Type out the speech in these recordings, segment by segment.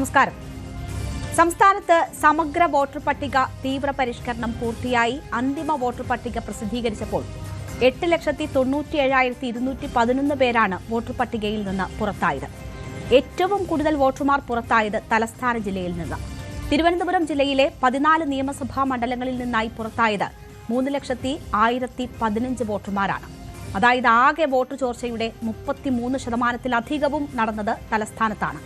നമസ്കാരം. സംസ്ഥാനത്ത് സമഗ്ര വോട്ടർ പട്ടിക തീവ്ര പരിഷ്കരണം പൂർത്തിയായി. അന്തിമ വോട്ടർ പട്ടിക പ്രസിദ്ധീകരിച്ചപ്പോൾ 8,97,211 പേരാണ് വോട്ടർ പട്ടികയിൽ നിന്ന് പുറത്തായത്. ഏറ്റവും കൂടുതൽ വോട്ടർമാർ പുറത്തായത് തലസ്ഥാന ജില്ലയിൽ നിന്ന്. തിരുവനന്തപുരം ജില്ലയിലെ 14 നിയമസഭാ മണ്ഡലങ്ങളിൽ നിന്നായി പുറത്തായത് 3,01,015 വോട്ടർമാരാണ്. അതായത് ആകെ വോട്ട് ചോർച്ചയുടെ 33%-ലധികവും നടന്നത് തലസ്ഥാനത്താണ്.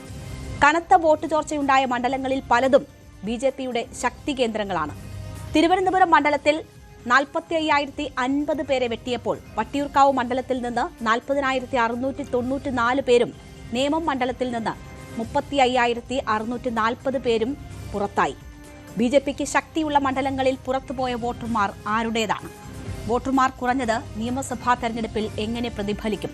കനത്ത വോട്ട് ചോർച്ചയുണ്ടായ മണ്ഡലങ്ങളിൽ പലതും ബിജെപിയുടെ ശക്തി കേന്ദ്രങ്ങളാണ്. തിരുവനന്തപുരം മണ്ഡലത്തിൽ 45,050 പേരെ വെട്ടിയപ്പോൾ വട്ടിയൂർക്കാവ് മണ്ഡലത്തിൽ നിന്ന് 40,694 പേരും നേമം മണ്ഡലത്തിൽ നിന്ന് 35,640 പേരും പുറത്തായി. ബിജെപിക്ക് ശക്തിയുള്ള മണ്ഡലങ്ങളിൽ പുറത്തുപോയ വോട്ടർമാർ ആരുടേതാണ്? വോട്ടർമാർ കുറഞ്ഞത് നിയമസഭാ തെരഞ്ഞെടുപ്പിൽ എങ്ങനെ പ്രതിഫലിക്കും?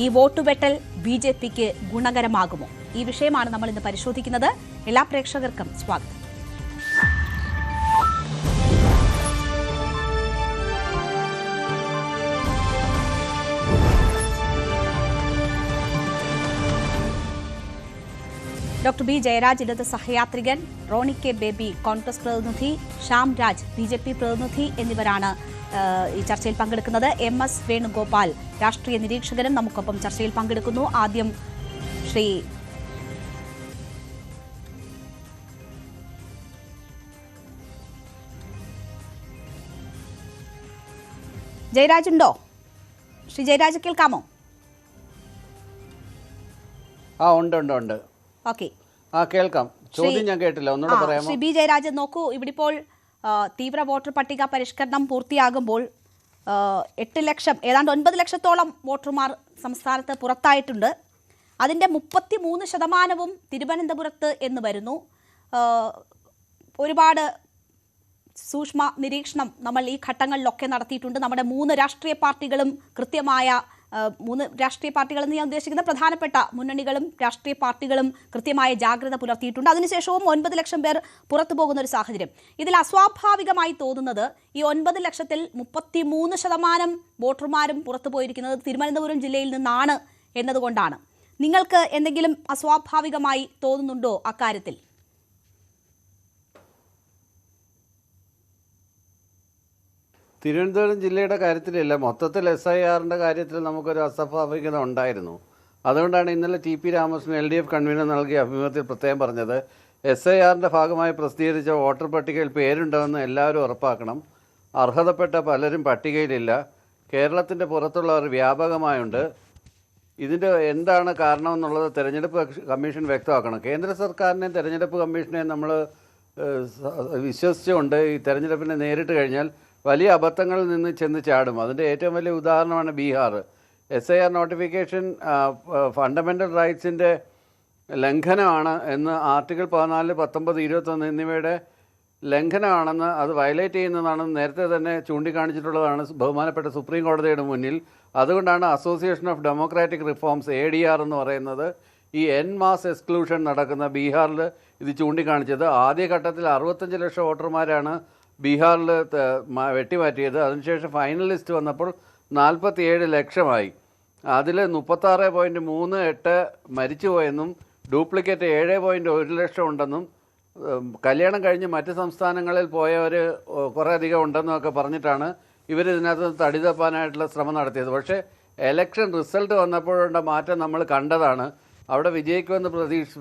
ഈ വോട്ടുവെട്ടൽ ബിജെപിക്ക് ഗുണകരമാകുമോ? ഈ വിഷയമാണ് നമ്മൾ ഇന്ന് പരിശോധിക്കുന്നത്. എല്ലാ പ്രേക്ഷകർക്കും സ്വാഗതം. ഡോക്ടർ ബി ജയരാജ് ഇടത് സഹയാത്രികൻ, റോണി കെ ബേബി കോൺഗ്രസ് പ്രതിനിധി, ശ്യാം രാജ് ബിജെപി പ്രതിനിധി എന്നിവരാണ് ഈ ചർച്ചയിൽ പങ്കെടുക്കുന്നത്. MS വേണുഗോപാൽ രാഷ്ട്രീയ നിരീക്ഷകനും നമുക്കൊപ്പം ചർച്ചയിൽ പങ്കെടുക്കുന്നു. ആദ്യം ശ്രീ ജയരാജ് ഉണ്ടോ? ശ്രീ ജയരാജ് കേൾക്കാമോ? ഉണ്ട്. ഓക്കെ, കേൾക്കാം. ചോദ്യം ഞാൻ കേട്ടില്ല, ഒന്നുകൂടെ പറയാമോ? ശ്രീ ബി ജയരാജ്, നോക്കൂ, ഇവിടെ ഇപ്പോൾ തീവ്ര വോട്ടർ പട്ടിക പരിഷ്കരണം പൂർത്തിയാകുമ്പോൾ 8 ലക്ഷം, ഏതാണ്ട് 9 ലക്ഷത്തോളം വോട്ടർമാർ സംസ്ഥാനത്ത് പുറത്തായിട്ടുണ്ട്. അതിൻ്റെ 33% തിരുവനന്തപുരത്ത് എന്ന് വരുന്നു. ഒരുപാട് സൂക്ഷ്മ നിരീക്ഷണം നമ്മൾ ഈ ഘട്ടങ്ങളിലൊക്കെ നടത്തിയിട്ടുണ്ട്. നമ്മുടെ 3 രാഷ്ട്രീയ പാർട്ടികളും കൃത്യമായ 3 രാഷ്ട്രീയ പാർട്ടികളെന്ന് ഞാൻ ഉദ്ദേശിക്കുന്ന പ്രധാനപ്പെട്ട മുന്നണികളും രാഷ്ട്രീയ പാർട്ടികളും കൃത്യമായ ജാഗ്രത പുലർത്തിയിട്ടുണ്ട്. അതിനുശേഷവും 9 ലക്ഷം പേർ പുറത്തു പോകുന്ന ഒരു സാഹചര്യം. ഇതിൽ അസ്വാഭാവികമായി തോന്നുന്നത് ഈ 9 ലക്ഷത്തിൽ 33% വോട്ടർമാരും പുറത്തു പോയിരിക്കുന്നത് തിരുവനന്തപുരം ജില്ലയിൽ നിന്നാണ് എന്നതുകൊണ്ടാണ്. നിങ്ങൾക്ക് എന്തെങ്കിലും അസ്വാഭാവികമായി തോന്നുന്നുണ്ടോ അക്കാര്യത്തിൽ? തിരുവനന്തപുരം ജില്ലയുടെ കാര്യത്തിലല്ല, മൊത്തത്തിൽ SIRന്റെ കാര്യത്തിൽ നമുക്കൊരു അസ്വാഭാവികത ഉണ്ടായിരുന്നു. അതുകൊണ്ടാണ് ഇന്നലെ TP രാമകൃഷ്ണൻ LDF കൺവീനർ നൽകിയ അഭിമുഖത്തിൽ പ്രത്യേകം പറഞ്ഞത്, SIRന്റെ ഭാഗമായി പ്രസിദ്ധീകരിച്ച വോട്ടർ പട്ടികയിൽ പേരുണ്ടെന്ന് എല്ലാവരും ഉറപ്പാക്കണം. അർഹതപ്പെട്ട പലരും പട്ടികയിലില്ല. കേരളത്തിൻ്റെ പുറത്തുള്ളവർ വ്യാപകമായുണ്ട്. ഇതിൻ്റെ എന്താണ് കാരണമെന്നുള്ളത് തെരഞ്ഞെടുപ്പ് കമ്മീഷൻ വ്യക്തമാക്കണം. കേന്ദ്ര സർക്കാരിനെയും തെരഞ്ഞെടുപ്പ് കമ്മീഷനെയും നമ്മൾ വിശ്വസിച്ചുകൊണ്ട് ഈ തെരഞ്ഞെടുപ്പിനെ നേരിട്ട് കഴിഞ്ഞാൽ വലിയ അബദ്ധങ്ങളിൽ നിന്ന് ചെന്ന് ചാടും. അതിൻ്റെ ഏറ്റവും വലിയ ഉദാഹരണമാണ് ബീഹാർ. SIR നോട്ടിഫിക്കേഷൻ ഫണ്ടമെൻ്റൽ റൈറ്റ്സിൻ്റെ ലംഘനമാണ് എന്ന് ആർട്ടിക്കിൾ 14, 19, 21 എന്നിവയുടെ ലംഘനമാണെന്ന്, അത് വയലേറ്റ് ചെയ്യുന്നതാണെന്ന് നേരത്തെ തന്നെ ചൂണ്ടിക്കാണിച്ചിട്ടുള്ളതാണ് ബഹുമാനപ്പെട്ട സുപ്രീം കോടതിയുടെ മുന്നിൽ. അതുകൊണ്ടാണ് association of democratic reforms ADR എന്ന് പറയുന്നത് ഈ മാസ് എക്സ്ക്ലൂഷൻ നടക്കുന്ന ബീഹാറിൽ ഇത് ചൂണ്ടിക്കാണിച്ചത്. ആദ്യഘട്ടത്തിൽ 65 ലക്ഷം വോട്ടർമാരാണ് ബീഹാറിൽ വെട്ടിമാറ്റിയത്. അതിനുശേഷം ഫൈനൽ ലിസ്റ്റ് വന്നപ്പോൾ 47 ലക്ഷമായി. അതിൽ 36.38 മരിച്ചുപോയെന്നും ഡ്യൂപ്ലിക്കേറ്റ് 7.1 ലക്ഷം ഉണ്ടെന്നും കല്യാണം കഴിഞ്ഞ് മറ്റ് സംസ്ഥാനങ്ങളിൽ പോയവർ കുറേ അധികം ഉണ്ടെന്നൊക്കെ പറഞ്ഞിട്ടാണ് ഇവരിതിനകത്ത് തടി തപ്പാനായിട്ടുള്ള ശ്രമം നടത്തിയത്. പക്ഷേ എലക്ഷൻ റിസൾട്ട് വന്നപ്പോഴുള്ള മാറ്റം നമ്മൾ കണ്ടതാണ്. അവിടെ വിജയിക്കുമെന്ന്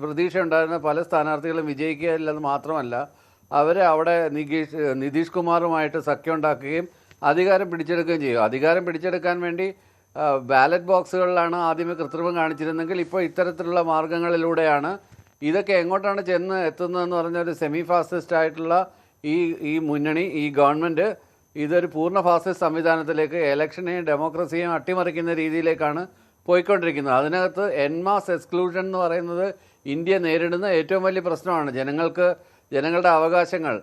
പ്രതീക്ഷ ഉണ്ടായിരുന്ന പല സ്ഥാനാർത്ഥികളും വിജയിക്കുകയില്ലെന്ന് മാത്രമല്ല, അവരെ അവിടെ നിതീഷ് കുമാറുമായിട്ട് സഖ്യം ഉണ്ടാക്കുകയും അധികാരം പിടിച്ചെടുക്കുകയും ചെയ്യും. അധികാരം പിടിച്ചെടുക്കാൻ വേണ്ടി ബാലറ്റ് ബോക്സുകളിലാണ് ആദ്യമേ കൃത്രിമം കാണിച്ചിരുന്നെങ്കിൽ ഇപ്പോൾ ഇത്തരത്തിലുള്ള മാർഗങ്ങളിലൂടെയാണ്. ഇതൊക്കെ എങ്ങോട്ടാണ് ചെന്ന് എത്തുന്നതെന്ന് പറഞ്ഞൊരു സെമി ഫാസിസ്റ്റ് ആയിട്ടുള്ള ഈ മുന്നണി, ഈ ഗവൺമെൻറ് ഇതൊരു പൂർണ്ണ ഫാസിസ്റ്റ് സംവിധാനത്തിലേക്ക്, ഇലക്ഷനെയും ഡെമോക്രസിയെയും അട്ടിമറിക്കുന്ന രീതിയിലേക്കാണ് പോയിക്കൊണ്ടിരിക്കുന്നത്. അതിനകത്ത് മാസ് എക്സ്ക്ലൂഷൻ എന്ന് പറയുന്നത് ഇന്ത്യ നേരിടുന്ന ഏറ്റവും വലിയ പ്രശ്നമാണ്. ജനങ്ങളുടെ അവകാശങ്ങൾ,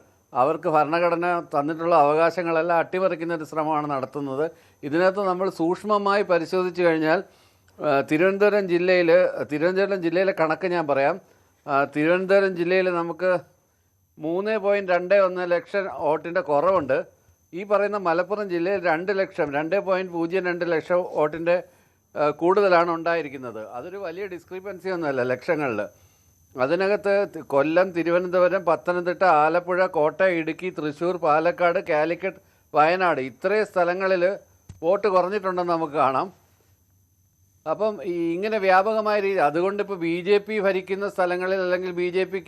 അവർക്ക് ഭരണഘടന തന്നിട്ടുള്ള അവകാശങ്ങളെല്ലാം അട്ടിമറിക്കുന്ന ഒരു ശ്രമമാണ് നടത്തുന്നത്. ഇതിനകത്ത് നമ്മൾ സൂക്ഷ്മമായി പരിശോധിച്ച് കഴിഞ്ഞാൽ തിരുവനന്തപുരം ജില്ലയിലെ കണക്ക് ഞാൻ പറയാം. തിരുവനന്തപുരം ജില്ലയിൽ നമുക്ക് 3.21 ലക്ഷം വോട്ടിൻ്റെ കുറവുണ്ട്. ഈ പറയുന്ന മലപ്പുറം ജില്ലയിൽ 2.02 ലക്ഷം വോട്ടിൻ്റെ കൂടുതലാണ് ഉണ്ടായിരിക്കുന്നത്. അതൊരു വലിയ ഡിസ്ക്രിപ്പൻസി ഒന്നുമല്ല ലക്ഷങ്ങളിൽ. അതിനകത്ത് കൊല്ലം, തിരുവനന്തപുരം, പത്തനംതിട്ട, ആലപ്പുഴ, കോട്ടയം, ഇടുക്കി, തൃശ്ശൂർ, പാലക്കാട്, കാലിക്കറ്റ്, വയനാട് ഇത്രയും സ്ഥലങ്ങളിൽ വോട്ട് കുറഞ്ഞിട്ടുണ്ടെന്ന് നമുക്ക് കാണാം. അപ്പം ഇങ്ങനെ വ്യാപകമായ രീതി അതുകൊണ്ട് ഇപ്പോൾ ബി ജെ പി ഭരിക്കുന്ന സ്ഥലങ്ങളിൽ അല്ലെങ്കിൽ ബി ജെ പി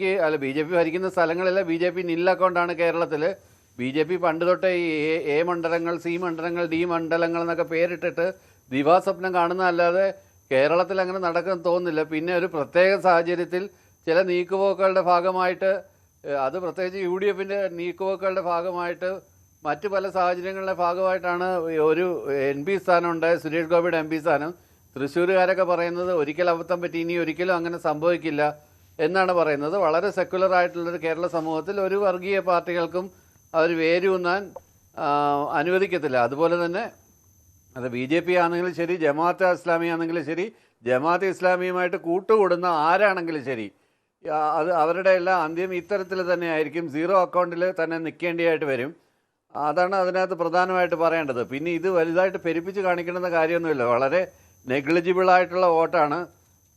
ഭരിക്കുന്ന സ്ഥലങ്ങളിലെ ബി ജെ പി നിൽ അക്കൗണ്ടാണ് കേരളത്തിൽ. ബി ജെ പി പണ്ട് തൊട്ടേ ഈ എ മണ്ഡലങ്ങൾ, സി മണ്ഡലങ്ങൾ, ഡി മണ്ഡലങ്ങൾ എന്നൊക്കെ പേരിട്ടിട്ട് ദിവാസ്വപ്നം കാണുന്നതല്ലാതെ കേരളത്തിൽ അങ്ങനെ നടക്കുമെന്ന് തോന്നുന്നില്ല. പിന്നെ ഒരു പ്രത്യേക സാഹചര്യത്തിൽ ചില നീക്കുപോക്കുകളുടെ ഭാഗമായിട്ട്, അത് പ്രത്യേകിച്ച് യു ഡി എഫിൻ്റെ നീക്കുപോക്കുകളുടെ ഭാഗമായിട്ട് മറ്റ് പല സാഹചര്യങ്ങളുടെ ഭാഗമായിട്ടാണ് ഒരു എം പി സ്ഥാനം ഉണ്ടായ സുരേഷ് ഗോപിയുടെ എം പി സ്ഥാനം. തൃശ്ശൂരുകാരൊക്കെ പറയുന്നത് ഒരിക്കൽ അബദ്ധം പറ്റി, ഇനി ഒരിക്കലും അങ്ങനെ സംഭവിക്കില്ല എന്നാണ് പറയുന്നത്. വളരെ സെക്കുലർ ആയിട്ടുള്ളൊരു കേരള സമൂഹത്തിൽ ഒരു വർഗീയ പാർട്ടികൾക്കും അവർ വേരൂന്നാൻ അനുവദിക്കത്തില്ല. അതുപോലെ തന്നെ അത് ബി ജെ പി ആണെങ്കിലും ശരി, ജമാഅത്തെ ഇസ്ലാമി ആണെങ്കിലും ശരി, ജമാഅത്തെ ഇസ്ലാമിയുമായിട്ട് കൂട്ടുകൂടുന്ന ആരാണെങ്കിലും ശരി, അത് അവരുടെ എല്ലാം അന്ത്യം ഇത്തരത്തിൽ തന്നെ ആയിരിക്കും. സീറോ അക്കൗണ്ടിൽ തന്നെ നിൽക്കേണ്ടിയായിട്ട് വരും. അതാണ് അതിനകത്ത് പ്രധാനമായിട്ട് പറയേണ്ടത്. പിന്നെ ഇത് വലുതായിട്ട് പെരുപ്പിച്ച് കാണിക്കേണ്ടുന്ന കാര്യമൊന്നുമില്ല. വളരെ നെഗ്ലിജിബിളായിട്ടുള്ള വോട്ടാണ്.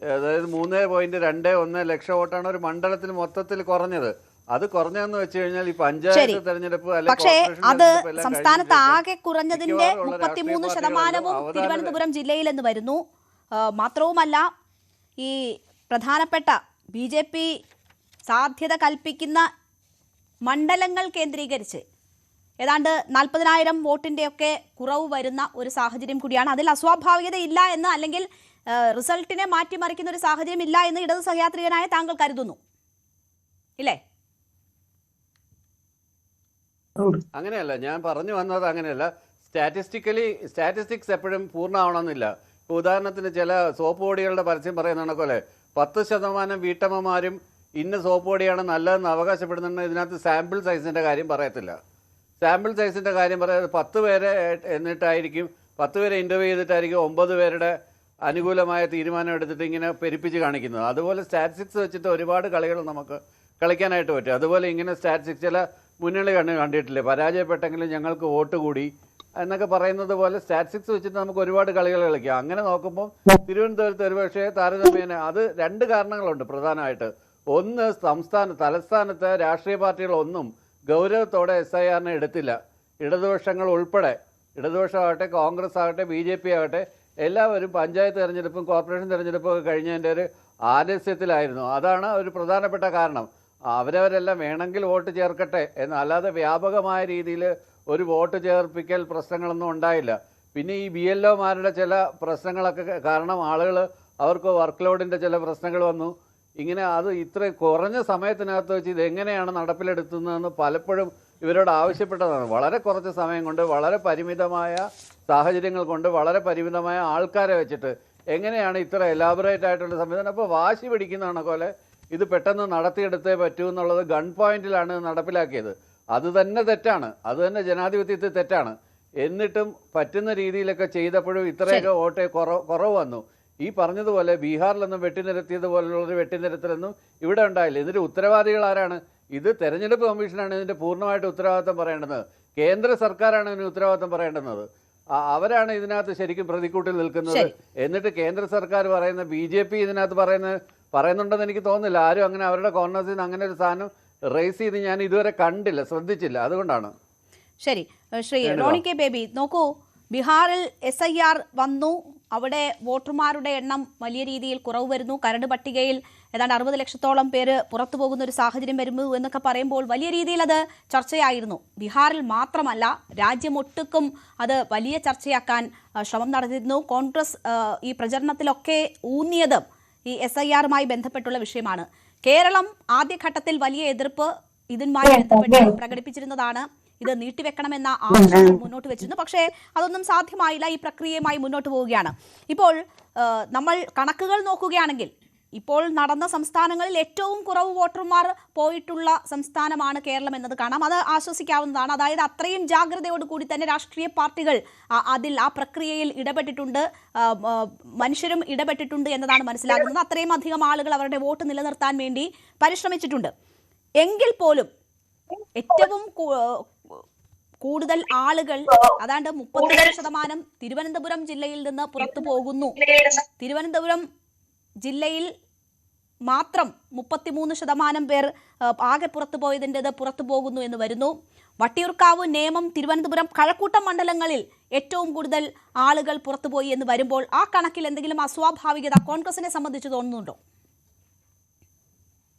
അതായത് 3.21 ലക്ഷം വോട്ടാണ് ഒരു മണ്ഡലത്തിൽ മൊത്തത്തിൽ കുറഞ്ഞത്. അത് കുറഞ്ഞതെന്ന് വെച്ച് കഴിഞ്ഞാൽ ഈ പഞ്ചായത്ത് തെരഞ്ഞെടുപ്പ് പക്ഷേ അത് സംസ്ഥാനത്ത് ആകെ കുറഞ്ഞതിന്റെ 33% തിരുവനന്തപുരം ജില്ലയിൽ എന്ന് വരുന്നു. മാത്രവുമല്ല, ഈ പ്രധാനപ്പെട്ട ബി ജെ പി സാധ്യത കൽപ്പിക്കുന്ന മണ്ഡലങ്ങൾ കേന്ദ്രീകരിച്ച് ഏതാണ്ട് 40,000 വോട്ടിൻ്റെയൊക്കെ കുറവ് വരുന്ന ഒരു സാഹചര്യം കൂടിയാണ്. അതിൽ അസ്വാഭാവികത ഇല്ല എന്ന്, അല്ലെങ്കിൽ റിസൾട്ടിനെ മാറ്റിമറിക്കുന്ന ഒരു സാഹചര്യം ഇല്ല എന്ന് ഇടതു സഹയാത്രികനായ താങ്കൾ കരുതുന്നു, ഇല്ലേ? അങ്ങനെയല്ല, ഞാൻ പറഞ്ഞു വന്നത് അങ്ങനെയല്ല. സ്റ്റാറ്റിസ്റ്റിക്സ് എപ്പോഴും പൂർണ്ണമാവണമെന്നില്ല. ഇപ്പോൾ ഉദാഹരണത്തിന് ചില സോപ്പ് പൊടികളുടെ പരസ്യം പറയുന്ന പോലെ 10% വീട്ടമ്മമാരും ഇന്ന സോപ്പ് പൊടിയാണ് നല്ലതെന്ന് അവകാശപ്പെടുന്നുണ്ട്. ഇതിനകത്ത് സാമ്പിൾ സൈസിൻ്റെ കാര്യം പറയത്തില്ല. സാമ്പിൾ സൈസിൻ്റെ കാര്യം പറയാതെ 10 പേരെ എന്നിട്ടായിരിക്കും, 10 പേരെ ഇൻ്റർവ്യൂ ചെയ്തിട്ടായിരിക്കും 9 പേരുടെ അനുകൂലമായ തീരുമാനം എടുത്തിട്ട് ഇങ്ങനെ പെരുപ്പിച്ച് കാണിക്കുന്നത്. അതുപോലെ സ്റ്റാറ്റിസ്റ്റിക്സ് വെച്ചിട്ട് ഒരുപാട് കളികൾ നമുക്ക് കളിക്കാനായിട്ട് പറ്റും. അതുപോലെ ഇങ്ങനെ സ്റ്റാറ്റിസ്റ്റിക്സ് ചില മുന്നണി കണ്ടിട്ടില്ലേ, പരാജയപ്പെട്ടെങ്കിലും ഞങ്ങൾക്ക് വോട്ട് കൂടി എന്നൊക്കെ പറയുന്നത് പോലെ സ്റ്റാറ്റിസ്റ്റിക്സ് വെച്ചിട്ട് നമുക്ക് ഒരുപാട് കളികൾ കളിക്കാം. അങ്ങനെ നോക്കുമ്പോൾ തിരുവനന്തപുരത്ത് ഒരുപക്ഷെ താരതമ്യേന അത് 2 കാരണങ്ങളുണ്ട് പ്രധാനമായിട്ട്. ഒന്ന്, തലസ്ഥാനത്തെ രാഷ്ട്രീയ പാർട്ടികളൊന്നും ഗൗരവത്തോടെ SIRനെ എടുത്തില്ല. ഇടതുപക്ഷങ്ങൾ ഉൾപ്പെടെ, ഇടതുപക്ഷമാകട്ടെ, കോൺഗ്രസ് ആകട്ടെ, BJP ആകട്ടെ, എല്ലാവരും പഞ്ചായത്ത് തെരഞ്ഞെടുപ്പും കോർപ്പറേഷൻ തെരഞ്ഞെടുപ്പും ഒക്കെ കഴിഞ്ഞതിൻ്റെ ഒരു ആലസ്യത്തിലായിരുന്നു. അതാണ് ഒരു പ്രധാനപ്പെട്ട കാരണം. അവരവരെല്ലാം വേണമെങ്കിൽ വോട്ട് ചേർക്കട്ടെ എന്ന്, അല്ലാതെ വ്യാപകമായ രീതിയിൽ ഒരു വോട്ട് ചേർപ്പിക്കൽ പ്രശ്നങ്ങളൊന്നും ഉണ്ടായില്ല. പിന്നെ ഈ BLOമാരുടെ ചില പ്രശ്നങ്ങളൊക്കെ കാരണം ആളുകൾ, അവർക്ക് വർക്ക് ലോഡിൻ്റെ ചില പ്രശ്നങ്ങൾ വന്നു. ഇങ്ങനെ അത് ഇത്ര കുറഞ്ഞ സമയത്തിനകത്ത് വെച്ച് ഇതെങ്ങനെയാണ് നടപ്പിലെടുത്തുന്നതെന്ന് പലപ്പോഴും ഇവരോട് ആവശ്യപ്പെട്ടതാണ്. വളരെ കുറച്ച് സമയം കൊണ്ട്, വളരെ പരിമിതമായ സാഹചര്യങ്ങൾ കൊണ്ട്, വളരെ പരിമിതമായ ആൾക്കാരെ വെച്ചിട്ട് എങ്ങനെയാണ് ഇത്ര എലാബറേറ്റ് ആയിട്ടുള്ള സംവിധാനം. അപ്പോൾ വാശി പിടിക്കുന്നതാണ് പോലെ ഇത് പെട്ടെന്ന് നടത്തിയെടുത്തേ പറ്റൂ എന്നുള്ളത് ഗൺ പോയിന്റിലാണ് നടപ്പിലാക്കിയത്. അത് തന്നെ തെറ്റാണ്, അത് തന്നെ ജനാധിപത്യത്തിൽ തെറ്റാണ്. എന്നിട്ടും പറ്റുന്ന രീതിയിലൊക്കെ ചെയ്തപ്പോഴും ഇത്രയൊക്കെ വോട്ട് കുറവ് വന്നു. ഈ പറഞ്ഞതുപോലെ ബീഹാറിലൊന്നും വെട്ടിനിരത്തിയതുപോലുള്ളൊരു വെട്ടിനിരത്തലൊന്നും ഇവിടെ ഉണ്ടായില്ല. ഇതിൻ്റെ ഉത്തരവാദികൾ ആരാണ്? ഇത് തെരഞ്ഞെടുപ്പ് കമ്മീഷനാണ് ഇതിൻ്റെ പൂർണ്ണമായിട്ട് ഉത്തരവാദിത്തം പറയേണ്ടത്. കേന്ദ്ര സർക്കാരാണ് ഇതിന് ഉത്തരവാദിത്തം പറയേണ്ടുന്നത്. അവരാണ് ഇതിനകത്ത് ശരിക്കും പ്രതിക്കൂട്ടിൽ നിൽക്കുന്നത്. എന്നിട്ട് കേന്ദ്ര സർക്കാർ പറയുന്ന, BJP ഇതിനകത്ത് പറയുന്നുണ്ടെന്ന് എനിക്ക് തോന്നുന്നില്ല. ആരും അങ്ങനെ അവരുടെ കോൺഗ്രസിൽ നിന്ന് അങ്ങനെ ഒരു സാധനം റേസ് ചെയ്ത് ഞാൻ ഇതുവരെ കണ്ടില്ല, ശ്രദ്ധിച്ചില്ല. അതുകൊണ്ടാണ്. ശരി, ശ്രീ റോണി കെ ബേബി, നോക്കൂ, ബീഹാറിൽ SIR വന്നു, അവിടെ വോട്ടർമാരുടെ എണ്ണം വലിയ രീതിയിൽ കുറവ് വരുന്നു. കരട് പട്ടികയിൽ ഏതാണ്ട് 60 ലക്ഷത്തോളം പേര് പുറത്തു പോകുന്ന ഒരു സാഹചര്യം വരുന്നു എന്നൊക്കെ പറയുമ്പോൾ വലിയ രീതിയിൽ അത് ചർച്ചയായിരുന്നു. ബീഹാറിൽ മാത്രമല്ല, രാജ്യമൊട്ടുക്കും അത് വലിയ ചർച്ചയാക്കാൻ ശ്രമം നടത്തിയിരുന്നു. കോൺഗ്രസ് ഈ പ്രചരണത്തിലൊക്കെ ഊന്നിയതും ഈ SIRമായി ബന്ധപ്പെട്ടുള്ള വിഷയമാണ്. കേരളം ആദ്യഘട്ടത്തിൽ വലിയ എതിർപ്പ് ഇതുമായി ബന്ധപ്പെട്ട് പ്രകടിപ്പിച്ചിരുന്നതാണ്. ഇത് നീട്ടിവെക്കണമെന്ന ആവശ്യം മുന്നോട്ട് വെച്ചിരുന്നു. പക്ഷേ അതൊന്നും സാധ്യമായില്ല. ഈ പ്രക്രിയയുമായി മുന്നോട്ട് പോവുകയാണ്. ഇപ്പോൾ നമ്മൾ കണക്കുകൾ നോക്കുകയാണെങ്കിൽ ഇപ്പോൾ നടന്ന സംസ്ഥാനങ്ങളിൽ ഏറ്റവും കുറവ് വോട്ടർമാർ പോയിട്ടുള്ള സംസ്ഥാനമാണ് കേരളം എന്നത് കാണാം. അത് ആശ്വസിക്കാവുന്നതാണ്. അതായത് അത്രയും ജാഗ്രതയോടുകൂടി തന്നെ രാഷ്ട്രീയ പാർട്ടികൾ ആ പ്രക്രിയയിൽ ഇടപെട്ടിട്ടുണ്ട്, മനുഷ്യരും ഇടപെട്ടിട്ടുണ്ട് എന്നതാണ് മനസ്സിലാകുന്നത്. അത്രയും അധികം ആളുകൾ അവരുടെ വോട്ട് നിലനിർത്താൻ വേണ്ടി പരിശ്രമിച്ചിട്ടുണ്ട്. എങ്കിൽ പോലും ഏറ്റവും കൂടുതൽ ആളുകൾ, അതാണ്ട് 37% തിരുവനന്തപുരം ജില്ലയിൽ നിന്ന് പുറത്തു പോകുന്നു. തിരുവനന്തപുരം ജില്ലയിൽ മാത്രം 33% പേർ ആകെ പുറത്തുപോയതിൻ്റെത് പുറത്തു പോകുന്നു എന്ന് വരുന്നു. വട്ടിയൂർക്കാവ്, നേമം, തിരുവനന്തപുരം, കഴക്കൂട്ടം മണ്ഡലങ്ങളിൽ ഏറ്റവും കൂടുതൽ ആളുകൾ പുറത്തുപോയി എന്ന് വരുമ്പോൾ ആ കണക്കിൽ എന്തെങ്കിലും അസ്വാഭാവികത കോൺഗ്രസിനെ സംബന്ധിച്ച് തോന്നുന്നുണ്ടോ?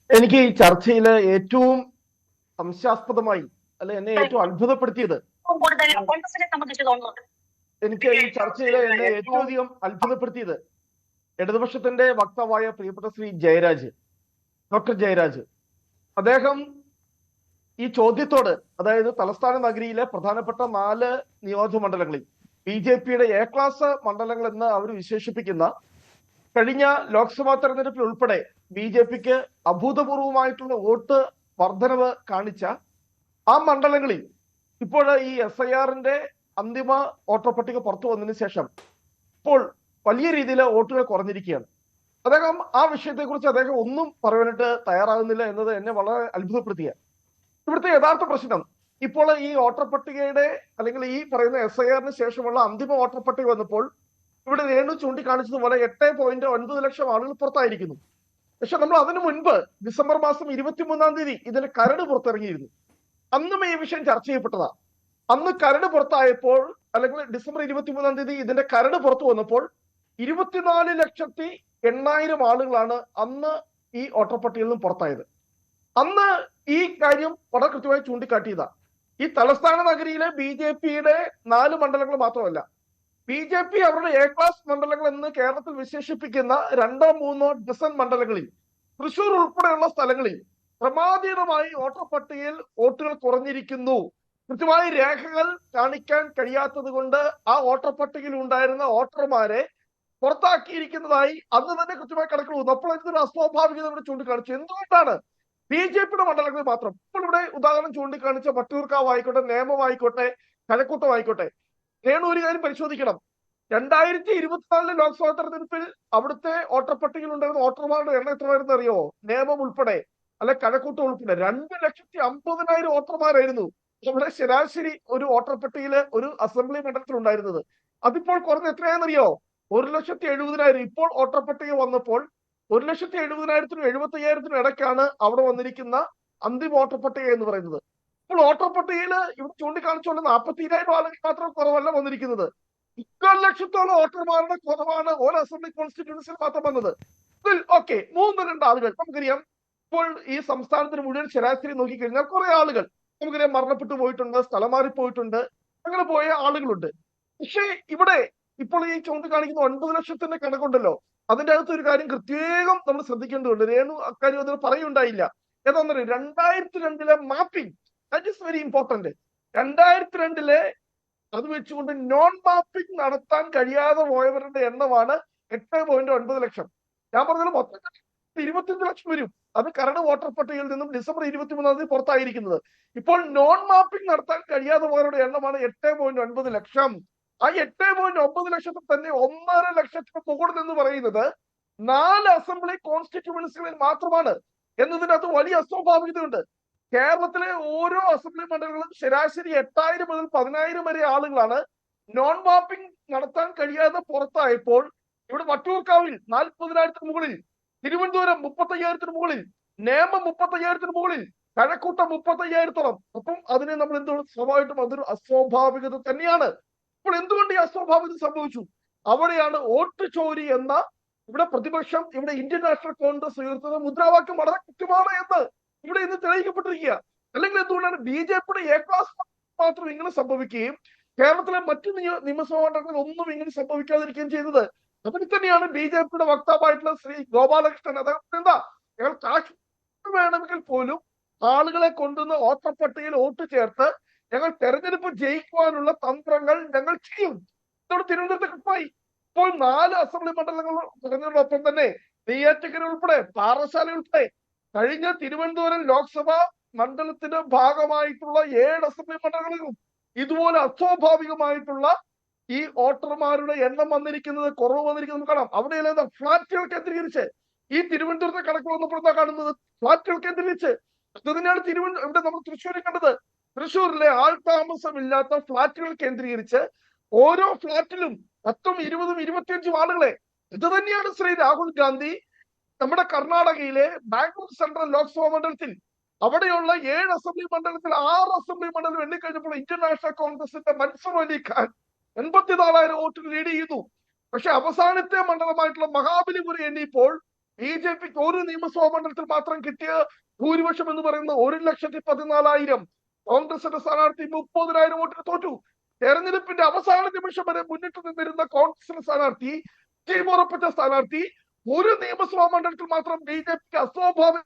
എനിക്ക് ഈ ചർച്ചയിൽ ഏറ്റവും സംശയാസ്പദമായി അല്ലെ എന്നെ ഏറ്റവും അത്ഭുതപ്പെടുത്തിയത് എനിക്ക് ഈ ചർച്ചയിൽ എന്നെ ഏറ്റവും അധികം അത്ഭുതപ്പെടുത്തിയത് ഇടതുപക്ഷത്തിന്റെ വക്താവായ പ്രിയപ്പെട്ട ശ്രീ ജയരാജ്, ഡോക്ടർ ജയരാജ്, അദ്ദേഹം ഈ ചോദ്യത്തോട്, അതായത് തലസ്ഥാന നഗരിയിലെ പ്രധാനപ്പെട്ട 4 നിയോജകമണ്ഡലങ്ങളിൽ BJPയുടെ എ ക്ലാസ് മണ്ഡലങ്ങൾ എന്ന് അവർ വിശേഷിപ്പിക്കുന്ന കഴിഞ്ഞ ലോക്സഭാ തെരഞ്ഞെടുപ്പിൽ ഉൾപ്പെടെ BJPക്ക് അഭൂതപൂർവമായിട്ടുള്ള വോട്ട് വർധനവ് കാണിച്ച ആ മണ്ഡലങ്ങളിൽ ഇപ്പോൾ ഈ SIRന്റെ അന്തിമ വോട്ടർ പട്ടിക പുറത്തു വന്നതിന് ശേഷം ഇപ്പോൾ വലിയ രീതിയിൽ വോട്ടുകൾ കുറഞ്ഞിരിക്കുകയാണ്. അദ്ദേഹം ആ വിഷയത്തെക്കുറിച്ച് അദ്ദേഹം ഒന്നും പറയാനായിട്ട് തയ്യാറാകുന്നില്ല എന്നത് എന്നെ വളരെ അത്ഭുതപ്പെടുത്തിയ. ഇവിടുത്തെ യഥാർത്ഥ പ്രശ്നം ഇപ്പോൾ ഈ വോട്ടർ പട്ടികയുടെ അല്ലെങ്കിൽ ഈ പറയുന്ന SIRന് ശേഷമുള്ള അന്തിമ വോട്ടർ പട്ടിക വന്നപ്പോൾ ഇവിടെ രേണു ചൂണ്ടിക്കാണിച്ചതുപോലെ 8.9 ലക്ഷം ആളുകൾ പുറത്തായിരിക്കുന്നു. പക്ഷെ നമ്മൾ അതിനു മുൻപ് ഡിസംബർ മാസം 23-ാം തീയതി ഇതിന്റെ കരട് പുറത്തിറങ്ങിയിരുന്നു. അന്നും ഈ വിഷയം ചർച്ച ചെയ്യപ്പെട്ടതാ. അന്ന് കരട് പുറത്തായപ്പോൾ അല്ലെങ്കിൽ ഡിസംബർ 23-ാം തീയതി ഇതിന്റെ കരട് പുറത്തു വന്നപ്പോൾ 24,08,000 ആളുകളാണ് അന്ന് ഈ വോട്ടർ പട്ടികയിൽ നിന്നും പുറത്തായത്. അന്ന് ഈ കാര്യം വളരെ കൃത്യമായി ചൂണ്ടിക്കാട്ടിയതാ. ഈ തലസ്ഥാന നഗരിയിലെ BJPയുടെ 4 മണ്ഡലങ്ങൾ മാത്രമല്ല, BJP അവരുടെ എ ക്ലാസ് മണ്ഡലങ്ങൾ എന്ന് കേരളത്തിൽ വിശേഷിപ്പിക്കുന്ന 2-3 ഡസൻ മണ്ഡലങ്ങളിൽ, തൃശൂർ ഉൾപ്പെടെയുള്ള സ്ഥലങ്ങളിൽ ക്രമാതീതമായി വോട്ടർ പട്ടികയിൽ വോട്ടുകൾ കുറഞ്ഞിരിക്കുന്നു. കൃത്യമായി രേഖകൾ കാണിക്കാൻ കഴിയാത്തത് കൊണ്ട് ആ വോട്ടർ പട്ടികയിൽ ഉണ്ടായിരുന്ന വോട്ടർമാരെ പുറത്താക്കിയിരിക്കുന്നതായി അന്ന് തന്നെ കൃത്യമായി കണക്കുകൾ വന്നു. അപ്പോൾ ഇതിന്റെ അസ്വാഭാവികത ഇവിടെ ചൂണ്ടിക്കാണിച്ചു. എന്തുകൊണ്ടാണ് BJPയുടെ മണ്ഡലങ്ങളിൽ മാത്രം? ഇപ്പോൾ ഇവിടെ ഉദാഹരണം ചൂണ്ടിക്കാണിച്ച വട്ടിയൂർക്കാവ് ആയിക്കോട്ടെ, നേമം ആയിക്കോട്ടെ, കഴക്കൂട്ടം ആയിക്കോട്ടെ, രേണു ഒരു കാര്യം പരിശോധിക്കണം. 2024 ലോക്സഭാ തെരഞ്ഞെടുപ്പിൽ അവിടുത്തെ വോട്ടർ പട്ടികയിൽ ഉണ്ടായിരുന്ന വോട്ടർമാരുടെ എണ്ണം എത്രയായിരുന്നു അറിയോ? നേമം ഉൾപ്പെടെ അല്ലെ കഴക്കൂട്ടം ഉൾപ്പെടെ 2,50,000 വോട്ടർമാരായിരുന്നു നമ്മുടെ ശരാശരി ഒരു വോട്ടർ പട്ടികയില് ഒരു അസംബ്ലി മണ്ഡലത്തിൽ ഉണ്ടായിരുന്നത്. അതിപ്പോൾ കുറഞ്ഞ എത്രയാണെന്നറിയോ? 1,70,000. ഇപ്പോൾ വോട്ടർ പട്ടിക വന്നപ്പോൾ 1,70,000-നും 75,000-നും ഇടയ്ക്കാണ് അവിടെ വന്നിരിക്കുന്ന അന്തിമ വോട്ടർ പട്ടിക എന്ന് പറയുന്നത്. ഇപ്പോൾ വോട്ടർ പട്ടികയിൽ ഇവിടെ ചൂണ്ടിക്കാണിച്ചുകൊണ്ട് 42,000 ആളുകൾ മാത്രം കുറവല്ല വന്നിരിക്കുന്നത്. 2,00,000-ഓളം വോട്ടർമാരുടെ കുറവാണ് ഓരോ അസംബ്ലി കോൺസ്റ്റിറ്റ്യൂൻസിയിൽ മാത്രം വന്നത്. ഓക്കെ, 3-2 ആളുകൾ നമുക്കറിയാം. ഇപ്പോൾ ഈ സംസ്ഥാനത്തിന് മുഴുവൻ ശരാശരി നോക്കിക്കഴിഞ്ഞാൽ കുറെ ആളുകൾ നമുക്കറിയാം മരണപ്പെട്ടു പോയിട്ടുണ്ട്, സ്ഥലം മാറിപ്പോയിട്ടുണ്ട്, അങ്ങനെ പോയ ആളുകളുണ്ട്. പക്ഷേ ഇവിടെ ഇപ്പോൾ ഈ ചൂണ്ടിക്കാണിക്കുന്ന 9 ലക്ഷത്തിന്റെ കണക്കുണ്ടല്ലോ, അതിന്റെ അകത്ത് ഒരു കാര്യം പ്രത്യേകം നമ്മൾ ശ്രദ്ധിക്കേണ്ടതുണ്ട്. രേണു അക്കാര്യം അതിൽ പറയുണ്ടായില്ല. ഏതാണെന്ന് 2002-ലെ mapping, that is very important. 2002-ലെ അത് വെച്ചുകൊണ്ട് നോൺ മാപ്പിംഗ് നടത്താൻ കഴിയാതെ പോയവരുടെ എണ്ണമാണ് 8.9 ലക്ഷം. ഞാൻ പറഞ്ഞത് മൊത്തത്തിൽ 25 ലക്ഷം വരും. അത് കരട് വോട്ടർ പട്ടികയിൽ നിന്നും ഡിസംബർ 23-ാം തീയതി പുറത്തായിരിക്കുന്നത്. ഇപ്പോൾ നോൺ മാപ്പിംഗ് നടത്താൻ കഴിയാതെ പോയവരുടെ എണ്ണമാണ് 8.9 ലക്ഷം. ആ 8.9 ലക്ഷത്തിൽ തന്നെ 1.5 ലക്ഷത്തിന് മുകളിൽ എന്ന് പറയുന്നത് 4 അസംബ്ലി കോൺസ്റ്റിറ്റ്യൂവൻസികളിൽ മാത്രമാണ് എന്നതിനകത്ത് വലിയ അസ്വാഭാവികതയുണ്ട്. കേരളത്തിലെ ഓരോ അസംബ്ലി മണ്ഡലങ്ങളിലും ശരാശരി 8,000 മുതൽ 10,000 വരെ ആളുകളാണ് നോൺ മാപ്പിംഗ് നടത്താൻ കഴിയാതെ പുറത്തായപ്പോൾ ഇവിടെ വട്ടിയൂർക്കാവിൽ 40,000-ന് മുകളിൽ, തിരുവനന്തപുരം 35,000-ന് മുകളിൽ, നേമം 35,000-ന് മുകളിൽ, കഴക്കൂട്ടം 35,000-ഓളം. അപ്പം അതിനെ നമ്മൾ എന്തുകൊണ്ട് സ്വാഭാവികമായിട്ടും അതൊരു അസ്വാഭാവികത തന്നെയാണ്. ഇപ്പോൾ എന്തുകൊണ്ട് ഈ അസ്വാഭാവികത സംഭവിച്ചു? അവിടെയാണ് വോട്ട് ചോരി എന്ന ഇവിടെ പ്രതിപക്ഷം, ഇവിടെ ഇന്ത്യൻ നാഷണൽ കോൺഗ്രസ് ഉയർത്തുന്ന മുദ്രാവാക്യം വളരെ കൃത്യമാണ് എന്ന് ഇവിടെ ഇന്ന് തെളിയിക്കപ്പെട്ടിരിക്കുക. അല്ലെങ്കിൽ എന്തുകൊണ്ടാണ് BJPയുടെ എ ക്ലാസ് മാത്രം ഇങ്ങനെ സംഭവിക്കുകയും കേരളത്തിലെ മറ്റു നിയമസഭാ മണ്ഡലങ്ങളിൽ ഒന്നും ഇങ്ങനെ സംഭവിക്കാതിരിക്കുകയും ചെയ്തത്? അതിൽ തന്നെയാണ് BJPയുടെ വക്താവായിട്ടുള്ള ശ്രീ ഗോപാലകൃഷ്ണൻ അദ്ദേഹം എന്താ, ഞങ്ങൾ കാശ്മീർ വേണമെങ്കിൽ പോലും ആളുകളെ കൊണ്ടുവന്ന് വോട്ടർ പട്ടികയിൽ വോട്ട് ചേർത്ത് ഞങ്ങൾ തെരഞ്ഞെടുപ്പ് ജയിക്കുവാനുള്ള തന്ത്രങ്ങൾ ഞങ്ങൾ ചെയ്യും. ഇതോടെ തിരുവനന്തപുരത്ത് കൃത്യമായി ഇപ്പോൾ 4 അസംബ്ലി മണ്ഡലങ്ങൾ തെരഞ്ഞെടുപ്പൊപ്പം തന്നെ നെയ്യാറ്റിൻകര ഉൾപ്പെടെ, പാറശാല ഉൾപ്പെടെ, കഴിഞ്ഞ തിരുവനന്തപുരം ലോക്സഭാ മണ്ഡലത്തിന്റെ ഭാഗമായിട്ടുള്ള 7 അസംബ്ലി മണ്ഡലങ്ങളിലും ഇതുപോലെ അസ്വാഭാവികമായിട്ടുള്ള ഈ വോട്ടർമാരുടെ എണ്ണം വന്നിരിക്കുന്നത്, കുറവ് വന്നിരിക്കുന്നത് കാണാം. അവിടെയെല്ലാം ഫ്ളാറ്റുകൾ കേന്ദ്രീകരിച്ച് ഈ തിരുവനന്തപുരത്തെ കണക്ക് വന്നപ്പോൾ എന്താ കാണുന്നത്? ഫ്ളാറ്റുകൾ കേന്ദ്രീകരിച്ച്. അത് തന്നെയാണ് ഇവിടെ നമ്മൾ തൃശ്ശൂരിൽ കണ്ടത്. തൃശ്ശൂരിലെ ആൾ താമസമില്ലാത്ത ഫ്ളാറ്റുകൾ കേന്ദ്രീകരിച്ച് ഓരോ ഫ്ളാറ്റിലും 10, 20, 25 ആളുകളെ. ഇത് തന്നെയാണ് ശ്രീ രാഹുൽ ഗാന്ധി നമ്മുടെ കർണാടകയിലെ ബാംഗ്ലൂർ സെൻട്രൽ ലോക്സഭാ മണ്ഡലത്തിൽ അവിടെയുള്ള 7 അസംബ്ലി മണ്ഡലത്തിൽ 6 അസംബ്ലി മണ്ഡലം എണ്ണിക്കഴിഞ്ഞപ്പോൾ ഇന്ത്യൻ നാഷണൽ കോൺഗ്രസിന്റെ മൻസൂർ അലി ഖാൻ 84,000 വോട്ടിന് ലീഡ് ചെയ്യുന്നു. പക്ഷെ അവസാനത്തെ മണ്ഡലമായിട്ടുള്ള മഹാബലിപുരം എണ്ണിയപ്പോൾ BJPക്ക് ഒരു നിയമസഭാ മണ്ഡലത്തിൽ മാത്രം കിട്ടിയ ഭൂരിപക്ഷം എന്ന് പറയുന്നത് 1,14,000. കോൺഗ്രസിന്റെ സ്ഥാനാർത്ഥി 30,000 വോട്ടിന് തോറ്റു. തെരഞ്ഞെടുപ്പിന്റെ അവസാന നിമിഷം വരെ മുന്നിട്ട് നിന്നിരുന്ന കോൺഗ്രസിന്റെ സ്ഥാനാർത്ഥി, ഉറപ്പിച്ച സ്ഥാനാർത്ഥി, ഒരു നിയമസഭാ മണ്ഡലത്തിൽ മാത്രം BJPക്ക് അസ്വാഭാവിക.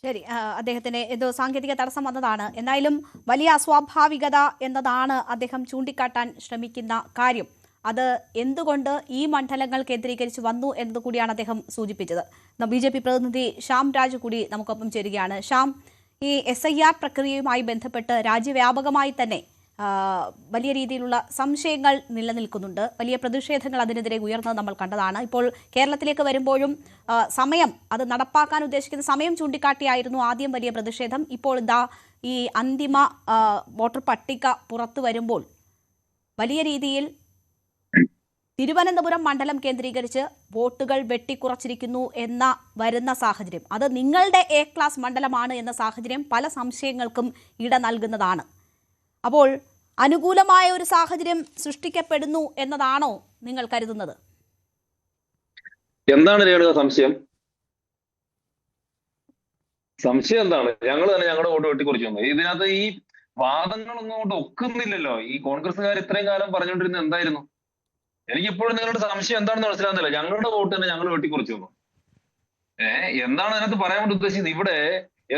ശരി, അദ്ദേഹത്തിന് ഏതോ സാങ്കേതിക തടസ്സം വന്നതാണ്. എന്നാലും വലിയ അസ്വാഭാവികത എന്നതാണ് അദ്ദേഹം ചൂണ്ടിക്കാട്ടാൻ ശ്രമിക്കുന്ന കാര്യം. അത് എന്തുകൊണ്ട് ഈ മണ്ഡലങ്ങൾ കേന്ദ്രീകരിച്ച് വന്നു എന്നത് കൂടിയാണ് അദ്ദേഹം സൂചിപ്പിച്ചത്. BJP പ്രതിനിധി ശ്യാം രാജ് കൂടി നമുക്കൊപ്പം ചേരുകയാണ്. ശ്യാം, ഈ SIR പ്രക്രിയയുമായി ബന്ധപ്പെട്ട് രാജ്യവ്യാപകമായി തന്നെ വലിയ രീതിയിലുള്ള സംശയങ്ങൾ നിലനിൽക്കുന്നുണ്ട്. വലിയ പ്രതിഷേധങ്ങൾ അതിനെതിരെ ഉയർന്നത് നമ്മൾ കണ്ടതാണ്. ഇപ്പോൾ കേരളത്തിലേക്ക് വരുമ്പോഴും സമയം, അത് നടപ്പാക്കാൻ ഉദ്ദേശിക്കുന്ന സമയം ചൂണ്ടിക്കാട്ടിയായിരുന്നു ആദ്യം വലിയ പ്രതിഷേധം. ഇപ്പോൾ ഇതാ ഈ അന്തിമ വോട്ടർ പട്ടിക പുറത്തു വരുമ്പോൾ വലിയ രീതിയിൽ തിരുവനന്തപുരം മണ്ഡലം കേന്ദ്രീകരിച്ച് വോട്ടുകൾ വെട്ടിക്കുറച്ചിരിക്കുന്നു എന്ന വരുന്ന സാഹചര്യം, അത് നിങ്ങളുടെ A ക്ലാസ് മണ്ഡലമാണ് എന്ന സാഹചര്യം പല സംശയങ്ങൾക്കും ഇട നൽകുന്നതാണ്. അപ്പോൾ അനുകൂലമായ ഒരു സാഹചര്യം സൃഷ്ടിക്കപ്പെടുന്നു എന്നതാണോ നിങ്ങൾ കരുതുന്നത്? എന്താണ് രേണുക സംശയം? എന്താണ്? ഞങ്ങൾ തന്നെ ഞങ്ങളുടെ വോട്ട് വെട്ടിക്കുറിച്ചു വന്നു. ഇതിനകത്ത് ഈ വാദങ്ങളൊന്നും കൊണ്ട് ഒക്കുന്നില്ലല്ലോ. ഈ കോൺഗ്രസ്സുകാർ ഇത്രയും കാലം പറഞ്ഞുകൊണ്ടിരുന്നത് എന്തായിരുന്നു? എനിക്കിപ്പോഴും നിങ്ങളുടെ സംശയം എന്താണെന്ന് മനസ്സിലാകുന്നില്ല. ഞങ്ങളുടെ വോട്ട് തന്നെ ഞങ്ങൾ വെട്ടിക്കുറിച്ചു വന്നു. എന്താണ് അതിനകത്ത് പറയാൻ വേണ്ടി ഉദ്ദേശിച്ചത്? ഇവിടെ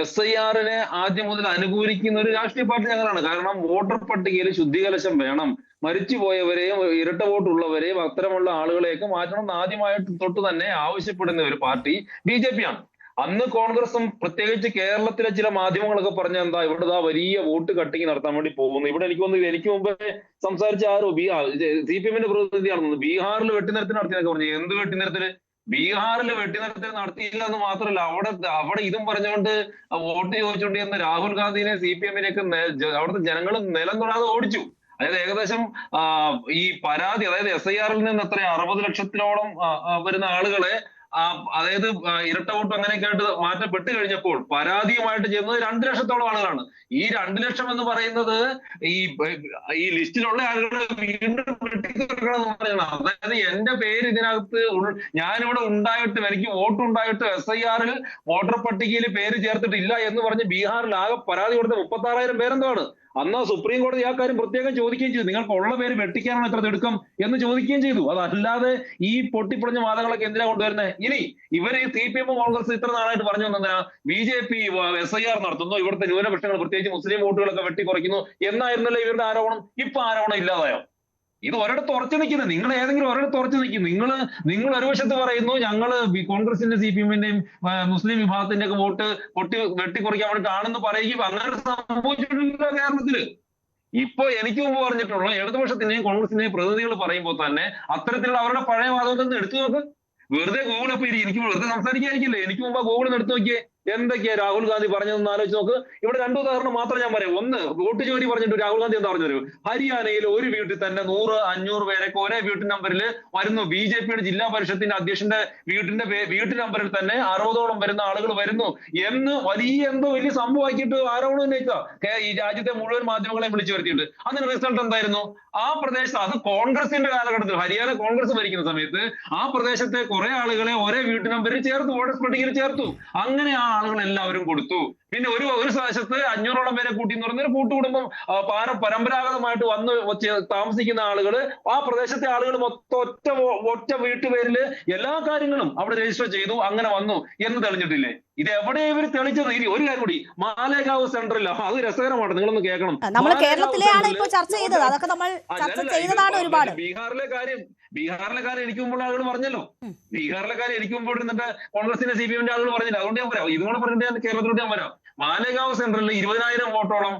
SIRനെ ആദ്യം മുതൽ അനുകൂലിക്കുന്ന ഒരു രാഷ്ട്രീയ പാർട്ടി ഞങ്ങളാണ്. കാരണം വോട്ടർ പട്ടികയിൽ ശുദ്ധികലശം വേണം, മരിച്ചുപോയവരെയും ഇരട്ട വോട്ടുള്ളവരെയും അത്തരമുള്ള ആളുകളെയൊക്കെ മാറ്റണം എന്ന് ആദ്യമായിട്ട് തൊട്ട് തന്നെ ആവശ്യപ്പെടുന്ന ഒരു പാർട്ടി BJP ആണ്. അന്ന് കോൺഗ്രസും പ്രത്യേകിച്ച് കേരളത്തിലെ ചില മാധ്യമങ്ങളൊക്കെ പറഞ്ഞ എന്താ, ഇവിടെ വലിയ വോട്ട് കട്ടിങ് നടത്താൻ വേണ്ടി പോകുന്നു. ഇവിടെ എനിക്ക് മുമ്പേ സംസാരിച്ച CPM-ന്റെ പ്രതിനിധിയാണെന്ന് ബീഹാറിൽ വെട്ടിനിരത്തിന് നടത്തിയെന്നൊക്കെ പറഞ്ഞു. എന്ത് വെട്ടിനിരത്തിന്? ബീഹാറിൽ വെട്ടിനിരത്തിന് നടത്തിയില്ല എന്ന് മാത്രമല്ല, അവിടെ ഇതും പറഞ്ഞുകൊണ്ട് വോട്ട് ചോദിച്ചുകൊണ്ട് എന്ന് രാഹുൽ ഗാന്ധിനെ CPM-നെയൊക്കെ അവിടുത്തെ ജനങ്ങൾ നിലം തൊടാതെ ഓടിച്ചു. അതായത് ഏകദേശം ഈ പരാതി, അതായത് SIR-ൽ നിന്ന് എത്ര 60 ലക്ഷത്തിലോളം വരുന്ന ആളുകളെ അതായത് ഇരട്ട വോട്ട് അങ്ങനെയൊക്കെ ആയിട്ട് മാറ്റപ്പെട്ട് കഴിഞ്ഞപ്പോൾ പരാതിയുമായിട്ട് ചെയ്യുന്നത് 2 ലക്ഷത്തോളം ആളുകളാണ്. ഈ 2 ലക്ഷം എന്ന് പറയുന്നത് ഈ ലിസ്റ്റിലുള്ള ആളുകളെ വീണ്ടും വെട്ടിക്കുറക്കണം എന്ന് പറയണം. അതായത് എന്റെ പേര് ഇതിനകത്ത് ഞാനിവിടെ ഉണ്ടായിട്ടും എനിക്ക് വോട്ട് ഉണ്ടായിട്ടും SIR-ൽ വോട്ടർ പട്ടികയിൽ പേര് ചേർത്തിട്ടില്ല എന്ന് പറഞ്ഞ് ബീഹാറിൽ ആകെ പരാതി കൊടുത്ത 36,000 പേരെന്താണ്. അന്ന് സുപ്രീം കോടതി ആ കാര്യം പ്രത്യേകം ചോദിക്കുകയും ചെയ്തു. നിങ്ങൾക്ക് ഉള്ള പേര് വെട്ടിക്കാനാണ് എത്ര തിടുക്കം എന്ന് ചോദിക്കുകയും ചെയ്തു. അതല്ലാതെ ഈ പൊട്ടിപ്പൊളിഞ്ഞ വാദങ്ങളൊക്കെ എന്തിനാ കൊണ്ടുവരുന്നത്? ഇനി ഇവര് CPM കോൺഗ്രസ് ഇത്ര നാളായിട്ട് പറഞ്ഞു വന്നതിനാ BJP SIR നടത്തുന്നു, ഇവിടുത്തെ ന്യൂനപക്ഷങ്ങൾ പ്രത്യേകിച്ച് മുസ്ലിം വോട്ടുകളൊക്കെ വെട്ടിക്കുറയ്ക്കുന്നു എന്നായിരുന്നല്ലോ ഇവരുടെ ആരോപണം. ഇപ്പൊ ആരോപണം ഇല്ലാതായോ? ഇത് ഒരിടത്ത് ഉറച്ചു നിൽക്കുന്നത്. നിങ്ങൾ ഏതെങ്കിലും ഒരിടത്ത് ഉറച്ചു നിൽക്കും. നിങ്ങൾ ഒരു വശത്ത് പറയുന്നു ഞങ്ങള് കോൺഗ്രസിന്റെ CPM-ന്റെയും മുസ്ലിം വിഭാഗത്തിന്റെ ഒക്കെ വോട്ട് വെട്ടിക്കുറയ്ക്കാൻ വേണ്ടിയിട്ടാണെന്ന് പറയുകയും അങ്ങനെ സംഭവിച്ചിട്ടില്ല കേരളത്തില്. ഇപ്പൊ എനിക്ക് മുമ്പ് പറഞ്ഞിട്ടുള്ള ഇടതുപക്ഷത്തിന്റെയും കോൺഗ്രസിന്റെയും പ്രതിനിധികൾ പറയുമ്പോൾ തന്നെ അത്തരത്തിലുള്ള അവരുടെ പഴയ വാദമൊക്കെ എടുത്തു നോക്ക്. വെറുതെ ഗൂഗിൾ ഇപ്പൊ എനിക്ക് വെറുതെ സംസാരിക്കാതിരിക്കില്ലേ? എനിക്ക് മുമ്പ് ഗൂഗിളിൽ എടുത്തു നോക്കിയേ എന്തൊക്കെയാ രാഹുൽ ഗാന്ധി പറഞ്ഞതെന്ന് ആലോചിച്ച് നോക്ക്. ഇവിടെ 2 ഉദാഹരണം മാത്രം ഞാൻ പറയാം. ഒന്ന്, വോട്ട് ചോരി പറഞ്ഞിട്ട് രാഹുൽ ഗാന്ധി എന്താ പറഞ്ഞത്? ഹരിയാനയിൽ ഒരു വീട്ടിൽ തന്നെ 100-500 പേരൊക്കെ ഒരേ വീട്ടു നമ്പറിൽ വരുന്നു. BJP-യുടെ ജില്ലാ പരിഷത്തിന്റെ അധ്യക്ഷന്റെ വീട്ടു നമ്പറിൽ തന്നെ 60ഓളം വരുന്ന ആളുകൾ വരുന്നു എന്ന് വലിയ സംഭവമാക്കിയിട്ട് ആരോപണം ഉന്നയിക്കുക ഈ രാജ്യത്തെ മുഴുവൻ മാധ്യമങ്ങളെ വിളിച്ചു വരുത്തിയിട്ട്. അതിന് റിസൾട്ട് എന്തായിരുന്നു? ആ പ്രദേശത്ത്, അത് കോൺഗ്രസിന്റെ കാലഘട്ടത്തിൽ ഹരിയാന കോൺഗ്രസ് ഭരിക്കുന്ന സമയത്ത് ആ പ്രദേശത്തെ കുറെ ആളുകളെ ഒരേ വീട്ടു നമ്പറിൽ ചേർത്തു, വോട്ടേഴ്സ് പട്ടികയിൽ ചേർത്തു. അങ്ങനെ ആ ആളുകൾ എല്ലാവരും കൊടുത്തു. പിന്നെ ഒരു പ്രദേശത്ത് 500ഓളം പേരെ കൂട്ടി എന്ന് പറഞ്ഞൊരു കൂട്ടുകുടുംബം പരമ്പരാഗതമായിട്ട് വന്ന് താമസിക്കുന്ന ആളുകൾ, ആ പ്രദേശത്തെ ആളുകൾ മൊത്തം ഒറ്റ വീട്ടുപേരില് എല്ലാ കാര്യങ്ങളും അവിടെ രജിസ്റ്റർ ചെയ്തു. അങ്ങനെ വന്നു എന്ന് തെളിഞ്ഞിട്ടില്ലേ? ഇത് എവിടെ ഇവർ തെളിച്ചത്? ഇനി ഒരു കാര്യം കൂടി, മാലേഗാവ് സെൻട്രൽ, അത് രസകരമാണ്, നിങ്ങളൊന്ന് കേൾക്കണം. നമ്മൾ കേരളത്തിലെയാണ് ഇപ്പോൾ ചർച്ച ചെയ്തത്, അതൊക്കെ നമ്മൾ ചർച്ച ചെയ്തതാണ് ഒരുപാട്. ബീഹാറിലെ കാര്യം എനിക്ക് മുമ്പുള്ള ആളുകൾ പറഞ്ഞല്ലോ. ബീഹാറിലെ കാര്യം എനിക്ക് മുമ്പ് ഇരുന്നിട്ട് കോൺഗ്രസിന്റെ CPM-ന്റെ ആളുകൾ പറഞ്ഞില്ല. അതുകൊണ്ട് ഞാൻ പറയാം, ഇതുകൂടെ പറഞ്ഞിട്ട് ഞാൻ കേരളത്തിലോട്ട് ഞാൻ വരാം. മാലേഗാവ് സെൻട്രലിൽ 20,000 വോട്ടോളം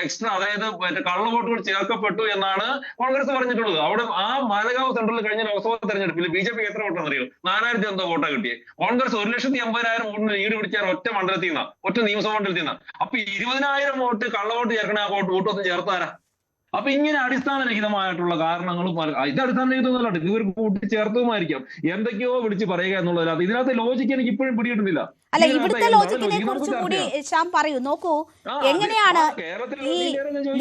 എക്സ്ട്രാ, അതായത് കള്ള വോട്ടുകൾ ചേർക്കപ്പെട്ടു എന്നാണ് കോൺഗ്രസ് പറഞ്ഞിട്ടുള്ളത്. അവിടെ ആ മാലേഗാവ് സെൻട്രലിൽ കഴിഞ്ഞ ലോക്സഭാ തെരഞ്ഞെടുപ്പിൽ BJP എത്ര വോട്ടാണെന്ന് അറിയോ? 4,000 എന്തോ വോട്ടാ കിട്ടിയത്. കോൺഗ്രസ് 1,80,000 വോട്ടിന് ലീഡ് പിടിച്ചാൽ ഒറ്റ മണ്ഡലത്തിൽ നിന്നാ, ഒറ്റ നിയമസഭാ മണ്ഡലത്തിൽ നിന്നാ. അപ്പൊ 20,000 വോട്ട് കള്ള വോട്ട് ചേർക്കണ ആ വോട്ടൊന്നും ചേർത്താരാ? അപ്പൊ ഇങ്ങനെ അടിസ്ഥാനരഹിതമായിട്ടുള്ള കാരണങ്ങളും ഇത് അടിസ്ഥാനരഹിതമല്ല, ഇത് ഒരു കൂട്ടിച്ചേർത്തതുമായിരിക്കാം, എന്തൊക്കെയോ വിളിച്ച് പറയുക എന്നുള്ളതല്ലാതെ ഇതിനകത്ത് ലോജിക്ക് എനിക്ക് ഇപ്പോഴും പിടികിട്ടുന്നില്ല. അല്ല, ഇവിടുത്തെ ലോജിക്കിനെ കുറിച്ച് കൂടി ശ്യാം പറയൂ. നോക്കൂ, എങ്ങനെയാണ് ഈ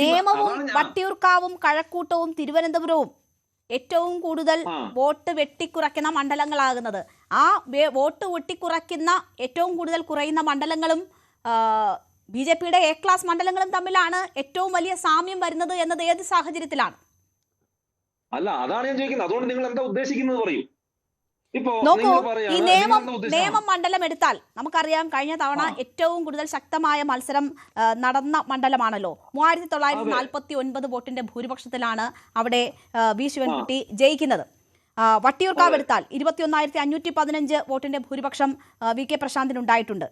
നേമവും വട്ടിയൂർക്കാവും കഴക്കൂട്ടവും തിരുവനന്തപുരവും ഏറ്റവും കൂടുതൽ വോട്ട് വെട്ടിക്കുറയ്ക്കുന്ന മണ്ഡലങ്ങളാകുന്നത്? ആ വോട്ട് വെട്ടിക്കുറയ്ക്കുന്ന ഏറ്റവും കൂടുതൽ കുറയുന്ന മണ്ഡലങ്ങളും BJPയുടെ A ക്ലാസ് മണ്ഡലങ്ങളും തമ്മിലാണ് ഏറ്റവും വലിയ സാമ്യം വരുന്നത് എന്നത് ഏത് സാഹചര്യത്തിലാണ്? അല്ല, അതാണ് ഞാൻ ചോദിക്കുന്നത്. അതുകൊണ്ട് നിങ്ങൾ എന്താ ഉദ്ദേശിക്കുന്നത് പറയൂ. നോക്കൂ, ഈ നേമം മണ്ഡലം എടുത്താൽ നമുക്കറിയാം, കഴിഞ്ഞ തവണ ഏറ്റവും കൂടുതൽ ശക്തമായ മത്സരം നടന്ന മണ്ഡലമാണല്ലോ. 3949 വോട്ടിന്റെ ഭൂരിപക്ഷത്തിലാണ് അവിടെ വി ശിവൻകുട്ടി ജയിക്കുന്നത്. വട്ടിയൂർക്കാവ് എടുത്താൽ 21,515 വോട്ടിന്റെ ഭൂരിപക്ഷം VK പ്രശാന്തിനുണ്ടായിട്ടുണ്ട്.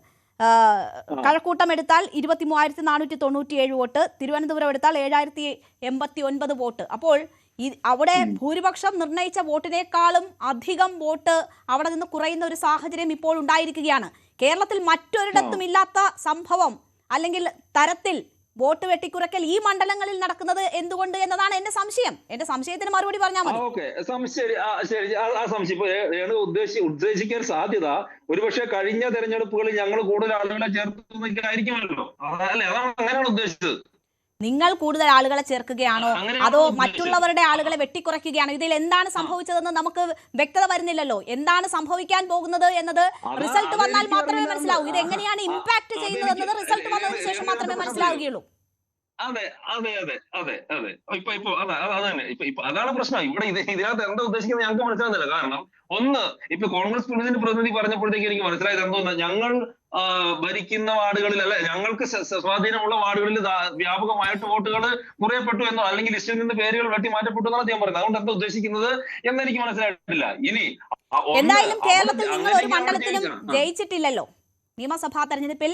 കഴക്കൂട്ടം എടുത്താൽ 23,497 വോട്ട്, തിരുവനന്തപുരം എടുത്താൽ 7,089 വോട്ട്. അപ്പോൾ അവിടെ ഭൂരിപക്ഷം നിർണയിച്ച വോട്ടിനേക്കാളും അധികം വോട്ട് അവിടെ നിന്ന് കുറയുന്ന ഒരു സാഹചര്യം ഇപ്പോൾ ഉണ്ടായിരിക്കുകയാണ്. കേരളത്തിൽ മറ്റൊരിടത്തും ഇല്ലാത്ത സംഭവം അല്ലെങ്കിൽ തരത്തിൽ വോട്ട് വെട്ടിക്കുറയ്ക്കൽ ഈ മണ്ഡലങ്ങളിൽ നടക്കുന്നത് എന്തുകൊണ്ട് എന്നതാണ് എന്റെ സംശയം. എന്റെ സംശയത്തിന് മറുപടി പറഞ്ഞാൽ മതി. ഉദ്ദേശിക്കാൻ സാധ്യത ഒരുപക്ഷെ കഴിഞ്ഞ തെരഞ്ഞെടുപ്പുകളിൽ ഞങ്ങൾ കൂടുതൽ ആളുകളെ ചേർത്തുന്നൊക്കെയായിരിക്കുമല്ലോ. അങ്ങനെയാണ് ഉദ്ദേശിച്ചത്. നിങ്ങൾ കൂടുതൽ ആളുകളെ ചേർക്കുകയാണോ അതോ മറ്റുള്ളവരുടെ ആളുകളെ വെട്ടിക്കുറയ്ക്കുകയാണോ? ഇതിൽ എന്താണ് സംഭവിച്ചതെന്ന് നമുക്ക് വ്യക്തത വരുന്നില്ലല്ലോ. എന്താണ് സംഭവിക്കാൻ പോകുന്നത് എന്നത് റിസൾട്ട് വന്നാൽ മാത്രമേ മനസ്സിലാവൂ. ഇത് എങ്ങനെയാണ് ഇമ്പാക്ട് ചെയ്യുന്നത് എന്നത് റിസൾട്ട് വന്നതിന് ശേഷം മാത്രമേ മനസ്സിലാവുകയുള്ളൂ. അതെ അതെ അതെ അതെ അതെ ഇപ്പൊ അതന്നെ ഇപ്പൊ അതാണ് പ്രശ്നം. ഇവിടെ ഇതിനകത്ത് എന്താ ഉദ്ദേശിക്കുന്നത് ഞങ്ങൾക്ക് മനസ്സിലാകുന്നില്ല. കാരണം ഒന്ന്, ഇപ്പൊ കോൺഗ്രസ് പ്രതിനിധി പറഞ്ഞപ്പോഴത്തേക്ക് എനിക്ക് മനസ്സിലായത് എന്തോന്ന്, ഞങ്ങൾ ഭരിക്കുന്ന വാർഡുകളിൽ അല്ലെ, ഞങ്ങൾക്ക് സ്വാധീനമുള്ള വാർഡുകളിൽ വ്യാപകമായിട്ട് വോട്ടുകൾ കുറയപ്പെട്ടു എന്നോ അല്ലെങ്കിൽ ലിസ്റ്റിൽ നിന്ന് പേരുകൾ വെട്ടി മാറ്റപ്പെട്ടു എന്നാണ് ഞാൻ പറയുന്നത്. അതുകൊണ്ട് എന്താ ഉദ്ദേശിക്കുന്നത് എന്നെനിക്ക് മനസ്സിലായിട്ടില്ല. ഇനി എന്തായാലും കേരളത്തിൽ നിങ്ങൾ ഒരു മണ്ഡലത്തിലും ജയിച്ചിട്ടില്ലല്ലോ. നിയമസഭാ തെരഞ്ഞെടുപ്പിൽ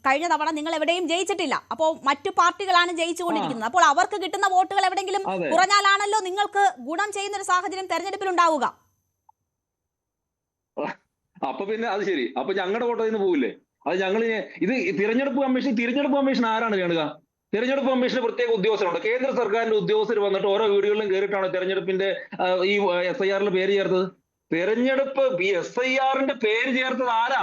കഴിഞ്ഞ തവണ നിങ്ങൾ എവിടെയും ജയിച്ചിട്ടില്ല. അപ്പോൾ മറ്റു പാർട്ടികളാണ് ജയിച്ചുകൊണ്ടിരിക്കുന്നത്. അപ്പോൾ അവർക്ക് കിട്ടുന്ന വോട്ടുകൾ എവിടെയെങ്കിലും കുറഞ്ഞാലാണല്ലോ നിങ്ങൾക്ക് ഗുണം ചെയ്യുന്ന ഒരു സാഹചര്യം തെരഞ്ഞെടുപ്പിൽ ഉണ്ടാവുക. അപ്പൊ പിന്നെ അത് ശരി, അപ്പൊ ഞങ്ങളുടെ വോട്ട് അതിന് പോകില്ലേ? അത് ഞങ്ങൾ ഇത് തിരഞ്ഞെടുപ്പ് കമ്മീഷൻ ആരാണ് കാണുക? തിരഞ്ഞെടുപ്പ് കമ്മീഷന് പ്രത്യേക ഉദ്യോഗസ്ഥരുണ്ട്. കേന്ദ്ര സർക്കാരിന്റെ ഉദ്യോഗസ്ഥർ വന്നിട്ട് ഓരോ വീടുകളിലും കയറിയിട്ടാണ് തെരഞ്ഞെടുപ്പിന്റെ ഈ SIR പേര് ചേർത്തത്. തെരഞ്ഞെടുപ്പ് SIR പേര് ചേർത്തത് ആരാ?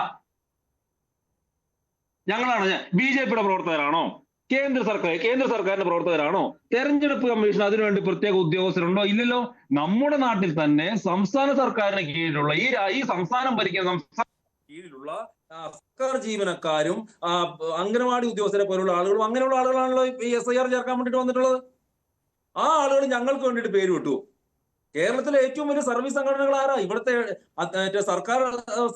ഞങ്ങളാണ്. BJPയുടെ പ്രവർത്തകരാണോ? കേന്ദ്ര സർക്കാരിന്റെ പ്രവർത്തകരാണോ? തെരഞ്ഞെടുപ്പ് കമ്മീഷൻ അതിനുവേണ്ടി പ്രത്യേക ഉദ്യോഗസ്ഥരുണ്ടോ? ഇല്ലല്ലോ. നമ്മുടെ നാട്ടിൽ തന്നെ സംസ്ഥാന സർക്കാരിന് കീഴിലുള്ള ഈ സംസ്ഥാനം ഭരിക്കുന്ന കീഴിലുള്ള സർക്കാർ ജീവനക്കാരും അംഗനവാടി ഉദ്യോഗസ്ഥരെ പോലുള്ള ആളുകളും അങ്ങനെയുള്ള ആളുകളാണല്ലോ ഈ SIR ചേർക്കാൻ വേണ്ടിട്ട് വന്നിട്ടുള്ളത്. ആ ആളുകൾ ഞങ്ങൾക്ക് വേണ്ടിയിട്ട് പേര് വിട്ടു. കേരളത്തിലെ ഏറ്റവും വലിയ സർവീസ് സംഘടനകൾ ആരാ? ഇവിടുത്തെ സർക്കാർ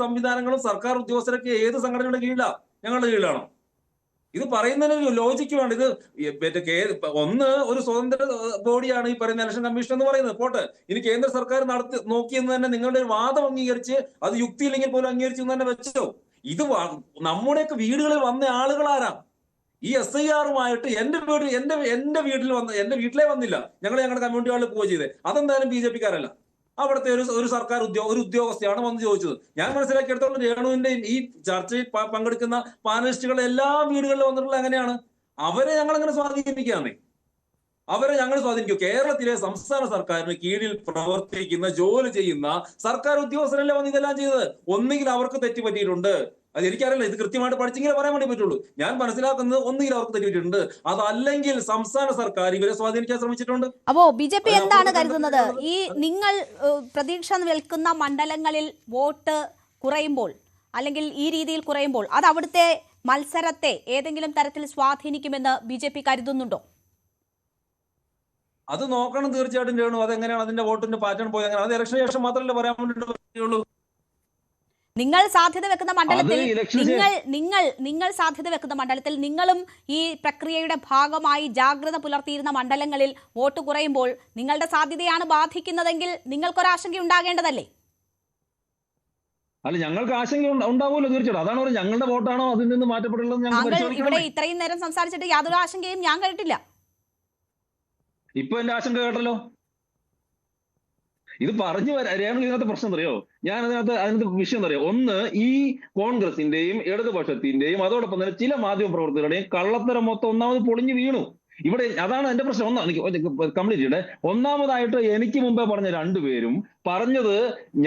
സംവിധാനങ്ങളും സർക്കാർ ഉദ്യോഗസ്ഥരൊക്കെ ഏത് സംഘടനയുടെ കീഴിലാണ്? ഞങ്ങളുടെ കീഴിലാണോ? ഇത് പറയുന്നതിന് ലോജിക്ക് വേണ്ട. ഇത് ഒന്ന്, ഒരു സ്വതന്ത്ര ബോഡിയാണ് ഈ പറയുന്ന ഇലക്ഷൻ കമ്മീഷൻ എന്ന് പറയുന്നത്. പോട്ടെ, ഇനി കേന്ദ്ര സർക്കാർ നോക്കിയെന്ന് തന്നെ നിങ്ങളുടെ ഒരു വാദം അംഗീകരിച്ച് അത് യുക്തിയില്ലെങ്കിൽ പോലും അംഗീകരിച്ചു തന്നെ വെച്ചോ. ഇത് നമ്മുടെയൊക്കെ വീടുകളിൽ വന്ന ആളുകളാരാ? ഈ SIR-ഉമായിട്ട് എന്റെ വീട്ടിലേ വന്നില്ല. ഞങ്ങളുടെ കമ്മ്യൂണിറ്റി ഹാളിൽ പോവുക ചെയ്തേ. അതെന്തായാലും BJP-ക്കാരല്ല. അവിടുത്തെ ഒരു സർക്കാർ ഉദ്യോഗസ്ഥയാണ് വന്ന് ചോദിച്ചത്. ഞാൻ മനസ്സിലാക്കിയെടുത്തോളം രേണുവിന്റെ ഈ ചർച്ചയിൽ പങ്കെടുക്കുന്ന പാനലിസ്റ്റുകൾ എല്ലാ വീടുകളിലും വന്നിട്ടുള്ള എങ്ങനെയാണ്? അവരെ ഞങ്ങൾ അങ്ങനെ സ്വാധീനിക്കുകയാണ്. അവരെ ഞങ്ങൾ സ്വാധീനിക്കും. കേരളത്തിലെ സംസ്ഥാന സർക്കാരിന് കീഴിൽ പ്രവർത്തിക്കുന്ന ജോലി ചെയ്യുന്ന സർക്കാർ ഉദ്യോഗസ്ഥരല്ലേ വന്ന് ഇതെല്ലാം ചെയ്തത്. ഒന്നുകിൽ അവർക്ക് തെറ്റുപറ്റിയിട്ടുണ്ട്, അത് എനിക്കറിയില്ല, ഇത് കൃത്യമായിട്ട് പഠിച്ചെങ്കിലേ പറയാൻ വേണ്ടി പറ്റുള്ളൂ. ഞാൻ മനസ്സിലാക്കുന്നത് ഒന്നുകിൽ അവർക്ക് തെറ്റിയിട്ടുണ്ട്, അതല്ലെങ്കിൽ സംസ്ഥാന സർക്കാർ ഇവരെ സ്വാധീനിക്കാൻ ശ്രമിച്ചിട്ടുണ്ട്. അപ്പോ BJP എന്താണ് കരുതുന്നത്? ഈ നിങ്ങൾ പ്രതീക്ഷ നിൽക്കുന്ന മണ്ഡലങ്ങളിൽ വോട്ട് കുറയുമ്പോൾ അല്ലെങ്കിൽ ഈ രീതിയിൽ കുറയുമ്പോൾ അത് അവിടുത്തെ മത്സരത്തെ ഏതെങ്കിലും തരത്തിൽ സ്വാധീനിക്കുമെന്ന് BJP കരുതുന്നുണ്ടോ? അത് നോക്കണം തീർച്ചയായിട്ടും രേണു. അതെങ്ങനെയാണ് അതിന്റെ വോട്ടിന്റെ പാറ്റേൺ പോയത്? അങ്ങനെ അത് ഇലക്ഷന് ശേഷം മാത്രമല്ലേ പറയാൻ വേണ്ടിയിട്ട് പറ്റുള്ളൂ. നിങ്ങൾ സാധ്യത വെക്കുന്ന മണ്ഡലത്തിൽ നിങ്ങൾ സാധ്യത വെക്കുന്ന മണ്ഡലത്തിൽ നിങ്ങളും ഈ പ്രക്രിയയുടെ ഭാഗമായി ജാഗ്രത പുലർത്തിയിരുന്ന മണ്ഡലങ്ങളിൽ വോട്ട് കുറയുമ്പോൾ നിങ്ങളുടെ സാധ്യതയാണ് ബാധിക്കുന്നതെങ്കിൽ നിങ്ങൾക്കൊരാശങ്ക ഉണ്ടാകേണ്ടതല്ലേ? അല്ല, ഞങ്ങൾക്ക് ആശങ്ക ഉണ്ടാവുമല്ലോ തീർച്ചയായിട്ടും. അതാണ് ഞങ്ങളുടെ വോട്ടാണോ അതിൽ നിന്ന് മാറ്റപ്പെട്ടുള്ളത്. ഇവിടെ ഇത്രയും നേരം സംസാരിച്ചിട്ട് യാതൊരു ആശങ്കയും ഞാൻ കേട്ടില്ല. ഇപ്പൊ എന്റെ ആശങ്ക കേട്ടല്ലോ. ഇത് പറഞ്ഞു രേണു, ഇതിനകത്ത് പ്രശ്നം അറിയോ? അതിനകത്ത് വിഷയം അറിയോ? ഒന്ന്, ഈ കോൺഗ്രസിന്റെയും ഇടതുപക്ഷത്തിന്റെയും അതോടൊപ്പം തന്നെ ചില മാധ്യമ പ്രവർത്തകരുടെയും കള്ളത്തരം മൊത്തം ഒന്നാമത് പൊളിഞ്ഞു വീണു. ഇവിടെ അതാണ് എന്റെ പ്രശ്നം. കംപ്ലീറ്റ് ചെയ്യട്ടെ. ഒന്നാമതായിട്ട് എനിക്ക് മുമ്പേ പറഞ്ഞ രണ്ടുപേരും പറഞ്ഞത്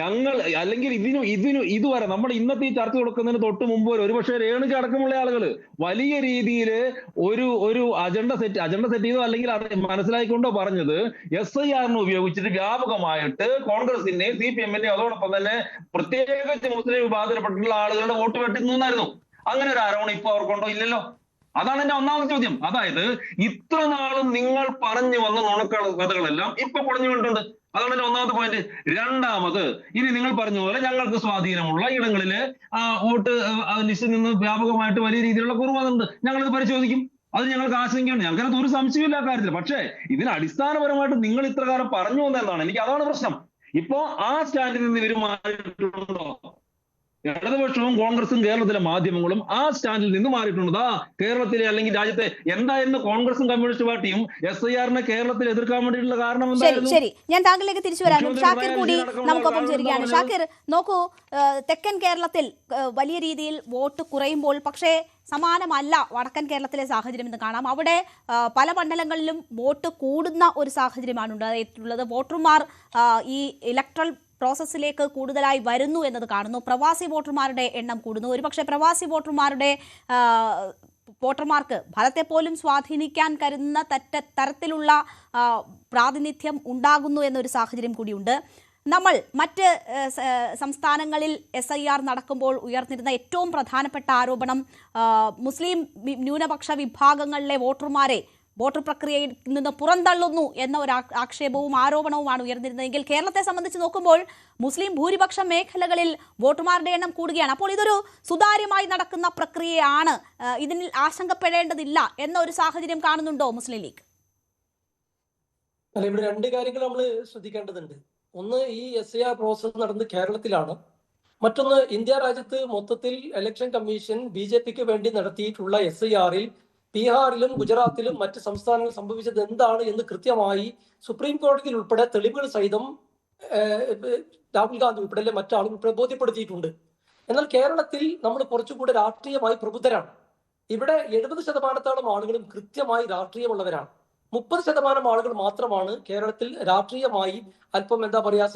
ഞങ്ങൾ അല്ലെങ്കിൽ ഇതുവരെ നമ്മൾ ഇന്നത്തെ ഈ ചർച്ച കൊടുക്കുന്നതിന് തൊട്ട് മുമ്പ് ഒരുപക്ഷെ രേണുക അടക്കമുള്ള ആളുകൾ വലിയ രീതിയിൽ ഒരു അജണ്ട സെറ്റ് ചെയ്തോ അല്ലെങ്കിൽ അത് മനസ്സിലാക്കിക്കൊണ്ടോ പറഞ്ഞത് SIR ഉപയോഗിച്ചിട്ട് വ്യാപകമായിട്ട് കോൺഗ്രസിന്റെ CPM-ന്റെ അതോടൊപ്പം തന്നെ പ്രത്യേകിച്ച് മുസ്ലിം വിഭാഗത്തിൽപ്പെട്ടിട്ടുള്ള ആളുകളുടെ വോട്ട് വെട്ടുന്നായിരുന്നു. അങ്ങനെ ഒരു ആരോപണം ഇപ്പൊ അവർക്കുണ്ടോ? ഇല്ലല്ലോ. അതാണ് എന്റെ ഒന്നാമത്തെ ചോദ്യം. അതായത് ഇത്ര നാളും നിങ്ങൾ പറഞ്ഞു വന്ന നുണക്കഥകളെല്ലാം ഇപ്പൊ പൊളിഞ്ഞു കൊണ്ടുണ്ട്. അതാണ് എന്റെ ഒന്നാമത്തെ പോയിന്റ്. രണ്ടാമത്, ഇനി നിങ്ങൾ പറഞ്ഞ പോലെ ഞങ്ങൾക്ക് സ്വാധീനമുള്ള ഇടങ്ങളില് വോട്ട് ലിസ്റ്റിൽ നിന്ന് വ്യാപകമായിട്ട് വലിയ രീതിയിലുള്ള കുറവ് വന്നിട്ടുണ്ട്. ഞങ്ങളത് പരിശോധിക്കും. അത് ഞങ്ങൾക്ക് ആശങ്കയുണ്ട്. ഞങ്ങൾക്കത് ഒരു സംശയമില്ല കാര്യത്തിൽ. പക്ഷേ ഇതിന് അടിസ്ഥാനപരമായിട്ട് നിങ്ങൾ ഇത്ര കാലം പറഞ്ഞു വന്നതാണ്. എനിക്ക് അതാണ് പ്രശ്നം. ഇപ്പോ ആ സ്റ്റാൻഡിൽ നിന്ന് ഇവർ മാറിയിട്ടുണ്ടോ? ഇടതുപക്ഷവും കോൺഗ്രസും കേരളത്തിലെ മാധ്യമങ്ങളും ആ സ്റ്റാൻഡിൽ നിന്ന് മാറിയിട്ടുണ്ട്. കേരളത്തിലെ അല്ലെങ്കിൽ രാജ്യത്തെ എന്തായിരുന്നു കോൺഗ്രസും കമ്മ്യൂണിസ്റ്റ് പാർട്ടിയും SIR-നെ കേരളത്തിൽ എതിർക്കാൻ വേണ്ടിയിട്ടുള്ള കാരണം എന്തായിരുന്നു? ശരി, ഞാൻ താങ്കളിലേക്ക് തിരിച്ചു വരാം. ഷാക്കിർ കൂടി നമുക്കൊപ്പം ചേരുകയാണ്. ഷാക്കിർ, നോക്കൂ, തെക്കൻ കേരളത്തിൽ വലിയ രീതിയിൽ വോട്ട് കുറയുമ്പോൾ പക്ഷേ സമാനമല്ല വടക്കൻ കേരളത്തിലെ സാഹചര്യം എന്ന് കാണാം. അവിടെ പല മണ്ഡലങ്ങളിലും വോട്ട് കൂടുന്ന ഒരു സാഹചര്യമാണ് ഉണ്ടായിട്ടുള്ളത്. വോട്ടർമാർ ഈ ഇലക്ട്രൽ പ്രോസസ്സിലേക്ക് കൂടുതലായി വരുന്നു എന്നത് കാണുന്നു. പ്രവാസി വോട്ടർമാരുടെ എണ്ണം കൂടുന്നു. ഒരുപക്ഷെ പ്രവാസി വോട്ടർമാർക്ക് ഫലത്തെ പോലും സ്വാധീനിക്കാൻ കരുതുന്ന തരത്തിലുള്ള പ്രാതിനിധ്യം ഉണ്ടാകുന്നു എന്നൊരു സാഹചര്യം കൂടിയുണ്ട്. നമ്മൾ മറ്റ് സംസ്ഥാനങ്ങളിൽ SIR നടക്കുമ്പോൾ ഉയർന്നിരുന്ന ഏറ്റവും പ്രധാനപ്പെട്ട ആരോപണം മുസ്ലിം ന്യൂനപക്ഷ വിഭാഗങ്ങളിലെ വോട്ടർമാരെ വോട്ടർ പ്രക്രിയയിൽ നിന്ന് പുറന്തള്ളുന്നു എന്ന ഒരു ആക്ഷേപവും ആരോപണവുമാണ് ഉയർന്നിരുന്നതെങ്കിൽ കേരളത്തെ സംബന്ധിച്ച് നോക്കുമ്പോൾ മുസ്ലിം ഭൂരിപക്ഷ മേഖലകളിൽ വോട്ടർമാരുടെ എണ്ണം കൂടുകയാണ്. അപ്പോൾ ഇതൊരു സുതാര്യമായി നടക്കുന്ന പ്രക്രിയയാണ്, ഇതിൽ ആശങ്കപ്പെടേണ്ടതില്ല എന്ന ഒരു സാഹചര്യം കാണുന്നുണ്ടോ മുസ്ലിം ലീഗ്? അല്ല, ഇവിടെ രണ്ട് കാര്യങ്ങൾ നമ്മൾ ശ്രദ്ധിക്കേണ്ടതുണ്ട്. ഒന്ന്, ഈ SIR പ്രോസസ് നടന്നത് കേരളത്തിലാണ്. മറ്റൊന്ന്, ഇന്ത്യ രാജ്യത്ത് മൊത്തത്തിൽ ഇലക്ഷൻ കമ്മീഷൻ BJP-ക്ക് വേണ്ടി നടത്തിയിട്ടുള്ള SIR-ൽ ബീഹാറിലും ഗുജറാത്തിലും മറ്റ് സംസ്ഥാനങ്ങളിൽ സംഭവിച്ചത് എന്താണ് എന്ന് കൃത്യമായി സുപ്രീം കോടതിയിൽ ഉൾപ്പെടെ തെളിവുകൾ സഹിതം രാഹുൽ ഗാന്ധി ഉൾപ്പെടെ മറ്റാളുകൾ ഉൾപ്പെടെ ബോധ്യപ്പെടുത്തിയിട്ടുണ്ട്. എന്നാൽ കേരളത്തിൽ നമ്മൾ കുറച്ചുകൂടെ രാഷ്ട്രീയമായി പ്രബുദ്ധരാണ്. ഇവിടെ 70% ആളുകളും കൃത്യമായി രാഷ്ട്രീയമുള്ളവരാണ്. 30% ആളുകൾ മാത്രമാണ് കേരളത്തിൽ രാഷ്ട്രീയമായി അല്പം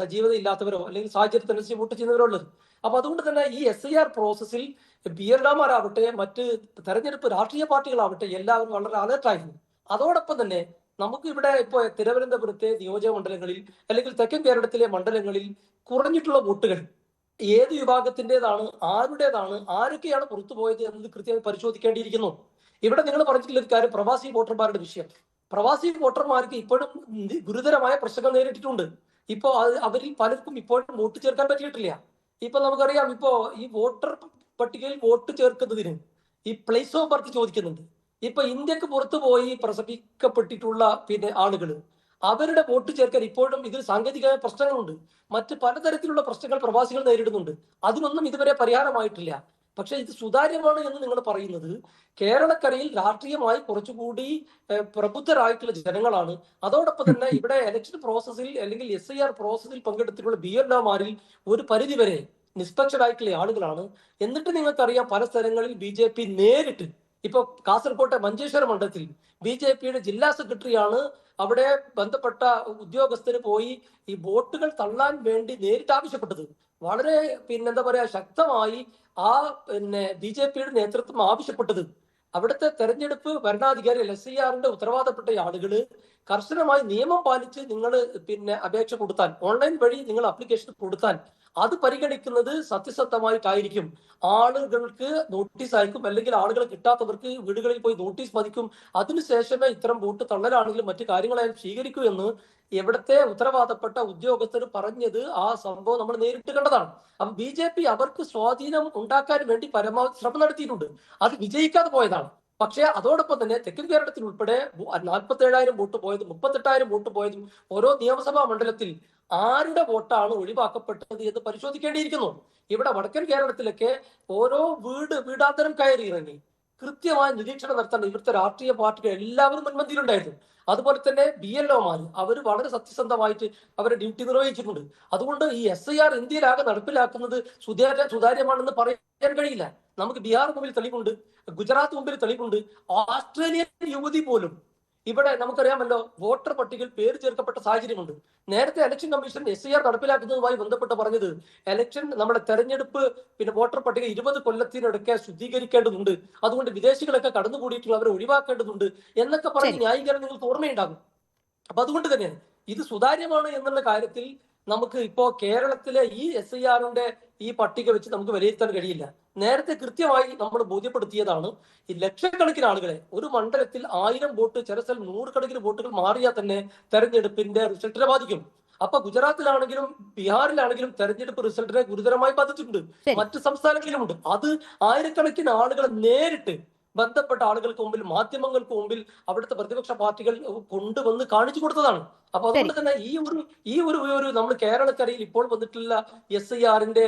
സജീവത ഇല്ലാത്തവരോ അല്ലെങ്കിൽ സാഹചര്യത്തിനനുസരിച്ച് വോട്ട് ചെയ്യുന്നവരോ ഉള്ളത്. അപ്പൊ അതുകൊണ്ട് തന്നെ ഈ SIR പ്രോസസ്സിൽ BLM-മാരാവട്ടെ മറ്റ് തെരഞ്ഞെടുപ്പ് രാഷ്ട്രീയ പാർട്ടികളാവട്ടെ എല്ലാവരും വളരെ അലർട്ടായിരുന്നു. അതോടൊപ്പം തന്നെ നമുക്ക് ഇവിടെ ഇപ്പോൾ തിരുവനന്തപുരത്തെ നിയോജക മണ്ഡലങ്ങളിൽ അല്ലെങ്കിൽ തെക്കൻ കേരളത്തിലെ മണ്ഡലങ്ങളിൽ കുറഞ്ഞിട്ടുള്ള വോട്ടുകൾ ഏത് വിഭാഗത്തിൻ്റെതാണ്, ആരുടേതാണ്, ആരൊക്കെയാണ് പുറത്തുപോയത് എന്നത് കൃത്യമായി പരിശോധിക്കേണ്ടിയിരിക്കുന്നു. ഇവിടെ നിങ്ങൾ പറഞ്ഞിട്ടുള്ള ഒരു കാര്യം പ്രവാസി വോട്ടർമാരുടെ വിഷയം. പ്രവാസി വോട്ടർമാർക്ക് ഇപ്പോഴും ഗുരുതരമായ പ്രശ്നങ്ങൾ നേരിട്ടിട്ടുണ്ട്. ഇപ്പോ അവരിൽ പലർക്കും ഇപ്പോഴും വോട്ട് ചേർക്കാൻ പറ്റിയിട്ടില്ല. ഇപ്പൊ നമുക്കറിയാം, ഇപ്പോ ഈ വോട്ടർ പട്ടികയിൽ വോട്ട് ചേർക്കുന്നതിന് ഈ പ്ലേസ് ഓഫ് ബർത്ത് ചോദിക്കുന്നുണ്ട്. ഇപ്പൊ ഇന്ത്യക്ക് പുറത്തു പോയി പ്രസവിക്കപ്പെട്ടിട്ടുള്ള ആളുകൾ അവരുടെ വോട്ട് ചേർക്കാൻ ഇപ്പോഴും ഇതിൽ സാങ്കേതികമായ പ്രശ്നങ്ങളുണ്ട്. മറ്റ് പലതരത്തിലുള്ള പ്രശ്നങ്ങൾ പ്രവാസികൾ നേരിടുന്നുണ്ട്. അതിനൊന്നും ഇതുവരെ പരിഹാരമായിട്ടില്ല. പക്ഷെ ഇത് സുതാര്യമാണ് എന്ന് നിങ്ങൾ പറയുന്നത് കേരളക്കരയിൽ രാഷ്ട്രീയമായി കുറച്ചുകൂടി പ്രബുദ്ധരായിട്ടുള്ള ജനങ്ങളാണ്. അതോടൊപ്പം തന്നെ ഇവിടെ ഇലക്ഷൻ പ്രോസസ്സിൽ അല്ലെങ്കിൽ SIR പ്രോസസ്സിൽ പങ്കെടുത്തിട്ടുള്ള BLM-മാരിൽ ഒരു പരിധിവരെ നിഷ്പക്ഷരായിട്ടുള്ള ആളുകളാണ്. എന്നിട്ട് നിങ്ങൾക്കറിയാം, പല സ്ഥലങ്ങളിൽ BJP നേരിട്ട്, ഇപ്പൊ കാസർകോട്ടെ മഞ്ചേശ്വരം മണ്ഡലത്തിൽ BJP-യുടെ ജില്ലാ സെക്രട്ടറിയാണ് അവിടെ ബന്ധപ്പെട്ട ഉദ്യോഗസ്ഥര് പോയി ഈ വോട്ടുകൾ തള്ളാൻ വേണ്ടി നേരിട്ട് ആവശ്യപ്പെട്ടത്. വളരെ ശക്തമായി ആ BJP-യുടെ നേതൃത്വം ആവശ്യപ്പെട്ടത്. അവിടുത്തെ തെരഞ്ഞെടുപ്പ് ഭരണാധികാരി SIR-ന്റെ ഉത്തരവാദപ്പെട്ട ആളുകള് കർശനമായി നിയമം പാലിച്ച് നിങ്ങൾ അപേക്ഷ കൊടുത്താൽ, ഓൺലൈൻ വഴി നിങ്ങൾ ആപ്ലിക്കേഷൻ കൊടുത്താൽ അത് പരിഗണിക്കുന്നത് സത്യസന്ധമായിട്ടായിരിക്കും. ആളുകൾക്ക് നോട്ടീസ് അയക്കും, അല്ലെങ്കിൽ ആളുകൾ കിട്ടാത്തവർക്ക് വീടുകളിൽ പോയി നോട്ടീസ് പതിക്കും. അതിനുശേഷമേ ഇത്തരം വോട്ട് തള്ളലാണെങ്കിലും മറ്റു കാര്യങ്ങളായാലും സ്വീകരിക്കൂ എന്ന് എവിടത്തെ ഉത്തരവാദപ്പെട്ട ഉദ്യോഗസ്ഥർ പറഞ്ഞത് ആ സംഭവം നമ്മൾ നേരിട്ട് കണ്ടതാണ്. അപ്പൊ BJP അവർക്ക് സ്വാധീനം ഉണ്ടാക്കാൻ വേണ്ടി പരമാവധി ശ്രമം നടത്തിയിട്ടുണ്ട്. അത് വിജയിക്കാതെ പോയതാണ്. പക്ഷേ അതോടൊപ്പം തന്നെ തെക്കൻ കേരളത്തിൽ ഉൾപ്പെടെ 47,000 വോട്ട് പോയതും 38,000 വോട്ട് പോയതും ഓരോ നിയമസഭാ മണ്ഡലത്തിൽ ആരുടെ വോട്ടാണ് ഒഴിവാക്കപ്പെട്ടത് എന്ന് പരിശോധിക്കേണ്ടിയിരിക്കുന്നു. ഇവിടെ വടക്കൻ കേരളത്തിലൊക്കെ ഓരോ വീടാന്തരം കയറി ഇറങ്ങി കൃത്യമായ നിരീക്ഷണം നടത്താൻ ഇവിടുത്തെ രാഷ്ട്രീയ പാർട്ടികൾ എല്ലാവരും മുൻപന്തിയിലുണ്ടായിരുന്നു. അതുപോലെ തന്നെ BLO-മാർ അവർ വളരെ സത്യസന്ധമായിട്ട് അവരുടെ ഡ്യൂട്ടി നിർവഹിച്ചിട്ടുണ്ട്. അതുകൊണ്ട് ഈ SIR ഇന്ത്യയിലാകെ നടപ്പിലാക്കുന്നത് സുതാര്യമാണെന്ന് പറയാൻ കഴിയില്ല. നമുക്ക് ബീഹാർ മുമ്പിൽ തെളിവുണ്ട്, ഗുജറാത്ത് മുമ്പിൽ തെളിവുണ്ട്, ഓസ്ട്രേലിയൻ യുവതി പോലും ഇവിടെ നമുക്കറിയാമല്ലോ വോട്ടർ പട്ടികയിൽ പേര് ചേർക്കപ്പെട്ട സാഹചര്യമുണ്ട്. നേരത്തെ ഇലക്ഷൻ കമ്മീഷൻ SIR നടപ്പിലാക്കുന്നതുമായി ബന്ധപ്പെട്ട് പറഞ്ഞത് നമ്മുടെ തെരഞ്ഞെടുപ്പ് വോട്ടർ പട്ടിക 20 കൊല്ലത്തിനിടയ്ക്ക് ശുദ്ധീകരിക്കേണ്ടതുണ്ട്, അതുകൊണ്ട് വിദേശികളൊക്കെ കടന്നുകൂടിയിട്ടുള്ളവരെ ഒഴിവാക്കേണ്ടതുണ്ട് എന്നൊക്കെ പറഞ്ഞ് ന്യായീകരണം നിങ്ങൾക്ക് ഓർമ്മയുണ്ടാകും. അപ്പൊ അതുകൊണ്ട് തന്നെ ഇത് സുതാര്യമാണ് എന്നുള്ള കാര്യത്തിൽ നമുക്ക് ഇപ്പോ കേരളത്തിലെ ഈ SIRന്റെ ഈ പട്ടിക വെച്ച് നമുക്ക് വിലയിരുത്താൻ കഴിയില്ല. നേരത്തെ കൃത്യമായി നമ്മൾ ബോധ്യപ്പെടുത്തിയതാണ്, ഈ ലക്ഷക്കണക്കിന് ആളുകളെ ഒരു മണ്ഡലത്തിൽ 1000 വോട്ട്, ചില സ്ഥലം 100 കണക്കിന് വോട്ടുകൾ മാറിയാൽ തന്നെ തെരഞ്ഞെടുപ്പിന്റെ റിസൾട്ടിനെ ബാധിക്കും. അപ്പൊ ഗുജറാത്തിലാണെങ്കിലും ബീഹാറിലാണെങ്കിലും തെരഞ്ഞെടുപ്പ് റിസൾട്ടിനെ ഗുരുതരമായി ബാധിച്ചിട്ടുണ്ട്. മറ്റു സംസ്ഥാനങ്ങളിലുമുണ്ട്. അത് ആയിരക്കണക്കിന് ആളുകളെ നേരിട്ട് ബന്ധപ്പെട്ട ആളുകൾക്ക് മുമ്പിൽ, മാധ്യമങ്ങൾക്ക് മുമ്പിൽ അവിടുത്തെ പ്രതിപക്ഷ പാർട്ടികൾ കൊണ്ടുവന്ന് കാണിച്ചു കൊടുത്തതാണ്. അപ്പൊ അതുകൊണ്ട് തന്നെ ഈ ഒരു നമ്മൾ കേരളക്കരയിൽ ഇപ്പോൾ വന്നിട്ടുള്ള SIRന്റെ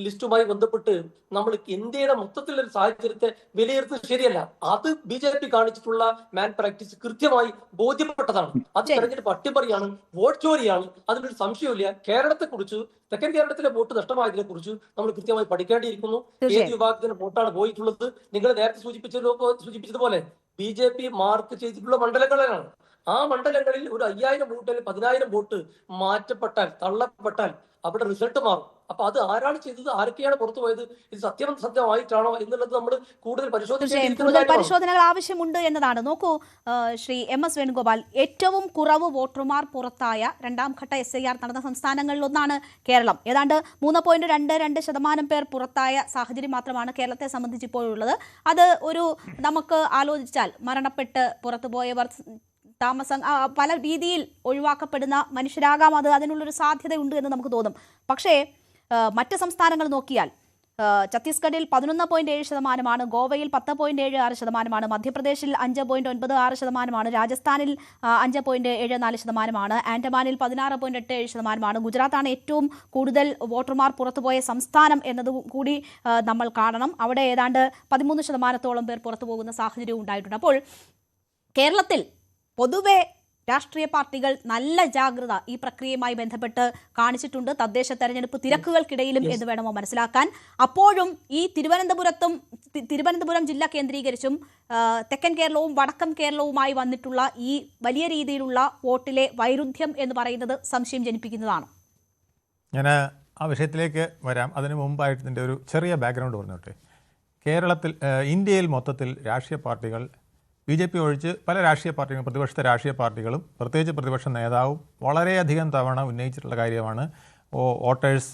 ലിസ്റ്റുമായി ബന്ധപ്പെട്ട് നമ്മൾ ഇന്ത്യയുടെ മൊത്തത്തിലുള്ള സാഹചര്യത്തെ വിലയിരുത്തുന്നത് ശരിയല്ല. അത് BJP കാണിച്ചിട്ടുള്ള മാൻ പ്രാക്ടീസ് കൃത്യമായി ബോധ്യപ്പെട്ടതാണ്. അത് തെരഞ്ഞെടുപ്പ് അട്ടിമറിയാണ്, വോട്ട് ചോരിയാണ്, അതിലൊരു സംശയമില്ല. കേരളത്തെ കുറിച്ച്, തെക്കൻ കേരളത്തിലെ വോട്ട് നഷ്ടമായതിനെ കുറിച്ച് നമ്മൾ കൃത്യമായി പഠിക്കേണ്ടിയിരിക്കുന്നു. ഏത് വിഭാഗത്തിന് വോട്ടാണ് പോയിട്ടുള്ളത്? നിങ്ങൾ നേരത്തെ സൂചിപ്പിച്ചതുപോലെ BJP മാർക്ക് ചെയ്തിട്ടുള്ള മണ്ഡലങ്ങളാണ്. ആ മണ്ഡലങ്ങളിൽ ഒരു 5000 വോട്ട് അല്ലെങ്കിൽ 10000 വോട്ട് മാറ്റപ്പെട്ടാൽ, തള്ളപ്പെട്ടാൽ അവിടെ റിസൾട്ട് മാറും. അപ്പൊ അത് ആരാണ് ചെയ്തത്, ആരൊക്കെയാണ് പുറത്തു പോയത്, ഇത് സത്യമായിട്ടാണോ എന്നുള്ളത് നമ്മൾ കൂടുതൽ പരിശോധനകൾ ആവശ്യമുണ്ട് എന്നതാണ്. നോക്കൂ ശ്രീ MS വേണുഗോപാൽ, ഏറ്റവും കുറവ് വോട്ടർമാർ പുറത്തായ രണ്ടാം ഘട്ട SIR നടന്ന സംസ്ഥാനങ്ങളിലൊന്നാണ് കേരളം. ഏതാണ്ട് 3.22% പേർ പുറത്തായ സാഹചര്യം മാത്രമാണ് കേരളത്തെ സംബന്ധിച്ച് ഇപ്പോഴുള്ളത്. അത് നമുക്ക് ആലോചിച്ചാൽ മരണപ്പെട്ട് പുറത്തുപോയവർ, താമസം, പല രീതിയിൽ ഒഴിവാക്കപ്പെടുന്ന മനുഷ്യരാകാം, അതിനുള്ളൊരു സാധ്യതയുണ്ട് എന്ന് നമുക്ക് തോന്നും. പക്ഷേ മറ്റ് സംസ്ഥാനങ്ങൾ നോക്കിയാൽ ഛത്തീസ്ഗഡിൽ 11.7%, ഗോവയിൽ 10.76%, മധ്യപ്രദേശിൽ 5.96%, രാജസ്ഥാനിൽ 5.74%, ആൻഡമാനിൽ 16.87%. ഗുജറാത്താണ് ഏറ്റവും കൂടുതൽ വോട്ടർമാർ പുറത്തുപോയ സംസ്ഥാനം എന്നതും കൂടി നമ്മൾ കാണണം. അവിടെ ഏതാണ്ട് 13% പേർ പുറത്തു പോകുന്ന സാഹചര്യവും ഉണ്ടായിട്ടുണ്ട്. അപ്പോൾ കേരളത്തിൽ പൊതുവെ രാഷ്ട്രീയ പാർട്ടികൾ നല്ല ജാഗ്രത ഈ പ്രക്രിയയുമായി ബന്ധപ്പെട്ട് കാണിച്ചിട്ടുണ്ട്, തദ്ദേശ തെരഞ്ഞെടുപ്പ് തിരക്കുകൾക്കിടയിലും എന്ന് വേണമോ മനസ്സിലാക്കാൻ. അപ്പോഴും ഈ തിരുവനന്തപുരം ജില്ല കേന്ദ്രീകരിച്ചും തെക്കൻ കേരളവും വടക്കൻ കേരളവുമായി വന്നിട്ടുള്ള ഈ വലിയ രീതിയിലുള്ള വോട്ടിലെ വൈരുദ്ധ്യം എന്ന് പറയുന്നത് സംശയം ജനിപ്പിക്കുന്നതാണ്. ഞാൻ ആ വിഷയത്തിലേക്ക് വരാം. അതിനു മുമ്പായിട്ട് ഇതിൻ്റെ ഒരു ചെറിയ ബാക്ക്ഗ്രൗണ്ട് പറഞ്ഞോട്ടെ. കേരളത്തിൽ, ഇന്ത്യയിൽ മൊത്തത്തിൽ രാഷ്ട്രീയ പാർട്ടികൾ, BJP ഒഴിച്ച് പല രാഷ്ട്രീയ പാർട്ടികളും, പ്രതിപക്ഷത്തെ രാഷ്ട്രീയ പാർട്ടികളും പ്രത്യേകിച്ച് പ്രതിപക്ഷ നേതാവും വളരെയധികം തവണ ഉന്നയിച്ചിട്ടുള്ള കാര്യമാണ് വോട്ടേഴ്സ്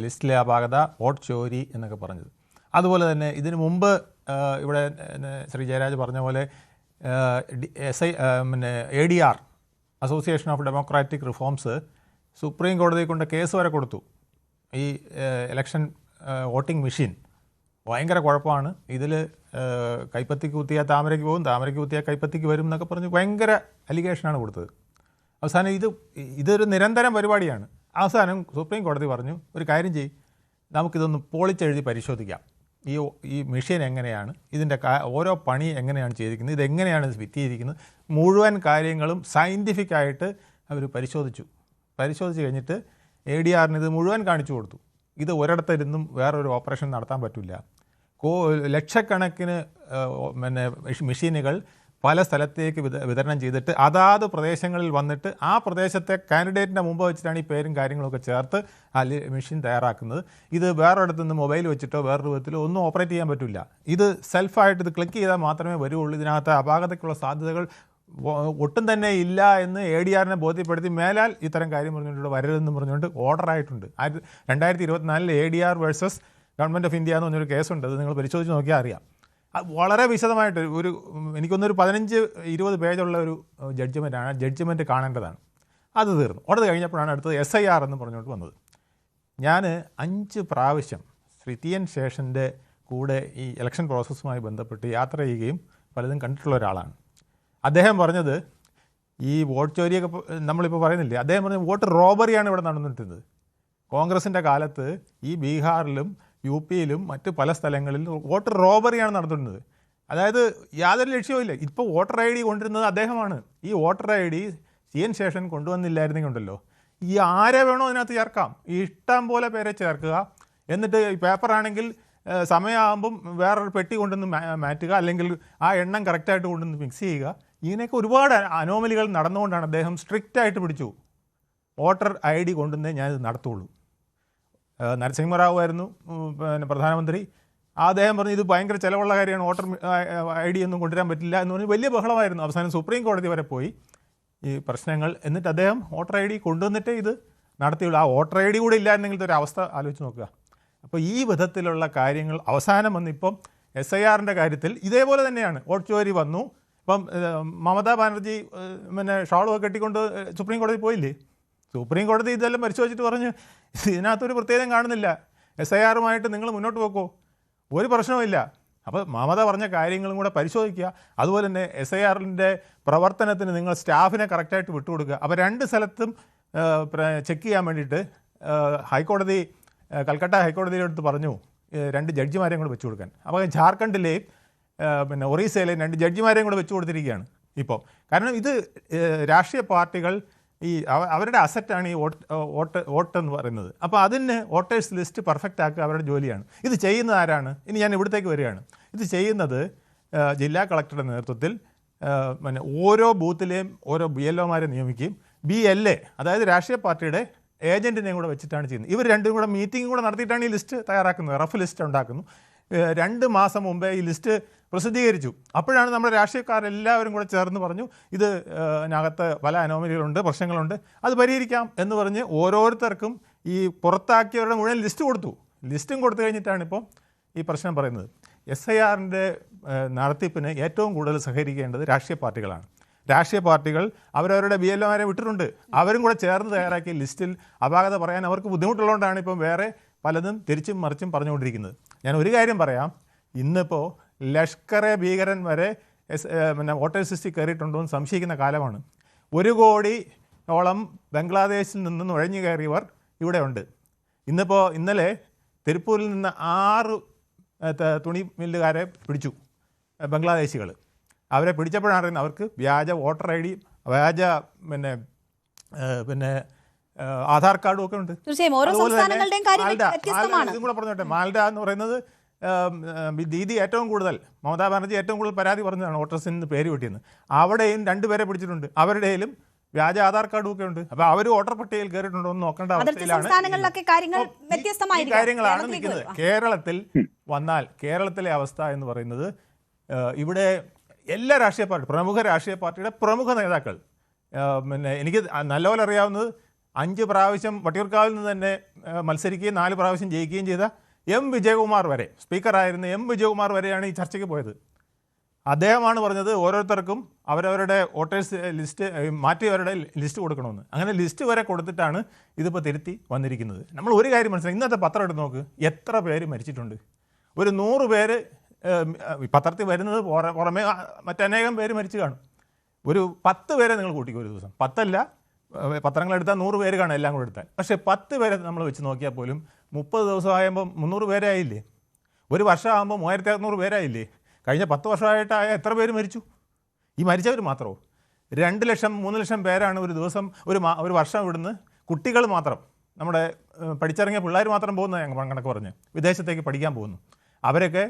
ലിസ്റ്റിലെ അപാകത, വോട്ട് ചോരി എന്നൊക്കെ പറഞ്ഞത്. അതുപോലെ തന്നെ ഇതിനു മുമ്പ് ഇവിടെ ശ്രീ ജയരാജ് പറഞ്ഞ പോലെ ADR, association of democratic reforms, supreme കോടതിയെ കൊണ്ട് കേസ് വരെ കൊടുത്തു. ഈ ഇലക്ഷൻ വോട്ടിംഗ് മെഷീൻ ഭയങ്കര കുഴപ്പമാണ്, ഇതിൽ കൈപ്പത്തിക്ക് കുത്തിയാൽ താമരയ്ക്ക് പോകും, താമരയ്ക്ക് കുത്തിയാൽ കൈപ്പത്തിക്ക് വരും എന്നൊക്കെ പറഞ്ഞ് ഭയങ്കര അലിഗേഷനാണ് കൊടുത്തത്. അവസാനം ഇതൊരു നിരന്തരം പരിപാടിയാണ്. അവസാനം സുപ്രീം കോടതി പറഞ്ഞു, ഒരു കാര്യം ചെയ്യും, നമുക്കിതൊന്ന് പൊളിച്ചെഴുതി പരിശോധിക്കാം, ഈ മെഷീൻ എങ്ങനെയാണ്, ഇതിൻ്റെ ഓരോ പണി എങ്ങനെയാണ് ചെയ്തിരിക്കുന്നത്, ഇതെങ്ങനെയാണ് ഫിറ്റ് ചെയ്തിരിക്കുന്നത്, മുഴുവൻ കാര്യങ്ങളും സയൻറ്റിഫിക്കായിട്ട് അവർ പരിശോധിച്ചു കഴിഞ്ഞിട്ട് ADRന് ഇത് മുഴുവൻ കാണിച്ചു കൊടുത്തു. ഇത് ഒരിടത്തിരുന്നും വേറൊരു ഓപ്പറേഷൻ നടത്താൻ പറ്റില്ല. ലക്ഷക്കണക്കിന് മെഷീനുകൾ പല സ്ഥലത്തേക്ക് വിതരണം ചെയ്തിട്ട് അതാത് പ്രദേശങ്ങളിൽ വന്നിട്ട് ആ പ്രദേശത്തെ കാൻഡിഡേറ്റിൻ്റെ മുമ്പ് വെച്ചിട്ടാണ് ഈ പേരും കാര്യങ്ങളൊക്കെ ചേർത്ത് ആ മെഷീൻ തയ്യാറാക്കുന്നത്. ഇത് വേറൊരിടത്തുനിന്ന് മൊബൈൽ വെച്ചിട്ടോ വേറൊരു വിധത്തിലോ ഒന്നും ഓപ്പറേറ്റ് ചെയ്യാൻ പറ്റില്ല. ഇത് സെൽഫായിട്ട് ഇത് ക്ലിക്ക് ചെയ്താൽ മാത്രമേ വരുള്ളൂ. ഇതിനകത്ത് അപാകതയ്ക്കുള്ള സാധ്യതകൾ ഒട്ടും തന്നെ ഇല്ല എന്ന് ADRനെ ബോധ്യപ്പെടുത്തി മേലാൽ ഇത്തരം കാര്യം പറഞ്ഞുകൊണ്ട് വരരുതെന്ന് പറഞ്ഞുകൊണ്ട് ഓർഡറായിട്ടുണ്ട്. 2024 ADR versus government of India എന്ന് പറഞ്ഞൊരു കേസുണ്ട്. അത് നിങ്ങൾ പരിശോധിച്ച് നോക്കിയാൽ അറിയാം. അത് വളരെ വിശദമായിട്ട് എനിക്കൊന്നൊരു 15-20 പേജുള്ള ഒരു ജഡ്ജ്മെൻറ്റാണ്. ജഡ്ജ്മെൻറ്റ് കാണേണ്ടതാണ്. അത് തീർന്നു. ഓർഡർ കഴിഞ്ഞപ്പോഴാണ് അടുത്തത് SIR എന്ന് പറഞ്ഞുകൊണ്ട് വന്നത്. ഞാൻ 5 പ്രാവശ്യം ശ്രീ TN ശേഷൻ്റെ കൂടെ ഈ ഇലക്ഷൻ പ്രോസസ്സുമായി ബന്ധപ്പെട്ട് യാത്ര ചെയ്യുകയും പലതും കണ്ടിട്ടുള്ള ഒരാളാണ്. അദ്ദേഹം പറഞ്ഞത് ഈ വോട്ട് ചോരിയൊക്കെ നമ്മളിപ്പോൾ പറയുന്നില്ലേ, അദ്ദേഹം പറഞ്ഞത് വോട്ട് റോബറിയാണ് ഇവിടെ നടന്നിട്ടുള്ളത്. കോൺഗ്രസിൻ്റെ കാലത്ത് ഈ ബീഹാറിലും UPയിലും മറ്റ് പല സ്ഥലങ്ങളിലും വോട്ട് റോബറിയാണ് നടത്തുന്നത്. അതായത് യാതൊരു ലക്ഷ്യവുമില്ല. ഇപ്പോൾ വോട്ടർ ID കൊണ്ടിരുന്നത് അദ്ദേഹമാണ്. ഈ വോട്ടർ ID TN ശേഷൻ കൊണ്ടുവന്നില്ലായിരുന്നെങ്കിൽ ഉണ്ടല്ലോ, ഈ ആരെ വേണോ അതിനകത്ത് ചേർക്കാം, ഇഷ്ടം പോലെ പേരെ ചേർക്കുക. എന്നിട്ട് ഈ പേപ്പറാണെങ്കിൽ സമയമാകുമ്പം വേറൊരു പെട്ടി കൊണ്ടുവന്ന് മാറ്റുക, അല്ലെങ്കിൽ ആ എണ്ണം കറക്റ്റായിട്ട് കൊണ്ടുവന്ന് മിക്സ് ചെയ്യുക. ഇങ്ങനെയൊക്കെ ഒരുപാട് അനോമലികൾ നടന്നുകൊണ്ടാണ് അദ്ദേഹം സ്ട്രിക്റ്റായിട്ട് പിടിച്ചു വോട്ടർ ID കൊണ്ടുവന്നേ ഞാനിത് നടത്തുള്ളൂ. നരസിംഹറാവു ആയിരുന്നു പിന്നെ പ്രധാനമന്ത്രി. അദ്ദേഹം പറഞ്ഞു ഇത് ഭയങ്കര ചിലവുള്ള കാര്യമാണ്, വോട്ടർ ID ഒന്നും കൊണ്ടുവരാൻ പറ്റില്ല എന്ന് പറഞ്ഞ് വലിയ ബഹളമായിരുന്നു. അവസാനം സുപ്രീം കോടതി വരെ പോയി ഈ പ്രശ്നങ്ങൾ. എന്നിട്ട് അദ്ദേഹം വോട്ടർ ID കൊണ്ടുവന്നിട്ടേ ഇത് നടത്തിയുള്ളൂ. ആ വോട്ടർ ID കൂടെ ഇല്ലായിരുന്നെങ്കിൽ ഒരു അവസ്ഥ ആലോചിച്ച് നോക്കുക. അപ്പോൾ ഈ വിധത്തിലുള്ള കാര്യങ്ങൾ അവസാനം വന്നിപ്പം SIRൻ്റെ കാര്യത്തിൽ ഇതേപോലെ തന്നെയാണ്. വോട്ട് ചോരി വന്നു. ഇപ്പം മമതാ ബാനർജി പിന്നെ ഷാളൊക്കെ കെട്ടിക്കൊണ്ട് സുപ്രീം കോടതി പോയില്ലേ? സുപ്രീം കോടതി ഇതെല്ലാം പരിശോധിച്ചിട്ട് പറഞ്ഞ് ഇതിനകത്തൊരു പ്രത്യേകം കാണുന്നില്ല, SIRുമായിട്ട് നിങ്ങൾ മുന്നോട്ട് പോക്കോ, ഒരു പ്രശ്നവുമില്ല. അപ്പോൾ മമത പറഞ്ഞ കാര്യങ്ങളും കൂടെ പരിശോധിക്കുക. അതുപോലെ തന്നെ SIRൻ്റെ പ്രവർത്തനത്തിന് നിങ്ങൾ സ്റ്റാഫിനെ കറക്റ്റായിട്ട് വിട്ടുകൊടുക്കുക. അപ്പോൾ രണ്ട് സ്ഥലത്തും ചെക്ക് ചെയ്യാൻ വേണ്ടിയിട്ട് ഹൈക്കോടതി കൽക്കട്ട ഹൈക്കോടതിയുടെ അടുത്ത് പറഞ്ഞു 2 ജഡ്ജിമാരെയും കൂടെ വെച്ച് കൊടുക്കാൻ. അപ്പോൾ ജാർഖണ്ഡിലെയും പിന്നെ ഒറീസയിലെയും 2 ജഡ്ജിമാരെയും കൂടെ വെച്ച് കൊടുത്തിരിക്കുകയാണ് ഇപ്പോൾ. കാരണം ഇത് രാഷ്ട്രീയ പാർട്ടികൾ ഈ അവരുടെ അസറ്റാണ് ഈ വോട്ട് എന്ന് പറയുന്നത്. അപ്പോൾ അതിന് വോട്ടേഴ്സ് ലിസ്റ്റ് പെർഫെക്റ്റ് ആക്കുക അവരുടെ ജോലിയാണ്. ഇത് ചെയ്യുന്നത് ആരാണ്? ഇനി ഞാൻ ഇവിടത്തേക്ക് വരികയാണ്. ഇത് ചെയ്യുന്നത് ജില്ലാ കളക്ടറുടെ നേതൃത്വത്തിൽ പിന്നെ ഓരോ ബൂത്തിലെയും ഓരോ BLOമാരെ നിയമിക്കുകയും BLA അതായത് രാഷ്ട്രീയ പാർട്ടിയുടെ ഏജൻറ്റിനെയും കൂടെ വെച്ചിട്ടാണ് ചെയ്യുന്നത്. ഇവർ രണ്ടും കൂടെ മീറ്റിംഗ് കൂടെ നടത്തിയിട്ടാണ് ഈ ലിസ്റ്റ് തയ്യാറാക്കുന്നത്, റഫ് ലിസ്റ്റ് ഉണ്ടാക്കുന്നു. 2 മാസം മുമ്പേ ഈ ലിസ്റ്റ് പ്രസിദ്ധീകരിച്ചു. അപ്പോഴാണ് നമ്മുടെ രാഷ്ട്രീയക്കാരെല്ലാവരും കൂടെ ചേർന്ന് പറഞ്ഞു ഇത് അതിനകത്ത് പല അനോമലികളുണ്ട്, പ്രശ്നങ്ങളുണ്ട്, അത് പരിഹരിക്കാം എന്ന് പറഞ്ഞ് ഓരോരുത്തർക്കും ഈ പുറത്താക്കിയവരുടെ മുഴുവൻ ലിസ്റ്റ് കൊടുത്തു. ലിസ്റ്റും കൊടുത്തു കഴിഞ്ഞിട്ടാണ് ഇപ്പോൾ ഈ പ്രശ്നം പറയുന്നത്. SIRൻ്റെ നടത്തിപ്പിന് ഏറ്റവും കൂടുതൽ സഹകരിക്കേണ്ടത് രാഷ്ട്രീയ പാർട്ടികളാണ്. രാഷ്ട്രീയ പാർട്ടികൾ അവരവരുടെ BLOമാരെ വിട്ടിട്ടുണ്ട്. അവരും കൂടെ ചേർന്ന് തയ്യാറാക്കിയ ലിസ്റ്റിൽ അപാകത പറയാൻ അവർക്ക് ബുദ്ധിമുട്ടുള്ളതുകൊണ്ടാണ് ഇപ്പം വേറെ പലതും തിരിച്ചും മറിച്ചും പറഞ്ഞുകൊണ്ടിരിക്കുന്നത്. ഞാൻ ഒരു കാര്യം പറയാം, ഇന്നിപ്പോൾ ലഷ്കറെ ഭീകരൻ വരെ പിന്നെ വോട്ടേഴ്സ് ലിസ്റ്റിൽ കയറിയിട്ടുണ്ടോ എന്ന് സംശയിക്കുന്ന കാലമാണ്. 1 കോടിയോളം ബംഗ്ലാദേശിൽ നിന്ന് നുഴഞ്ഞു കയറിയവർ ഇവിടെ ഉണ്ട്. ഇന്നലെ തിരുപ്പൂരിൽ നിന്ന് 6 തുണി മില്ലുകാരെ പിടിച്ചു ബംഗ്ലാദേശികൾ. അവരെ പിടിച്ചപ്പോഴാണ് അറിയുന്നത് അവർക്ക് വ്യാജ വോട്ടർ ID, വ്യാജ പിന്നെ ആധാർ കാർഡും ഒക്കെ ഉണ്ട്. തീർച്ചയായും ഓരോ സംസ്ഥാനങ്ങളുടെയും കാര്യം വ്യത്യസ്തമാണ്. ഇതും കൂടെ പറഞ്ഞോട്ടെ, മാൽഡ എന്ന് പറയുന്നത് ദീദി ഏറ്റവും കൂടുതൽ മമതാ ബാനർജി ഏറ്റവും കൂടുതൽ പരാതി പറഞ്ഞതാണ് വോട്ടേഴ്സിന് പേര് കിട്ടിയെന്ന്. അവിടെയും 2 പേരെ പിടിച്ചിട്ടുണ്ട്. അവരുടെയിലും വ്യാജ ആധാർ കാർഡും ഒക്കെ ഉണ്ട്. അപ്പോൾ അവർ വോട്ടർ പട്ടികയിൽ കയറിയിട്ടുണ്ടോ എന്ന് നോക്കേണ്ട അവസ്ഥയിലാണ്. കാര്യങ്ങളാണ് നിൽക്കുന്നത്. കേരളത്തിൽ വന്നാൽ കേരളത്തിലെ അവസ്ഥ എന്ന് പറയുന്നത് ഇവിടെ എല്ലാ രാഷ്ട്രീയ പാർട്ടി പ്രമുഖ രാഷ്ട്രീയ പാർട്ടിയുടെ പ്രമുഖ നേതാക്കൾ എനിക്ക് നല്ലപോലെ അറിയാവുന്നത് 5 പ്രാവശ്യം വട്ടിയൂർക്കാവിൽ നിന്ന് തന്നെ മത്സരിക്കുകയും 4 പ്രാവശ്യം ജയിക്കുകയും ചെയ്ത M. വിജയകുമാർ വരെ, സ്പീക്കറായിരുന്ന M. വിജയകുമാർ വരെയാണ് ഈ ചർച്ചയ്ക്ക് പോയത്. അദ്ദേഹമാണ് പറഞ്ഞത് ഓരോരുത്തർക്കും അവരവരുടെ വോട്ടേഴ്സ് ലിസ്റ്റ് മാറ്റി അവരുടെ ലിസ്റ്റ് കൊടുക്കണമെന്ന്. അങ്ങനെ ലിസ്റ്റ് വരെ കൊടുത്തിട്ടാണ് ഇതിപ്പോൾ തിരുത്തി വന്നിരിക്കുന്നത്. നമ്മൾ ഒരു കാര്യം മനസ്സിലാക്കി, ഇന്നത്തെ പത്രം എടുത്ത് നോക്ക്, എത്ര പേര് മരിച്ചിട്ടുണ്ട്. ഒരു 100 പേര് പത്രത്തിൽ വരുന്നത് പുറമേ മറ്റനേകം പേര് മരിച്ചു കാണും. ഒരു 10 പേരെ നിങ്ങൾ കൂട്ടിക്കും ഒരു ദിവസം. 10 അല്ല, പത്രങ്ങളെടുത്താൽ 100 പേര് കാണും എല്ലാം കൂടെ എടുത്താൽ. പക്ഷേ 10 പേരെ നമ്മൾ വെച്ച് നോക്കിയാൽ പോലും 30 ദിവസമാകുമ്പോൾ 300 പേരെ ആയില്ലേ? ഒരു വർഷമാകുമ്പോൾ 3600 പേരായില്ലേ? കഴിഞ്ഞ 10 വർഷമായിട്ടായ എത്ര പേര് മരിച്ചു? ഈ മരിച്ചവർ മാത്രമോ? 2 ലക്ഷം 3 ലക്ഷം പേരാണ് ഒരു ദിവസം ഒരു വർഷം ഇവിടുന്ന് കുട്ടികൾ മാത്രം, നമ്മുടെ പഠിച്ചിറങ്ങിയ പിള്ളേർ മാത്രം പോകുന്നത് കണക്ക് പറഞ്ഞ് വിദേശത്തേക്ക് പഠിക്കാൻ പോകുന്നു. അവരൊക്കെ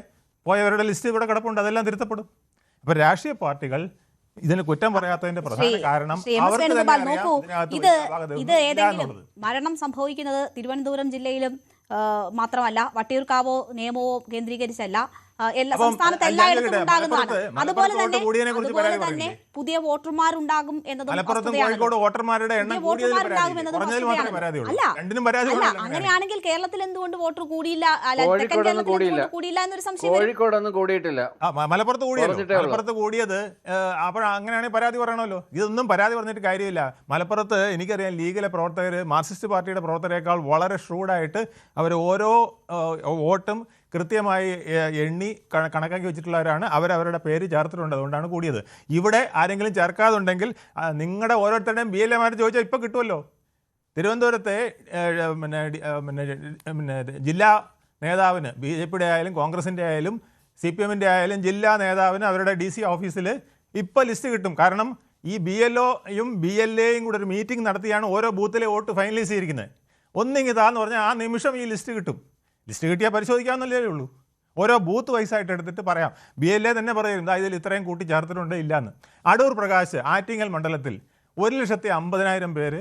പോയവരുടെ ലിസ്റ്റ് ഇവിടെ കിടപ്പുണ്ട്, അതെല്ലാം തിരുത്തപ്പെടും. അപ്പോൾ രാഷ്ട്രീയ പാർട്ടികൾ ഇതിന് കുറ്റം പറയാത്തതിന്റെ പ്രധാന കാരണം ഇത് ഏതെങ്കിലും മരണം സംഭവിക്കുന്നത് തിരുവനന്തപുരം ജില്ലയിലും മാത്രമല്ല, വട്ടിയൂർക്കാവോ നിയമവോ കേന്ദ്രീകരിച്ചല്ല, എല്ലാ സംസ്ഥാനത്ത് എല്ലായിടത്തും ഉണ്ടാകുന്നതാണ്. അതുപോലെ തന്നെ പുതിയ വോട്ടർമാരുണ്ടാകും എന്നതും അങ്ങനെയാണെങ്കിൽ കേരളത്തിൽ എന്തുകൊണ്ട് വോട്ടർ കൂടിയില്ല, തെക്കൻ കേരളത്തിൽ കൂടിയില്ല എന്നൊരു സംശയം. കോഴിക്കോടൊന്നും കൂടിയിട്ടില്ല, മലപ്പുറത്ത് കൂടിയത്. അപ്പോൾ അങ്ങനെയാണെങ്കിൽ പരാതി പറയണമല്ലോ. ഇതൊന്നും പരാതി പറഞ്ഞിട്ട് കാര്യമില്ല. മലപ്പുറത്ത് എനിക്കറിയാം ലീഗിലെ പ്രവർത്തകർ മാർക്സിസ്റ്റ് പാർട്ടിയുടെ പ്രവർത്തകരെക്കാൾ വളരെ ഷ്രൂഡായിട്ട് അവർ ഓരോ വോട്ടും കൃത്യമായി എണ്ണി കണക്കാക്കി വെച്ചിട്ടുള്ളവരാണ്. അവരവരുടെ പേര് ചേർത്തിട്ടുണ്ട്, അതുകൊണ്ടാണ് കൂടിയത്. ഇവിടെ ആരെങ്കിലും ചേർക്കാതുണ്ടെങ്കിൽ നിങ്ങളുടെ ഓരോരുത്തരുടെയും BLOമാർ ചോദിച്ചാൽ ഇപ്പോൾ കിട്ടുമല്ലോ. തിരുവനന്തപുരത്തെ പിന്നെ ജില്ലാ നേതാവിന്, BJPയുടെ ആയാലും കോൺഗ്രസിൻ്റെ ആയാലും CPMൻ്റെ ആയാലും ജില്ലാ നേതാവിന് അവരുടെ DC ഓഫീസിൽ ഇപ്പോൾ ലിസ്റ്റ് കിട്ടും. കാരണം ഈ BLOയും BLAയും കൂടെ ഒരു മീറ്റിംഗ് നടത്തിയാണ് ഓരോ ബൂത്തിലെ വോട്ട് ഫൈനലൈസ് ചെയ്തിരിക്കുന്നത്. ഒന്നിങ്ങിതാന്ന് പറഞ്ഞാൽ ആ നിമിഷം ഈ ലിസ്റ്റ് കിട്ടും. ലിസ്റ്റ് കിട്ടിയാൽ പരിശോധിക്കാവുന്നല്ലേ ഉള്ളൂ. ഓരോ ബൂത്ത് വൈസായിട്ട് എടുത്തിട്ട് പറയാം. BLA തന്നെ പറയും ഇതാ ഇതിൽ ഇത്രയും കൂട്ടി ചേർത്തിട്ടുണ്ട് ഇല്ലയെന്ന്. അടൂർ പ്രകാശ് ആറ്റിങ്ങൽ മണ്ഡലത്തിൽ 1,50,000 പേര്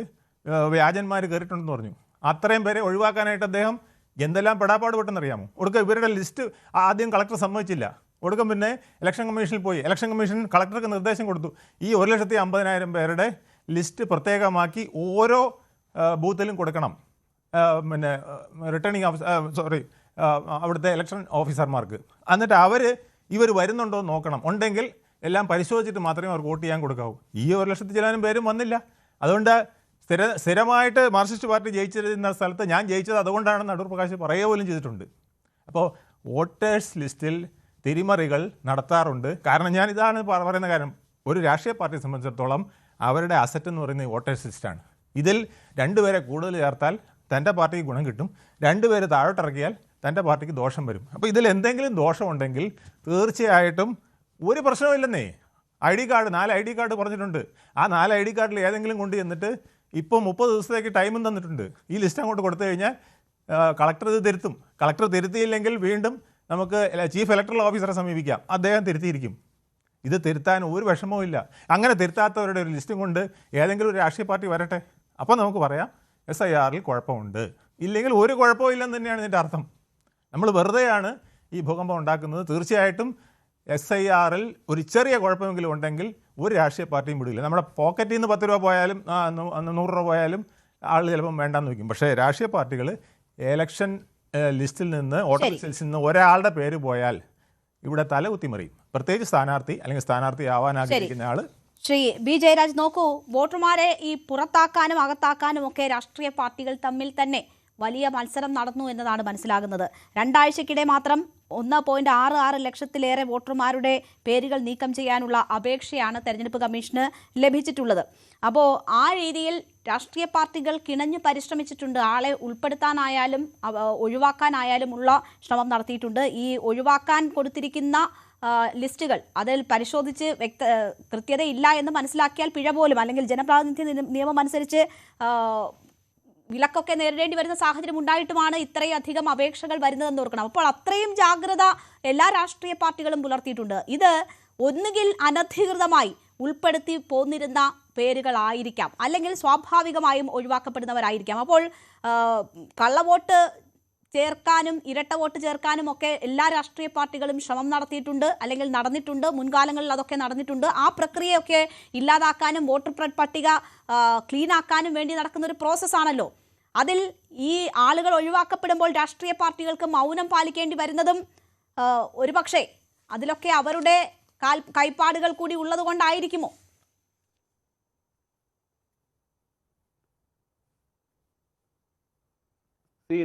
വ്യാജന്മാർ കയറിയിട്ടുണ്ടെന്ന് പറഞ്ഞു. അത്രയും പേരെ ഒഴിവാക്കാനായിട്ട് അദ്ദേഹം എന്തെല്ലാം പെടാപ്പാട് പെട്ടെന്നറിയാമോ? ഒടുക്കം ഇവരുടെ ലിസ്റ്റ് ആദ്യം കളക്ടർ സമ്മതിച്ചില്ല. ഒടുക്കം പിന്നെ ഇലക്ഷൻ കമ്മീഷനിൽ പോയി. ഇലക്ഷൻ കമ്മീഷൻ കളക്ടർക്ക് നിർദ്ദേശം കൊടുത്തു, ഈ 1,50,000 പേരുടെ ലിസ്റ്റ് പ്രത്യേകമാക്കി ഓരോ ബൂത്തിലും കൊടുക്കണം പിന്നെ റിട്ടേണിംഗ് അവിടുത്തെ ഇലക്ഷൻ ഓഫീസർമാർക്ക്. എന്നിട്ട് ഇവർ വരുന്നുണ്ടോ എന്ന് നോക്കണം. ഉണ്ടെങ്കിൽ എല്ലാം പരിശോധിച്ചിട്ട് മാത്രമേ അവർക്ക് വോട്ട് ചെയ്യാൻ കൊടുക്കാവൂ. ഈ 1,00,000 ചില്ലാനും പേരും വന്നില്ല. അതുകൊണ്ട് സ്ഥിരമായിട്ട് മാർക്സിസ്റ്റ് പാർട്ടി ജയിച്ചിരുന്ന സ്ഥലത്ത് ഞാൻ ജയിച്ചത് അതുകൊണ്ടാണെന്ന് അടൂർ പ്രകാശ് പറയുക പോലും ചെയ്തിട്ടുണ്ട്. അപ്പോൾ വോട്ടേഴ്സ് ലിസ്റ്റിൽ തിരിമറികൾ നടത്താറുണ്ട്. കാരണം ഞാൻ ഇതാണ് പറയുന്ന കാര്യം, ഒരു രാഷ്ട്രീയ പാർട്ടിയെ സംബന്ധിച്ചിടത്തോളം അവരുടെ അസറ്റ് എന്ന് പറയുന്നത് വോട്ടേഴ്സ് ലിസ്റ്റാണ്. ഇതിൽ 2 പേരെ കൂടുതൽ ചേർത്താൽ തൻ്റെ പാർട്ടിക്ക് ഗുണം കിട്ടും, 2 പേര് താഴോട്ടിറക്കിയാൽ തൻ്റെ പാർട്ടിക്ക് ദോഷം വരും. അപ്പോൾ ഇതിൽ എന്തെങ്കിലും ദോഷമുണ്ടെങ്കിൽ തീർച്ചയായിട്ടും ഒരു പ്രശ്നമില്ലെന്നേ. ID കാർഡ് 4 ID കാർഡ് പറഞ്ഞിട്ടുണ്ട്. ആ 4 ID കാർഡിൽ ഏതെങ്കിലും കൊണ്ട് ചെന്നിട്ട് ഇപ്പോൾ 30 ദിവസത്തേക്ക് ടൈമും തന്നിട്ടുണ്ട്. ഈ ലിസ്റ്റ് അങ്ങോട്ട് കൊടുത്തു കഴിഞ്ഞാൽ കളക്ടർ ഇത് തിരുത്തും. കളക്ടർ തിരുത്തിയില്ലെങ്കിൽ വീണ്ടും നമുക്ക് ചീഫ് ഇലക്ടറൽ ഓഫീസറെ സമീപിക്കാം, അദ്ദേഹം തിരുത്തിയിരിക്കും. ഇത് തിരുത്താൻ ഒരു വിഷമവും ഇല്ല. അങ്ങനെ തിരുത്താത്തവരുടെ ഒരു ലിസ്റ്റും കൊണ്ട് ഏതെങ്കിലും ഒരു രാഷ്ട്രീയ പാർട്ടി വരട്ടെ, അപ്പോൾ നമുക്ക് പറയാം SIRൽ കുഴപ്പമുണ്ട്. ഇല്ലെങ്കിൽ ഒരു കുഴപ്പവും ഇല്ലെന്ന് തന്നെയാണ് ഇതിൻ്റെ അർത്ഥം. നമ്മൾ വെറുതെയാണ് ഈ ഭൂകമ്പം ഉണ്ടാക്കുന്നത്. തീർച്ചയായിട്ടും SIRൽ ഒരു ചെറിയ കുഴപ്പമെങ്കിലും ഉണ്ടെങ്കിൽ ഒരു രാഷ്ട്രീയ പാർട്ടിയും വിടില്ല. നമ്മുടെ പോക്കറ്റിൽ നിന്ന് 10 രൂപ പോയാലും 100 രൂപ പോയാലും ആൾ ചിലപ്പം വേണ്ടാന്ന് വയ്ക്കും. പക്ഷേ രാഷ്ട്രീയ പാർട്ടികൾ ഇലക്ഷൻ ലിസ്റ്റിൽ നിന്ന് വോട്ടർ ലിസ്റ്റിൽ നിന്ന് ഒരാളുടെ പേര് പോയാൽ ഇവിടെ തലകുത്തി മറിയും. പ്രത്യേകിച്ച് സ്ഥാനാർത്ഥി അല്ലെങ്കിൽ സ്ഥാനാർത്ഥി ആവാൻ ആഗ്രഹിക്കുന്ന ആൾ. ശ്രീ B. ജയരാജ്, നോക്കൂ, വോട്ടർമാരെ ഈ പുറത്താക്കാനും അകത്താക്കാനും ഒക്കെ രാഷ്ട്രീയ പാർട്ടികൾ തമ്മിൽ തന്നെ വലിയ മത്സരം നടന്നു എന്നതാണ് മനസ്സിലാകുന്നത്. 2 ആഴ്ചക്കിടെ മാത്രം 1.66 ലക്ഷത്തിലേറെ വോട്ടർമാരുടെ പേരുകൾ നീക്കം ചെയ്യാനുള്ള അപേക്ഷയാണ് തെരഞ്ഞെടുപ്പ് കമ്മീഷന് ലഭിച്ചിട്ടുള്ളത്. അപ്പോൾ ആ രീതിയിൽ രാഷ്ട്രീയ പാർട്ടികൾ കിണഞ്ഞു പരിശ്രമിച്ചിട്ടുണ്ട്. ആളെ ഉൾപ്പെടുത്താനായാലും ഒഴിവാക്കാനായാലും ഉള്ള ശ്രമം നടത്തിയിട്ടുണ്ട്. ഈ ഒഴിവാക്കാൻ കൊടുത്തിരിക്കുന്ന ലിസ്റ്റുകൾ അതിൽ പരിശോധിച്ച് കൃത്യതയില്ല എന്ന് മനസ്സിലാക്കിയാൽ പിഴ പോലും, അല്ലെങ്കിൽ ജനപ്രാതിനിധ്യ നിയമം അനുസരിച്ച് വിലക്കൊക്കെ നേരിടേണ്ടി വരുന്ന സാഹചര്യം ഉണ്ടായിട്ടുമാണ് ഇത്രയും അധികം അപേക്ഷകൾ വരുന്നതെന്ന് ഓർക്കണം. അപ്പോൾ അത്രയും ജാഗ്രത എല്ലാ രാഷ്ട്രീയ പാർട്ടികളും പുലർത്തിയിട്ടുണ്ട്. ഇത് ഒന്നുകിൽ അനധികൃതമായി ഉൾപ്പെടുത്തി പോന്നിരുന്ന പേരുകളായിരിക്കാം, അല്ലെങ്കിൽ സ്വാഭാവികമായും ഒഴിവാക്കപ്പെടുന്നവരായിരിക്കാം. അപ്പോൾ കള്ളവോട്ട് ചേർക്കാനും ഇരട്ട വോട്ട് ചേർക്കാനും ഒക്കെ എല്ലാ രാഷ്ട്രീയ പാർട്ടികളും ശ്രമം നടത്തിയിട്ടുണ്ട്, അല്ലെങ്കിൽ നടന്നിട്ടുണ്ട്. മുൻകാലങ്ങളിൽ അതൊക്കെ നടന്നിട്ടുണ്ട്. ആ പ്രക്രിയയൊക്കെ ഇല്ലാതാക്കാനും വോട്ടർ പട്ടിക ക്ലീൻ ആക്കാനും വേണ്ടി നടക്കുന്ന ഒരു പ്രോസസ്സാണല്ലോ. അതിൽ ഈ ആളുകൾ ഒഴിവാക്കപ്പെടുമ്പോൾ രാഷ്ട്രീയ പാർട്ടികൾക്ക് മൗനം പാലിക്കേണ്ടി വരുന്നതും ഒരുപക്ഷെ അതിലൊക്കെ അവരുടെ കൈപ്പാടുകൾ കൂടി ഉള്ളത് കൊണ്ടായിരിക്കുമോ?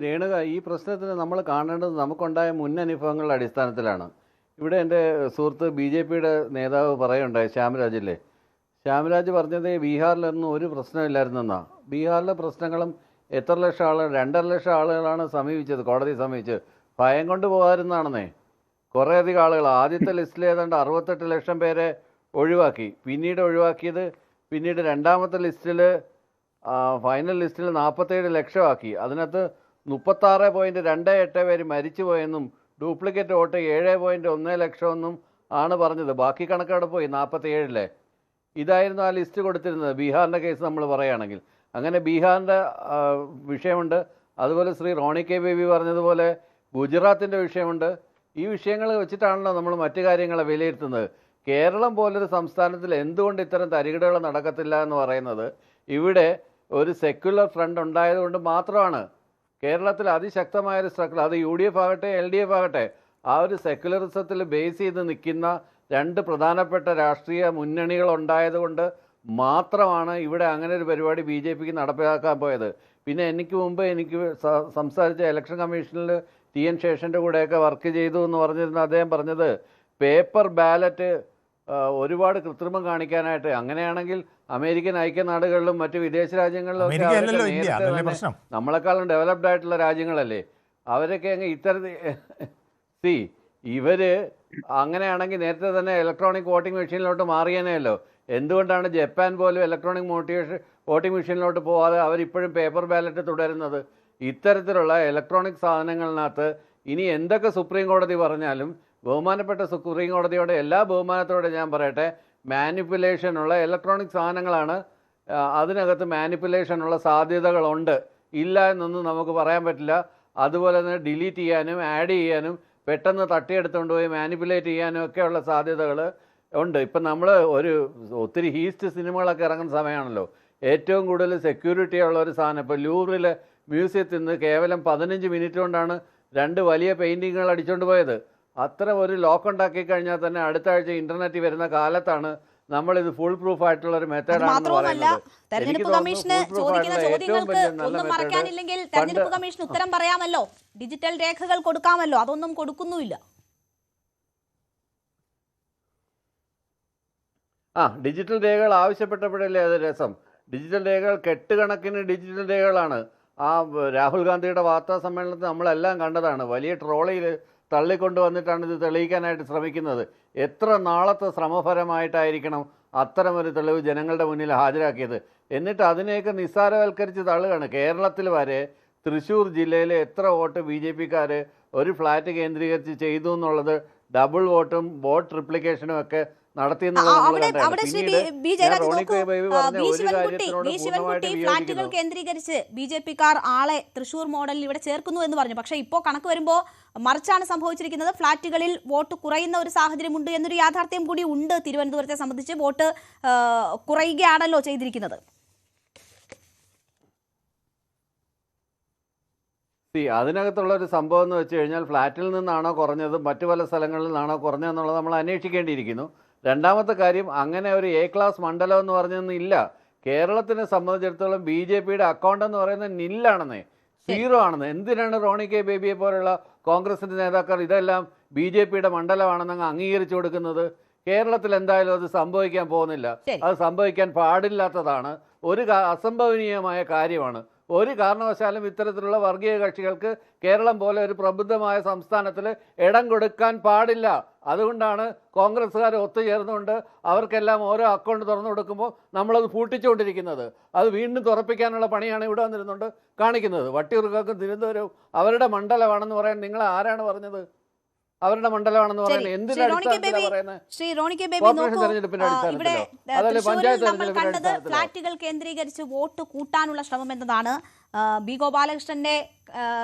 രേണുക, ഈ പ്രശ്നത്തിന് നമ്മൾ കാണേണ്ടത് നമുക്കുണ്ടായ മുൻ അനുഭവങ്ങളുടെ അടിസ്ഥാനത്തിലാണ്. ഇവിടെ എൻ്റെ സുഹൃത്ത് BJPയുടെ നേതാവ് പറയുണ്ടായി, ശ്യാമരാജില്ലേ, ശ്യാമരാജ് പറഞ്ഞത് ബീഹാറിലൊന്നും ഒരു പ്രശ്നമില്ലായിരുന്നെന്നാണ്. ബീഹാറിലെ പ്രശ്നങ്ങളും എത്ര ലക്ഷം ആളുകൾ, 2.5 ലക്ഷം ആളുകളാണ് സമീപിച്ചത്, കോടതി സമീപിച്ചത്. ഭയം കൊണ്ട് പോകാറുന്നാണെന്നേ. കുറേയധികം ആളുകൾ ആദ്യത്തെ ലിസ്റ്റിൽ ഏതാണ്ട് 68 ലക്ഷം പേരെ ഒഴിവാക്കി. പിന്നീട് രണ്ടാമത്തെ ലിസ്റ്റിൽ ഫൈനൽ ലിസ്റ്റിൽ 47 ലക്ഷമാക്കി. അതിനകത്ത് 36.28 പേര് മരിച്ചു പോയെന്നും ഡ്യൂപ്ലിക്കേറ്റ് വോട്ട് 7.1 ലക്ഷമെന്നും ആണ് പറഞ്ഞത്. ബാക്കി കണക്കവിടെ പോയി 47. ഇതായിരുന്നു ആ ലിസ്റ്റ് കൊടുത്തിരുന്നത്. ബീഹാറിൻ്റെ കേസ് നമ്മൾ പറയുകയാണെങ്കിൽ അങ്ങനെ ബീഹാറിൻ്റെ വിഷയമുണ്ട്. അതുപോലെ ശ്രീ റോണി കെ ബേബി പറഞ്ഞതുപോലെ ഗുജറാത്തിൻ്റെ വിഷയമുണ്ട്. ഈ വിഷയങ്ങൾ വെച്ചിട്ടാണല്ലോ നമ്മൾ മറ്റു കാര്യങ്ങളെ വിലയിരുത്തുന്നത്. കേരളം പോലൊരു സംസ്ഥാനത്തിൽ എന്തുകൊണ്ട് ഇത്തരം തരികിടകൾ നടക്കത്തില്ല എന്ന് പറയുന്നത് ഇവിടെ ഒരു സെക്യുലർ ഫ്രണ്ട് ഉണ്ടായതുകൊണ്ട് മാത്രമാണ്. കേരളത്തിൽ അതിശക്തമായൊരു സ്ട്രഗിൾ, അത് UDF ആകട്ടെ LDF ആകട്ടെ, ആ ഒരു സെക്യുലറിസത്തിൽ ബേസ് ചെയ്ത് നിൽക്കുന്ന 2 പ്രധാനപ്പെട്ട രാഷ്ട്രീയ മുന്നണികൾ ഉണ്ടായതുകൊണ്ട് മാത്രമാണ് ഇവിടെ അങ്ങനെ ഒരു പരിപാടി BJPക്ക് നടപ്പിലാക്കാൻ പോയത്. പിന്നെ എനിക്ക് സംസാരിച്ച ഇലക്ഷൻ കമ്മീഷനിൽ TN ശേഷൻ്റെ കൂടെയൊക്കെ വർക്ക് ചെയ്തു എന്ന് പറഞ്ഞിരുന്ന അദ്ദേഹം പറഞ്ഞത് പേപ്പർ ബാലറ്റ് ഒരുപാട് കൃത്രിമം കാണിക്കാനായിട്ട്. അങ്ങനെയാണെങ്കിൽ അമേരിക്കൻ ഐക്യനാടുകളിലും മറ്റു വിദേശ രാജ്യങ്ങളിലും ഒക്കെ നമ്മളെക്കാളും ഡെവലപ്ഡ് ആയിട്ടുള്ള രാജ്യങ്ങളല്ലേ അവരൊക്കെ അങ്ങ് ഇത്തരത്തിൽ ഇവർ അങ്ങനെയാണെങ്കിൽ നേരത്തെ തന്നെ ഇലക്ട്രോണിക് വോട്ടിംഗ് മെഷീനിലോട്ട് മാറിയേനെയല്ലോ. എന്തുകൊണ്ടാണ് ജപ്പാൻ പോലും ഇലക്ട്രോണിക് വോട്ടിംഗ് മെഷീനിലോട്ട് പോവാതെ അവരിപ്പോഴും പേപ്പർ ബാലറ്റ് തുടരുന്നത്? ഇത്തരത്തിലുള്ള ഇലക്ട്രോണിക് സാധനങ്ങളിനകത്ത് ഇനി എന്തൊക്കെ സുപ്രീം കോടതി പറഞ്ഞാലും ബഹുമാനപ്പെട്ട സുപ്രീം കോടതിയോടെ എല്ലാ ബഹുമാനത്തോടെ ഞാൻ പറയട്ടെ, മാനിപ്പുലേഷനുള്ള ഇലക്ട്രോണിക് സാധനങ്ങളാണ്. അതിനകത്ത് മാനിപ്പുലേഷനുള്ള സാധ്യതകളുണ്ട്, ഇല്ല എന്നൊന്നും നമുക്ക് പറയാൻ പറ്റില്ല. അതുപോലെ തന്നെ ഡിലീറ്റ് ചെയ്യാനും ആഡ് ചെയ്യാനും പെട്ടെന്ന് തട്ടിയെടുത്തുകൊണ്ട് പോയി മാനിപ്പുലേറ്റ് ചെയ്യാനും ഒക്കെയുള്ള സാധ്യതകൾ ഉണ്ട്. ഇപ്പം നമ്മൾ ഒത്തിരി ഹീസ്റ്റ് സിനിമകളൊക്കെ ഇറങ്ങുന്ന സമയമാണല്ലോ. ഏറ്റവും കൂടുതൽ സെക്യൂരിറ്റി ഉള്ള ഒരു സാധനം ഇപ്പോൾ ലൂവറിലെ മ്യൂസിയത്തിൽ നിന്ന് കേവലം 15 മിനിറ്റ് കൊണ്ടാണ് 2 വലിയ പെയിൻറ്റിങ്ങുകൾ അടിച്ചുകൊണ്ട് പോയത്. അത്ര ഒരു ലോക്ക് ഉണ്ടാക്കി കഴിഞ്ഞാൽ തന്നെ അടുത്ത ആഴ്ച ഇൻ്റർനെറ്റ് വരുന്ന കാലത്താണ് നമ്മളിത് ഫുൾ പ്രൂഫ് ആയിട്ടുള്ള ഒരു മെത്തേഡാണെന്ന് മാത്രവുമല്ല, പറയുന്നത്. തെരഞ്ഞെടുപ്പ് കമ്മീഷന് ചോദിക്കുന്ന ചോദ്യങ്ങൾക്ക് ഒന്നും മറക്കാനില്ലെങ്കിൽ തെരഞ്ഞെടുപ്പ് കമ്മീഷൻ ഉത്തരം പറയാമല്ലോ, ഡിജിറ്റൽ രേഖകൾ കൊടുക്കാമല്ലോ, അതൊന്നും കൊടുക്കുന്നുമില്ല. ഡിജിറ്റൽ രേഖകൾ ആവശ്യപ്പെട്ടപ്പോഴല്ലേ അത് രസം. ഡിജിറ്റൽ രേഖകൾ കെട്ടുകണക്കിന് ഡിജിറ്റൽ രേഖകളാണ്. രാഹുൽ ഗാന്ധിയുടെ വാർത്താ സമ്മേളനത്തിൽ നമ്മളെല്ലാം കണ്ടതാണ്. വലിയ ട്രോളിയിൽ തള്ളിക്കൊണ്ട് വന്നിട്ടാണ് ഇത് തെളിയിക്കാനായിട്ട് ശ്രമിക്കുന്നത്. എത്ര നാളത്തെ ശ്രമഫലമായിട്ടായിരിക്കണം അത്തരമൊരു തെളിവ് ജനങ്ങളുടെ മുന്നിൽ ഹാജരാക്കിയത്. എന്നിട്ട് അതിനെയൊക്കെ നിസ്സാരവൽക്കരിച്ച് തള്ളുകയാണ്. കേരളത്തിൽ വരെ തൃശ്ശൂർ ജില്ലയിലെ എത്ര വോട്ട് BJP-ക്കാർ ഒരു ഫ്ലാറ്റ് കേന്ദ്രീകരിച്ച് ചെയ്തു എന്നുള്ളത് ഡബിൾ വോട്ടും വോട്ട് ട്രിപ്ലിക്കേഷനും ഒക്കെ ഫ്ലാറ്റുകൾ കേന്ദ്രീകരിച്ച് BJP-ക്കാർ ആളെ തൃശൂർ മോഡലിൽ ഇവിടെ ചേർക്കുന്നു എന്ന് പറഞ്ഞു. പക്ഷേ ഇപ്പോൾ കണക്ക് വരുമ്പോൾ മറിച്ചാണ് സംഭവിച്ചിരിക്കുന്നത്. ഫ്ലാറ്റുകളിൽ വോട്ട് കുറയുന്ന ഒരു സാഹചര്യമുണ്ട് എന്നൊരു യാഥാർത്ഥ്യം കൂടി ഉണ്ട്. തിരുവനന്തപുരത്തെ സംബന്ധിച്ച് വോട്ട് കുറയുകയാണല്ലോ ചെയ്തിരിക്കുന്നത്. അതിനകത്തുള്ള ഒരു സംഭവം എന്ന് വെച്ച് കഴിഞ്ഞാൽ ഫ്ലാറ്റിൽ നിന്നാണോ കുറഞ്ഞത് മറ്റു പല സ്ഥലങ്ങളിൽ നിന്നാണോ കുറഞ്ഞതെന്നുള്ളത് നമ്മൾ അന്വേഷിക്കേണ്ടിയിരിക്കുന്നു. രണ്ടാമത്തെ കാര്യം, അങ്ങനെ ഒരു A ക്ലാസ് മണ്ഡലം എന്ന് പറഞ്ഞൊന്നും ഇല്ല. കേരളത്തിനെ സംബന്ധിച്ചിടത്തോളം BJP-യുടെ അക്കൗണ്ട് എന്ന് പറയുന്നത് നില്ലാണെന്നേ, 0 ആണെന്ന്. എന്തിനാണ് റോണി കെ ബേബിയെ പോലുള്ള കോൺഗ്രസിൻ്റെ നേതാക്കൾ ഇതെല്ലാം BJP-യുടെ മണ്ഡലമാണെന്ന് അംഗീകരിച്ചു കൊടുക്കുന്നത്? കേരളത്തിൽ എന്തായാലും അത് സംഭവിക്കാൻ പോകുന്നില്ല. അത് സംഭവിക്കാൻ പാടില്ലാത്തതാണ്. ഒരു അസംഭവനീയമായ കാര്യമാണ്. ഒരു കാരണവശാലും ഇത്തരത്തിലുള്ള വർഗീയ കക്ഷികൾക്ക് കേരളം പോലെ ഒരു പ്രബുദ്ധമായ സംസ്ഥാനത്തിൽ ഇടം കൊടുക്കാൻ പാടില്ല. അതുകൊണ്ടാണ് കോൺഗ്രസ്സുകാർ ഒത്തുചേർന്നുകൊണ്ട് അവർക്കെല്ലാം ഓരോ അക്കൗണ്ട് തുറന്നു കൊടുക്കുമ്പോൾ നമ്മളത് പൂട്ടിച്ചുകൊണ്ടിരിക്കുന്നത്. അത് വീണ്ടും തുറപ്പിക്കാനുള്ള പണിയാണ് ഇവിടെ വന്നിരുന്നുകൊണ്ട് കാണിക്കുന്നത്. വട്ടിയൂർക്കാർക്കും തിരുവനന്തപുരവും അവരുടെ മണ്ഡലമാണെന്ന് പറയാൻ നിങ്ങൾ ആരാണ് പറഞ്ഞത്? അവരുടെ മണ്ഡലമാണെന്ന് പറയുന്നത് എന്തിനാ പറയുന്നത്? ഫ്ലാറ്റുകൾ കേന്ദ്രീകരിച്ച് വോട്ട് കൂട്ടാനുള്ള ശ്രമം എന്നതാണ് ബി ഗോപാലകൃഷ്ണന്റെ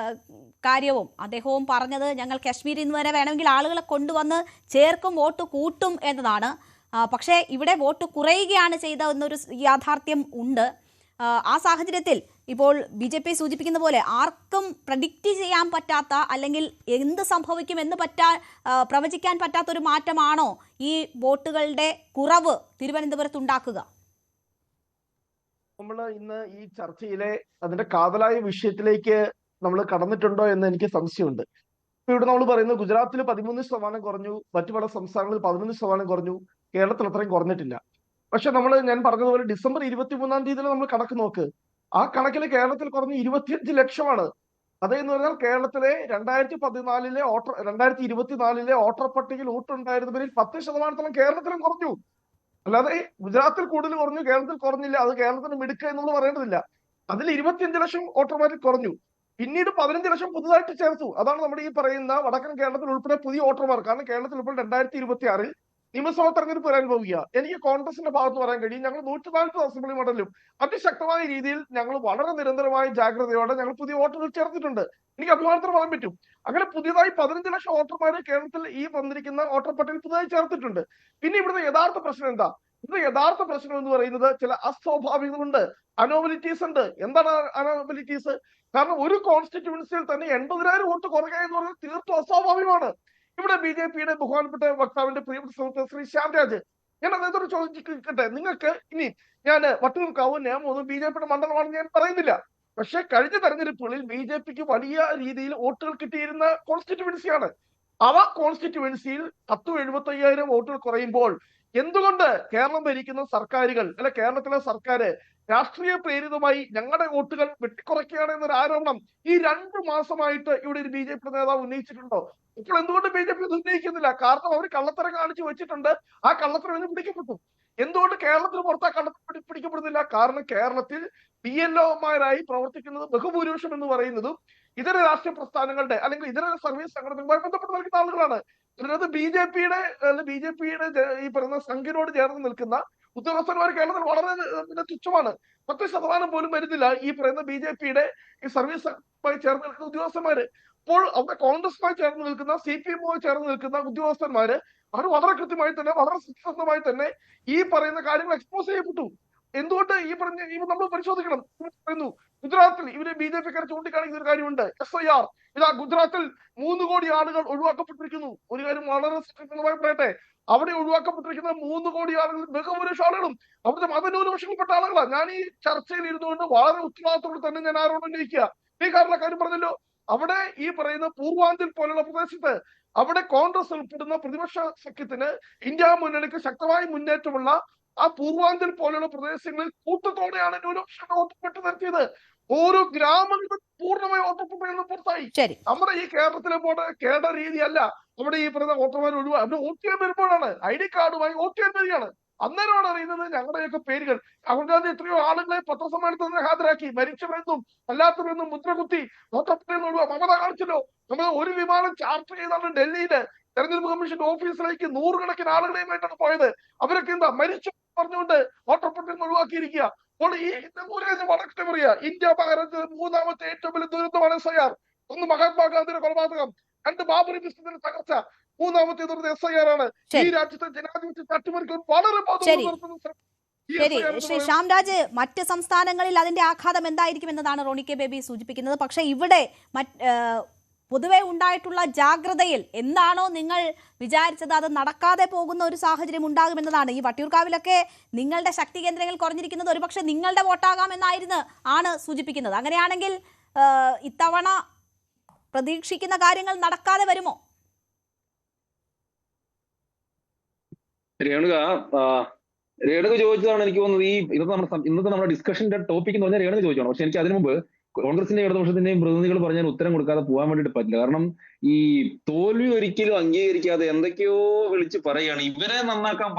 കാര്യവും അദ്ദേഹവും പറഞ്ഞത്. ഞങ്ങൾ കാശ്മീരിൽ നിന്ന് വരെ വേണമെങ്കിൽ ആളുകളെ കൊണ്ടുവന്ന് ചേർക്കും, വോട്ട് കൂട്ടും എന്നതാണ്. പക്ഷേ ഇവിടെ വോട്ട് കുറയുകയാണ് ചെയ്തതെന്നൊരു യാഥാർത്ഥ്യം ഉണ്ട്. ആ സാഹചര്യത്തിൽ ഇപ്പോൾ BJP സൂചിപ്പിക്കുന്ന പോലെ ആർക്കും പ്രഡിക്റ്റ് ചെയ്യാൻ പറ്റാത്ത, അല്ലെങ്കിൽ എന്ത് സംഭവിക്കുമെന്ന് പ്രവചിക്കാൻ പറ്റാത്തൊരു മാറ്റമാണോ ഈ വോട്ടുകളുടെ കുറവ് തിരുവനന്തപുരത്ത് ഉണ്ടാക്കുക? നമ്മൾ ഇന്ന് ഈ ചർച്ചയിലെ അതിന്റെ കാതലായ വിഷയത്തിലേക്ക് നമ്മൾ കടന്നിട്ടുണ്ടോ എന്ന് എനിക്ക് സംശയമുണ്ട്. ഇവിടെ നമ്മൾ പറയുന്നത് ഗുജറാത്തിൽ 13% കുറഞ്ഞു, മറ്റു പല സംസ്ഥാനങ്ങളിൽ 11% കുറഞ്ഞു, കേരളത്തിൽ അത്രയും കുറഞ്ഞിട്ടില്ല. പക്ഷെ ഞാൻ പറഞ്ഞതുപോലെ ഡിസംബർ 23-ാം തീയതിയിൽ നമ്മൾ കണക്ക് നോക്ക്. ആ കണക്കിൽ കേരളത്തിൽ കുറഞ്ഞ 25 ലക്ഷമാണ്. അതെന്ന് പറഞ്ഞാൽ കേരളത്തിലെ 2024-ലെ വോട്ടർ പട്ടികയിൽ വോട്ടുണ്ടായിരുന്നവരിൽ 10% കേരളത്തിലും കുറഞ്ഞു. അല്ലാതെ ഗുജറാത്തിൽ കൂടുതൽ കുറഞ്ഞു, കേരളത്തിൽ കുറഞ്ഞില്ല. അത് കേരളത്തിന് മിടുക്ക് എന്നുള്ള പറയേണ്ടതില്ല. അതിൽ 25 ലക്ഷം വോട്ടർമാരിൽ കുറഞ്ഞു. പിന്നീട് 15 ലക്ഷം പുതുതായിട്ട് ചേർത്തു. അതാണ് നമ്മുടെ ഈ പറയുന്ന വടക്കൻ കേരളത്തിൽ ഉൾപ്പെടെ പുതിയ വോട്ടർമാർ. കാരണം കേരളത്തിൽ ഇപ്പോൾ 2026-ൽ നിയമസഭാ തെരഞ്ഞെടുപ്പ് വരാൻ പോവുക. എനിക്ക് കോൺഗ്രസിന്റെ ഭാഗത്ത് പറയാൻ കഴിയും, ഞങ്ങൾ 140 അസംബ്ലി മണ്ഡലം അതിശക്തമായ രീതിയിൽ ഞങ്ങൾ വളരെ നിരന്തരമായ ജാഗ്രതയോടെ ഞങ്ങൾ പുതിയ വോട്ടുകൾ ചേർത്തിട്ടുണ്ട്. എനിക്ക് അഭിമാനത്തോടെ പറയാൻ പറ്റും. അങ്ങനെ പുതിയതായി 15 ലക്ഷം വോട്ടർമാരെ കേരളത്തിൽ ഈ വന്നിരിക്കുന്ന വോട്ടർ പട്ടികയിൽ പുതുതായി ചേർത്തിട്ടുണ്ട്. പിന്നെ ഇവിടുത്തെ യഥാർത്ഥ പ്രശ്നം എന്താ? ഇത് യഥാർത്ഥ പ്രശ്നം എന്ന് പറയുന്നത് ചില അസ്വാഭാവികതകളുണ്ട്, അനോമലിറ്റീസ് ഉണ്ട്. എന്താണ് അനോമലിറ്റീസ്? കാരണം ഒരു കോൺസ്റ്റിറ്റ്യുവൻസിയിൽ തന്നെ 80,000 വോട്ട് കുറയുക എന്ന് പറഞ്ഞാൽ തീർത്തും അസ്വാഭാവികമാണ്. ഇവിടെ BJP-യുടെ ബഹുമാനപ്പെട്ട വക്താവിന്റെ പ്രിയപ്പെട്ട സുഹൃത്ത് ശ്രീ ശ്യാംരാജ്, ഞാൻ അദ്ദേഹത്തോട് ചോദിക്കട്ടെ, നിങ്ങൾക്ക് ഇനി ഞാൻ വട്ടിയൂർക്കാവും നേമൊന്നും BJP-യുടെ മണ്ഡലമാണെന്ന് ഞാൻ പറയുന്നില്ല. പക്ഷെ കഴിഞ്ഞ തെരഞ്ഞെടുപ്പുകളിൽ BJP-ക്ക് വലിയ രീതിയിൽ വോട്ടുകൾ കിട്ടിയിരുന്ന കോൺസ്റ്റിറ്റ്യുവൻസിയാണ്. അവ കോൺസ്റ്റിറ്റ്യുവൻസിയിൽ 75,000 വോട്ടുകൾ കുറയുമ്പോൾ എന്തുകൊണ്ട് കേരളം ഭരിക്കുന്ന സർക്കാരുകൾ അല്ലെ കേരളത്തിലെ സർക്കാർ രാഷ്ട്രീയ പ്രേരിതമായി ഞങ്ങളുടെ വോട്ടുകൾ വെട്ടിക്കുറയ്ക്കുകയാണ് എന്നൊരു ആരോപണം ഈ 2 മാസമായിട്ട് ഇവിടെ ഒരു BJP നേതാവ് ഉന്നയിച്ചിട്ടുണ്ടോ? ഇപ്പോൾ എന്തുകൊണ്ട് BJP ഉന്നയിക്കുന്നില്ല? കാരണം അവർ കള്ളത്തരം കാണിച്ചു വെച്ചിട്ടുണ്ട്. ആ കള്ളത്തരം ഇന്ന് പിടിക്കപ്പെട്ടു. എന്തുകൊണ്ട് കേരളത്തിന് പുറത്ത് ആ കള്ളത്തരം പിടിക്കപ്പെടുന്നില്ല? കാരണം കേരളത്തിൽ PLOമാരായി പ്രവർത്തിക്കുന്നത് ബഹുഭൂരിപക്ഷം എന്ന് പറയുന്നതും ഇതര രാഷ്ട്രീയ പ്രസ്ഥാനങ്ങളുടെ അല്ലെങ്കിൽ ഇതര സർവീസ് സംഘടനകളുമായി ബന്ധപ്പെട്ട് നിൽക്കുന്ന ആളുകളാണ്. ഇതിനകത്ത് ബി.ജെ.പിയുടെ ഈ പറയുന്ന സംഘിനോട് ചേർന്ന് നിൽക്കുന്ന ഉദ്യോഗസ്ഥന്മാർ കേരളത്തിൽ വളരെ തുച്ഛമാണ്. 10% പോലും വരുന്നില്ല ഈ പറയുന്ന ബി.ജെ.പിയുടെ ഈ സർവീസുമായി ചേർന്ന് നിൽക്കുന്ന ഉദ്യോഗസ്ഥന്മാര്. ഇപ്പോൾ അവിടെ കോൺഗ്രസുമായി ചേർന്ന് നിൽക്കുന്ന CPM-മായി ചേർന്ന് നിൽക്കുന്ന ഉദ്യോഗസ്ഥന്മാര് അവർ വളരെ കൃത്യമായി തന്നെ വളരെ സത്യസന്ധമായി തന്നെ ഈ പറയുന്ന കാര്യങ്ങൾ എക്സ്പോസ് ചെയ്യപ്പെട്ടു. എന്തുകൊണ്ട് ഈ നമ്മൾ പരിശോധിക്കണം. പറയുന്നു ഗുജറാത്തിൽ ഇവര് ബി.ജെ.പിക്കാർ ചൂണ്ടിക്കാണിക്കുന്ന ഒരു കാര്യമുണ്ട്. SIR ഇതാ ഗുജറാത്തിൽ 3 കോടി ആളുകൾ ഒഴിവാക്കപ്പെട്ടിരിക്കുന്നു. ഒരു കാര്യം വളരെ സത്യസന്ധമായി പറയട്ടെ, അവിടെ ഒഴിവാക്കപ്പെട്ടിരിക്കുന്ന 3 കോടി ആളുകൾ ബഹുഭൂരിപക്ഷം ആളുകളും അവിടുത്തെ മതന്യൂനപക്ഷങ്ങളിൽപ്പെട്ട ആളുകളാണ്. ഞാൻ ഈ ചർച്ചയിൽ ഇരുന്നുകൊണ്ട് വളരെ ഉത്തരവാദിത്തോടെ തന്നെ ഞാൻ ആരോടും ഉന്നയിക്കുക. ബീഹാറിലെ കാര്യം പറഞ്ഞല്ലോ, അവിടെ ഈ പറയുന്ന പൂർവാഞ്ചൽ പോലുള്ള പ്രദേശത്ത് അവിടെ കോൺഗ്രസ് ഉൾപ്പെടുന്ന പ്രതിപക്ഷ സഖ്യത്തിന് ഇന്ത്യ മുന്നണിക്ക് ശക്തമായ മുന്നേറ്റമുള്ള ആ പൂർവാഞ്ചൽ പോലുള്ള പ്രദേശങ്ങളിൽ കൂട്ടത്തോടെയാണ് ന്യൂനപക്ഷം വോട്ട് നിർത്തിയത്. ഓരോ ഗ്രാമങ്ങളും പൂർണ്ണമായി വോട്ടപ്പെട്ടു പുറത്തായി. നമ്മുടെ ഈ കേരളത്തിലെ പോലെ കേരള രീതിയല്ല. അവിടെ ഈ പറയുന്ന വോട്ടർമാർ അവിടെ വോട്ട് ചെയ്യാൻ വരുമ്പോഴാണ് ID കാർഡുമായി വോട്ട് ചെയ്യാൻ വരികയാണ്. അന്നേരമാണ് അറിയുന്നത് ഞങ്ങളുടെയൊക്കെ പേരുകൾ. രാഹുൽ ഗാന്ധി എത്രയോ ആളുകളെ പത്രസമ്മേളനത്തിൽ ഹാജരാക്കി, മരിച്ചവരെന്നും അല്ലാത്തവരെന്നും മുദ്രകുത്തി വോട്ടപ്പെട്ടെന്ന് മമത കാണിച്ചല്ലോ. നമ്മൾ ഒരു വിമാനം ചാർട്ടർ ചെയ്താണ് ഡൽഹിയില് തെരഞ്ഞെടുപ്പ് കമ്മീഷൻ ഓഫീസിലേക്ക് 100 കണക്കിന് ആളുകളെയുമായിട്ടാണ് പോയത്. അവരൊക്കെ എന്താ മരിച്ചു പറഞ്ഞുകൊണ്ട് വോട്ടപ്പെട്ടെന്ന് ഒഴിവാക്കിയിരിക്കുക. അപ്പോൾ ഈ വടക്കത്തെ പറയാ, ഇന്ത്യ ഭാരതത്തിലെ 3ാമത്തെ ഏറ്റവും വലിയ ദുരന്തമാണ് SIR. 1 മഹാത്മാഗാന്ധിയുടെ കൊലപാതകം, 2 ബാബറി മസ്ജിദിന്റെ തകർച്ച, 3ാമത്തെ ദുരന്തം SIR ആണ്. ഈ രാജ്യത്തെ ജനാധിപത്യ തട്ടിമറിക്കാൻ വളരെ ശരി. ശ്രീ ശ്യാംരാജ്, മറ്റ് സംസ്ഥാനങ്ങളിൽ അതിന്റെ ആഘാതം എന്തായിരിക്കും എന്നതാണ് റോണി കെ ബേബി സൂചിപ്പിക്കുന്നത്. പക്ഷെ ഇവിടെ പൊതുവെ ഉണ്ടായിട്ടുള്ള ജാഗ്രതയിൽ എന്താണോ നിങ്ങൾ വിചാരിച്ചത് അത് നടക്കാതെ പോകുന്ന ഒരു സാഹചര്യം ഉണ്ടാകുമെന്നതാണ്. ഈ വട്ടിയൂർക്കാവിലൊക്കെ നിങ്ങളുടെ ശക്തി കേന്ദ്രങ്ങൾ കുറഞ്ഞിരിക്കുന്നത് ഒരുപക്ഷെ നിങ്ങളുടെ വോട്ടാകാമെന്നാണ് സൂചിപ്പിക്കുന്നത്. അങ്ങനെയാണെങ്കിൽ ഇത്തവണ പ്രതീക്ഷിക്കുന്ന കാര്യങ്ങൾ നടക്കാതെ വരുമോ? രേണുക ചോദിച്ചതാണ് എനിക്ക് തോന്നുന്നത്. ഇന്നത്തെ നമ്മുടെ ഡിസ്കഷന്റെ ടോപ്പിക് എന്ന് പറഞ്ഞാൽ രേണുക ചോദിച്ചാണ്. പക്ഷെ എനിക്ക് അതിനു മുമ്പ് കോൺഗ്രസിന്റെ ഇടതുപക്ഷത്തിന്റെയും പ്രതിനിധികൾ പറഞ്ഞാൽ ഉത്തരം കൊടുക്കാതെ പോകാൻ വേണ്ടിയിട്ട് പറ്റില്ല. കാരണം ഈ തോൽവി ഒരിക്കലും അംഗീകരിക്കാതെ എന്തൊക്കെയോ വിളിച്ച് പറയുകയാണ്. ഇവരെ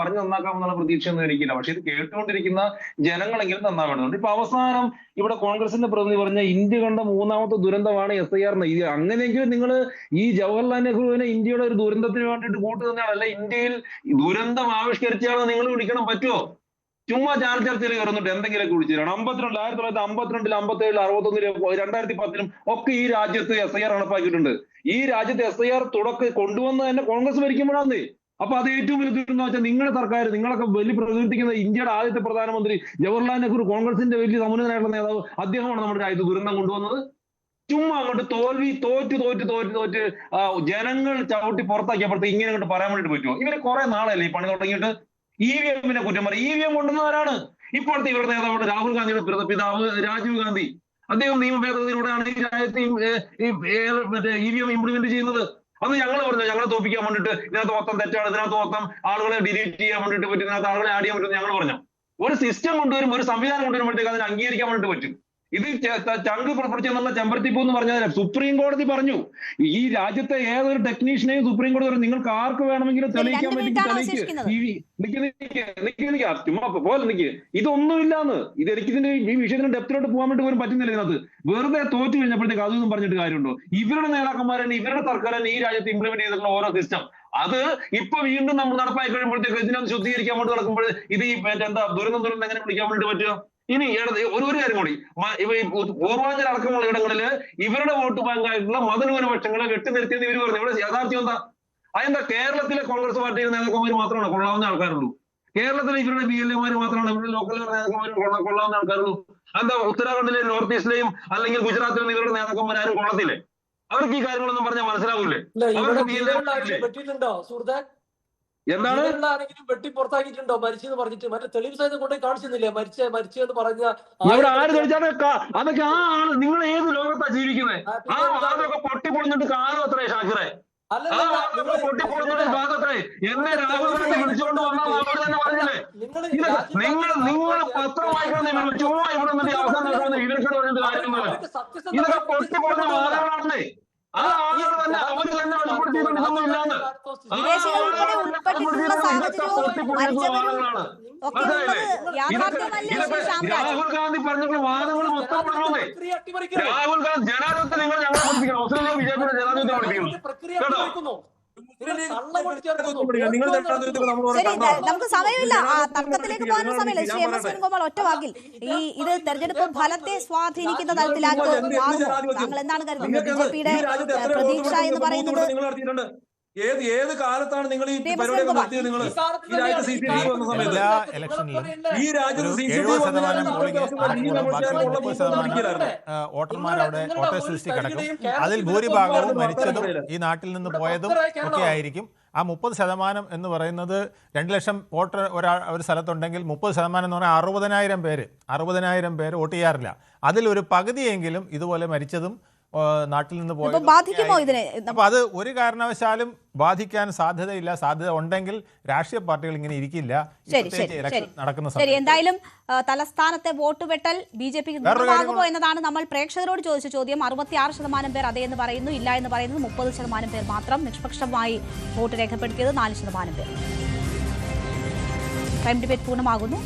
പറഞ്ഞു നന്നാക്കാം എന്നുള്ള പ്രതീക്ഷ ഒന്നും എനിക്കില്ല. പക്ഷെ ഇത് കേട്ടുകൊണ്ടിരിക്കുന്ന ജനങ്ങളെങ്കിലും നന്നാവേണ്ടതുണ്ട്. ഇപ്പൊ അവസാനം ഇവിടെ കോൺഗ്രസിന്റെ പ്രതിനിധി പറഞ്ഞ ഇന്ത്യ കണ്ട 3ാമത്തെ ദുരന്തമാണ് SIR. ഇത് അങ്ങനെയെങ്കിലും നിങ്ങൾ ഈ ജവഹർലാൽ നെഹ്റുവിനെ ഇന്ത്യയുടെ ഒരു ദുരന്തത്തിന് വേണ്ടിയിട്ട് കൂട്ടുതന്നെയാണ്. അല്ല, ഇന്ത്യയിൽ ദുരന്തം ആവിഷ്കരിച്ചാണെന്ന് നിങ്ങൾ വിളിക്കണം പറ്റുമോ? ചുമ്മാ ചാനൽ ചർച്ചയിൽ കയറുന്നുണ്ട് എന്തെങ്കിലുമൊക്കെ വിളിച്ചിട്ടാണ്. 1952, 1957, 61, 2010 ഒക്കെ ഈ രാജ്യത്ത് SIR നടപ്പാക്കിയിട്ടുണ്ട്. ഈ രാജ്യത്ത് SIR കൊണ്ടുവന്ന് തന്നെ കോൺഗ്രസ് ഭരിക്കുമ്പോഴാണ്. അപ്പൊ അത് ഏറ്റവും വലിയ ദുരന്തം വെച്ചാൽ നിങ്ങളുടെ സർക്കാർ, നിങ്ങളൊക്കെ വലിയ പ്രകീർത്തിക്കുന്ന ഇന്ത്യയുടെ ആദ്യത്തെ പ്രധാനമന്ത്രി ജവഹർലാൽ നെഹ്റു, കോൺഗ്രസിന്റെ വലിയ സമുന്നതനായിട്ടുള്ള നേതാവ്, അദ്ദേഹമാണ് നമ്മുടെ രാജ്യത്ത് ദുരന്തം കൊണ്ടുവന്നത്. ചുമ്മാ അങ്ങോട്ട് തോറ്റ് ജനങ്ങൾ ചവിട്ടി പുറത്താക്കിയപ്പോഴത്തെ ഇങ്ങനെ അങ്ങോട്ട് പറയാൻ വേണ്ടിട്ട് പറ്റുമോ? ഇവര് കുറെ നാളല്ലേ ഈ പണി തുടങ്ങിയിട്ട്. EVM-നെ കുറ്റം പറയും. EVM കൊണ്ടുവന്നവരാണ് ഇപ്പോഴത്തെ ഇവരുടെ നേതാവ് രാഹുൽ ഗാന്ധിയുടെ പിതാവ് രാജീവ് ഗാന്ധി. അദ്ദേഹം നിയമ ഭേദഗതിയിലൂടെയാണ് ഈ രാജ്യത്ത് EVM ഇംപ്ലിമെന്റ് ചെയ്യുന്നത്. അന്ന് ഞങ്ങൾ പറഞ്ഞു ഞങ്ങളെ തോപ്പിക്കാൻ വേണ്ടിട്ട് ഇതിനകത്ത് മൊത്തം തെറ്റാണ്, ഇതിനകത്ത് മൊത്തം ആളുകളെ ഡിലീറ്റ് ചെയ്യാൻ വേണ്ടിട്ട് പറ്റും, ഇതിനകത്ത് ആളുകളെ ആഡ് ചെയ്യാൻ പറ്റും ഞങ്ങൾ പറഞ്ഞു. ഒരു സിസ്റ്റം കൊണ്ടുവരും, ഒരു സംവിധാനം കൊണ്ടുവരുമ്പോഴത്തേക്ക് അതിനെ അംഗീകരിക്കാൻ വേണ്ടിട്ട് പറ്റും. ഇത് ചങ്ക് പിടിച്ചെന്നുള്ള ചെമ്പരത്തിപ്പൂ എന്ന് പറഞ്ഞാൽ സുപ്രീം കോടതി പറഞ്ഞു ഈ രാജ്യത്തെ ഏതൊരു ടെക്നീഷ്യനെയും സുപ്രീം കോടതി പറഞ്ഞു നിങ്ങൾക്ക് ആർക്ക് വേണമെങ്കിലും തെളിയിക്കാൻ പറ്റും. ചുമ്മാ പോലെ നിൽക്കുക. ഇതൊന്നുമില്ലാന്ന്. ഇത് എനിക്ക് ഈ വിഷയത്തിന് ഡെപ്തിലോട്ട് പോകാൻ വേണ്ടി പോലും പറ്റുന്നില്ല. ഇതിനകത്ത് വെറുതെ തോറ്റു കഴിഞ്ഞപ്പോഴത്തേക്ക് അതൊന്നും പറഞ്ഞിട്ട് കാര്യമുണ്ടോ? ഇവരുടെ നേതാക്കന്മാരാണ് ഇവരുടെ സർക്കാരാണ് ഈ രാജ്യത്ത് ഇംപ്ലിമെന്റ് ചെയ്തിട്ടുള്ള ഓരോ സിസ്റ്റം. അത് ഇപ്പൊ വീണ്ടും നമ്മൾ നടപ്പാക്കി കഴിയുമ്പോഴത്തേക്ക് ഇതിനകത്ത് ശുദ്ധീകരിക്കാൻ വേണ്ടി നടക്കുമ്പോൾ ഇത് ഈ എന്താ ദുരന്തം എങ്ങനെ പിടിക്കാൻ വേണ്ടി പറ്റുമോ? ഇനി ഒരു കാര്യം കൂടി, പൂർവാഞ്ചൽ അടക്കമുള്ള ഇടങ്ങളില് ഇവരുടെ വോട്ട് ബാങ്കായിട്ടുള്ള മതന്യൂനപക്ഷങ്ങളെ വെട്ടിനിർത്തിയെന്ന് ഇവർ പറഞ്ഞു. ഇവിടെ യാഥാർത്ഥ്യം എന്താ? അതെന്താ? കേരളത്തിലെ കോൺഗ്രസ് പാർട്ടിയുടെ നേതാക്കന്മാർ മാത്രമാണ് കൊള്ളാവുന്ന ആൾക്കാരുള്ളൂ. കേരളത്തിലെ ഇവരുടെ BLA-മാർ മാത്രമാണ് ഇവരുടെ ലോക്കൽ നേതാക്കന്മാർ കൊള്ളാവുന്ന ആൾക്കാരുള്ളൂ. എന്താ ഉത്തരാഖണ്ഡിലെയും നോർത്ത് ഈസ്റ്റിലെയും അല്ലെങ്കിൽ ഗുജറാത്തിലെയും ഇവരുടെ നേതാക്കന്മാർ ആരും കൊള്ളത്തില്ലേ? അവർക്ക് ഈ കാര്യങ്ങളൊന്നും പറഞ്ഞാൽ മനസ്സിലാവൂലേ? എന്താണ് വെട്ടി പുറത്താക്കിയിട്ടുണ്ടോ മരിച്ചെന്ന് പറഞ്ഞിട്ട്? മറ്റേ തെളിവ് സഹിതം കൊണ്ട് കാണിച്ചിരുന്നില്ലേ മരിച്ചെന്ന് പറഞ്ഞ? ഇവിടെ ആര് തെളിച്ചാൽ അതൊക്കെ ആ ആള് നിങ്ങൾ ഏത് ലോകത്താ ജീവിക്കുന്നത്? ആ വാദമൊക്കെ പൊട്ടിപ്പൊളിഞ്ഞിട്ട് കാണും അത്രേ ഷാക്കിറെ. പൊട്ടിപ്പൊളിഞ്ഞിട്ട് ഭാഗത്രേ എന്നെ രാഹുൽ ഗാന്ധി വിളിച്ചുകൊണ്ട് വന്നാൽ തന്നെ പറഞ്ഞില്ലേ നിങ്ങൾ പത്രം വായിക്കണം. ചുമ്മാ ഇവിടെ അവസാനം ഇവർക്ക് പറഞ്ഞിട്ട് കാര്യമൊന്നുമില്ല. ഇതൊക്കെ പൊട്ടിപ്പൊളിഞ്ഞ വാദങ്ങളാണേ. ആ ആളുകൾ തന്നെ അവർ തന്നെ വെളിപ്പെടുത്തിയിട്ടുണ്ട് ഇതൊന്നും ഇല്ലാന്ന്. വിദേശികൾ ഉൾപ്പെടെ ഉൾപ്പെട്ടിട്ടുള്ള സാഹചര്യവും മരിച്ചവരും ഒക്കെ ഉള്ളത് യാഥാർത്ഥ്യമല്ലേ ശ്രീ ശ്യാംരാജ്? രാഹുൽ ഗാന്ധി പറഞ്ഞിട്ടുള്ള വാദങ്ങൾ മൊത്തം പറഞ്ഞേ. രാഹുൽ ഗാന്ധി ജനാധിപത്യം നിങ്ങൾ ഞങ്ങളെ പഠിപ്പിക്കണം. ഓസ്ട്രേലിയ ബിജെപിയുടെ ജനാധിപത്യം പഠിപ്പിക്കണം കേട്ടോ. ശരി, നമുക്ക് സമയമില്ല, തർക്കത്തിലേക്ക് പോകാനുള്ള സമയമില്ല. ശ്രീ എം എസ് വേണുഗോപാൽ, ഒറ്റ വാക്കിൽ ഇത് തെരഞ്ഞെടുപ്പ് ഫലത്തെ സ്വാധീനിക്കുന്ന തരത്തിലാക്കി മാറുമോ? താങ്കൾ എന്താണ് കരുതുന്നത്? ബിജെപിയുടെ പ്രതീക്ഷ എന്ന് പറയുന്നത് ഏത് കാലത്താണ് നിങ്ങൾ ഈ പരിപാടി നടത്തിയത്? നിങ്ങൾ ഈ രാജ്യത്ത് CCTV വന്ന സമയത്ത് എല്ലാ ഇലക്ഷനിലും ഈ രാജ്യത്ത് CCTV 70% പോളിംഗ് വോട്ടർമാർ അവിടെ വോട്ടേഴ്സ് ലിസ്റ്റിൽ കിടക്കും. അതിൽ ഭൂരിഭാഗവും മരിച്ചതും ഈ നാട്ടിൽ നിന്ന് പോയതും ഒക്കെ ആയിരിക്കും. ആ 30% എന്ന് പറയുന്നത് 2 ലക്ഷം വോട്ടർ ഒരു സ്ഥലത്തുണ്ടെങ്കിൽ 30% എന്ന് പറഞ്ഞാൽ 60,000 പേര് വോട്ട് ചെയ്യാറില്ല. അതിലൊരു പകുതിയെങ്കിലും ഇതുപോലെ മരിച്ചതും നാട്ടിൽ നിന്ന് പോയത് ബാധിക്കുമോ ഇതിനെ? അപ്പൊ അത് ഒരു കാരണവശാലും ബാധിക്കാൻ സാധ്യതയില്ല. സാധ്യത ഉണ്ടെങ്കിൽ രാഷ്ട്രീയ പാർട്ടികൾ ഇങ്ങനെ ഇരിക്കില്ല. നടക്കുന്ന ശരി, എന്തായാലും തലസ്ഥാനത്തെ വോട്ട് വെട്ടൽ BJP നിർണ്ണായകമോ എന്നതാണ് നമ്മൾ പ്രേക്ഷകരോട് ചോദിച്ച ചോദ്യം. 66% പേർ അതേ എന്ന് പറയുന്നു, ഇല്ല എന്ന് പറയുന്നത് 30% പേർ മാത്രം. നിഷ്പക്ഷമായി വോട്ട് രേഖപ്പെടുത്തിയത് 4% പേർ. ടൈം ഡിബേറ്റ് പൂർണ്ണമാകുന്നു.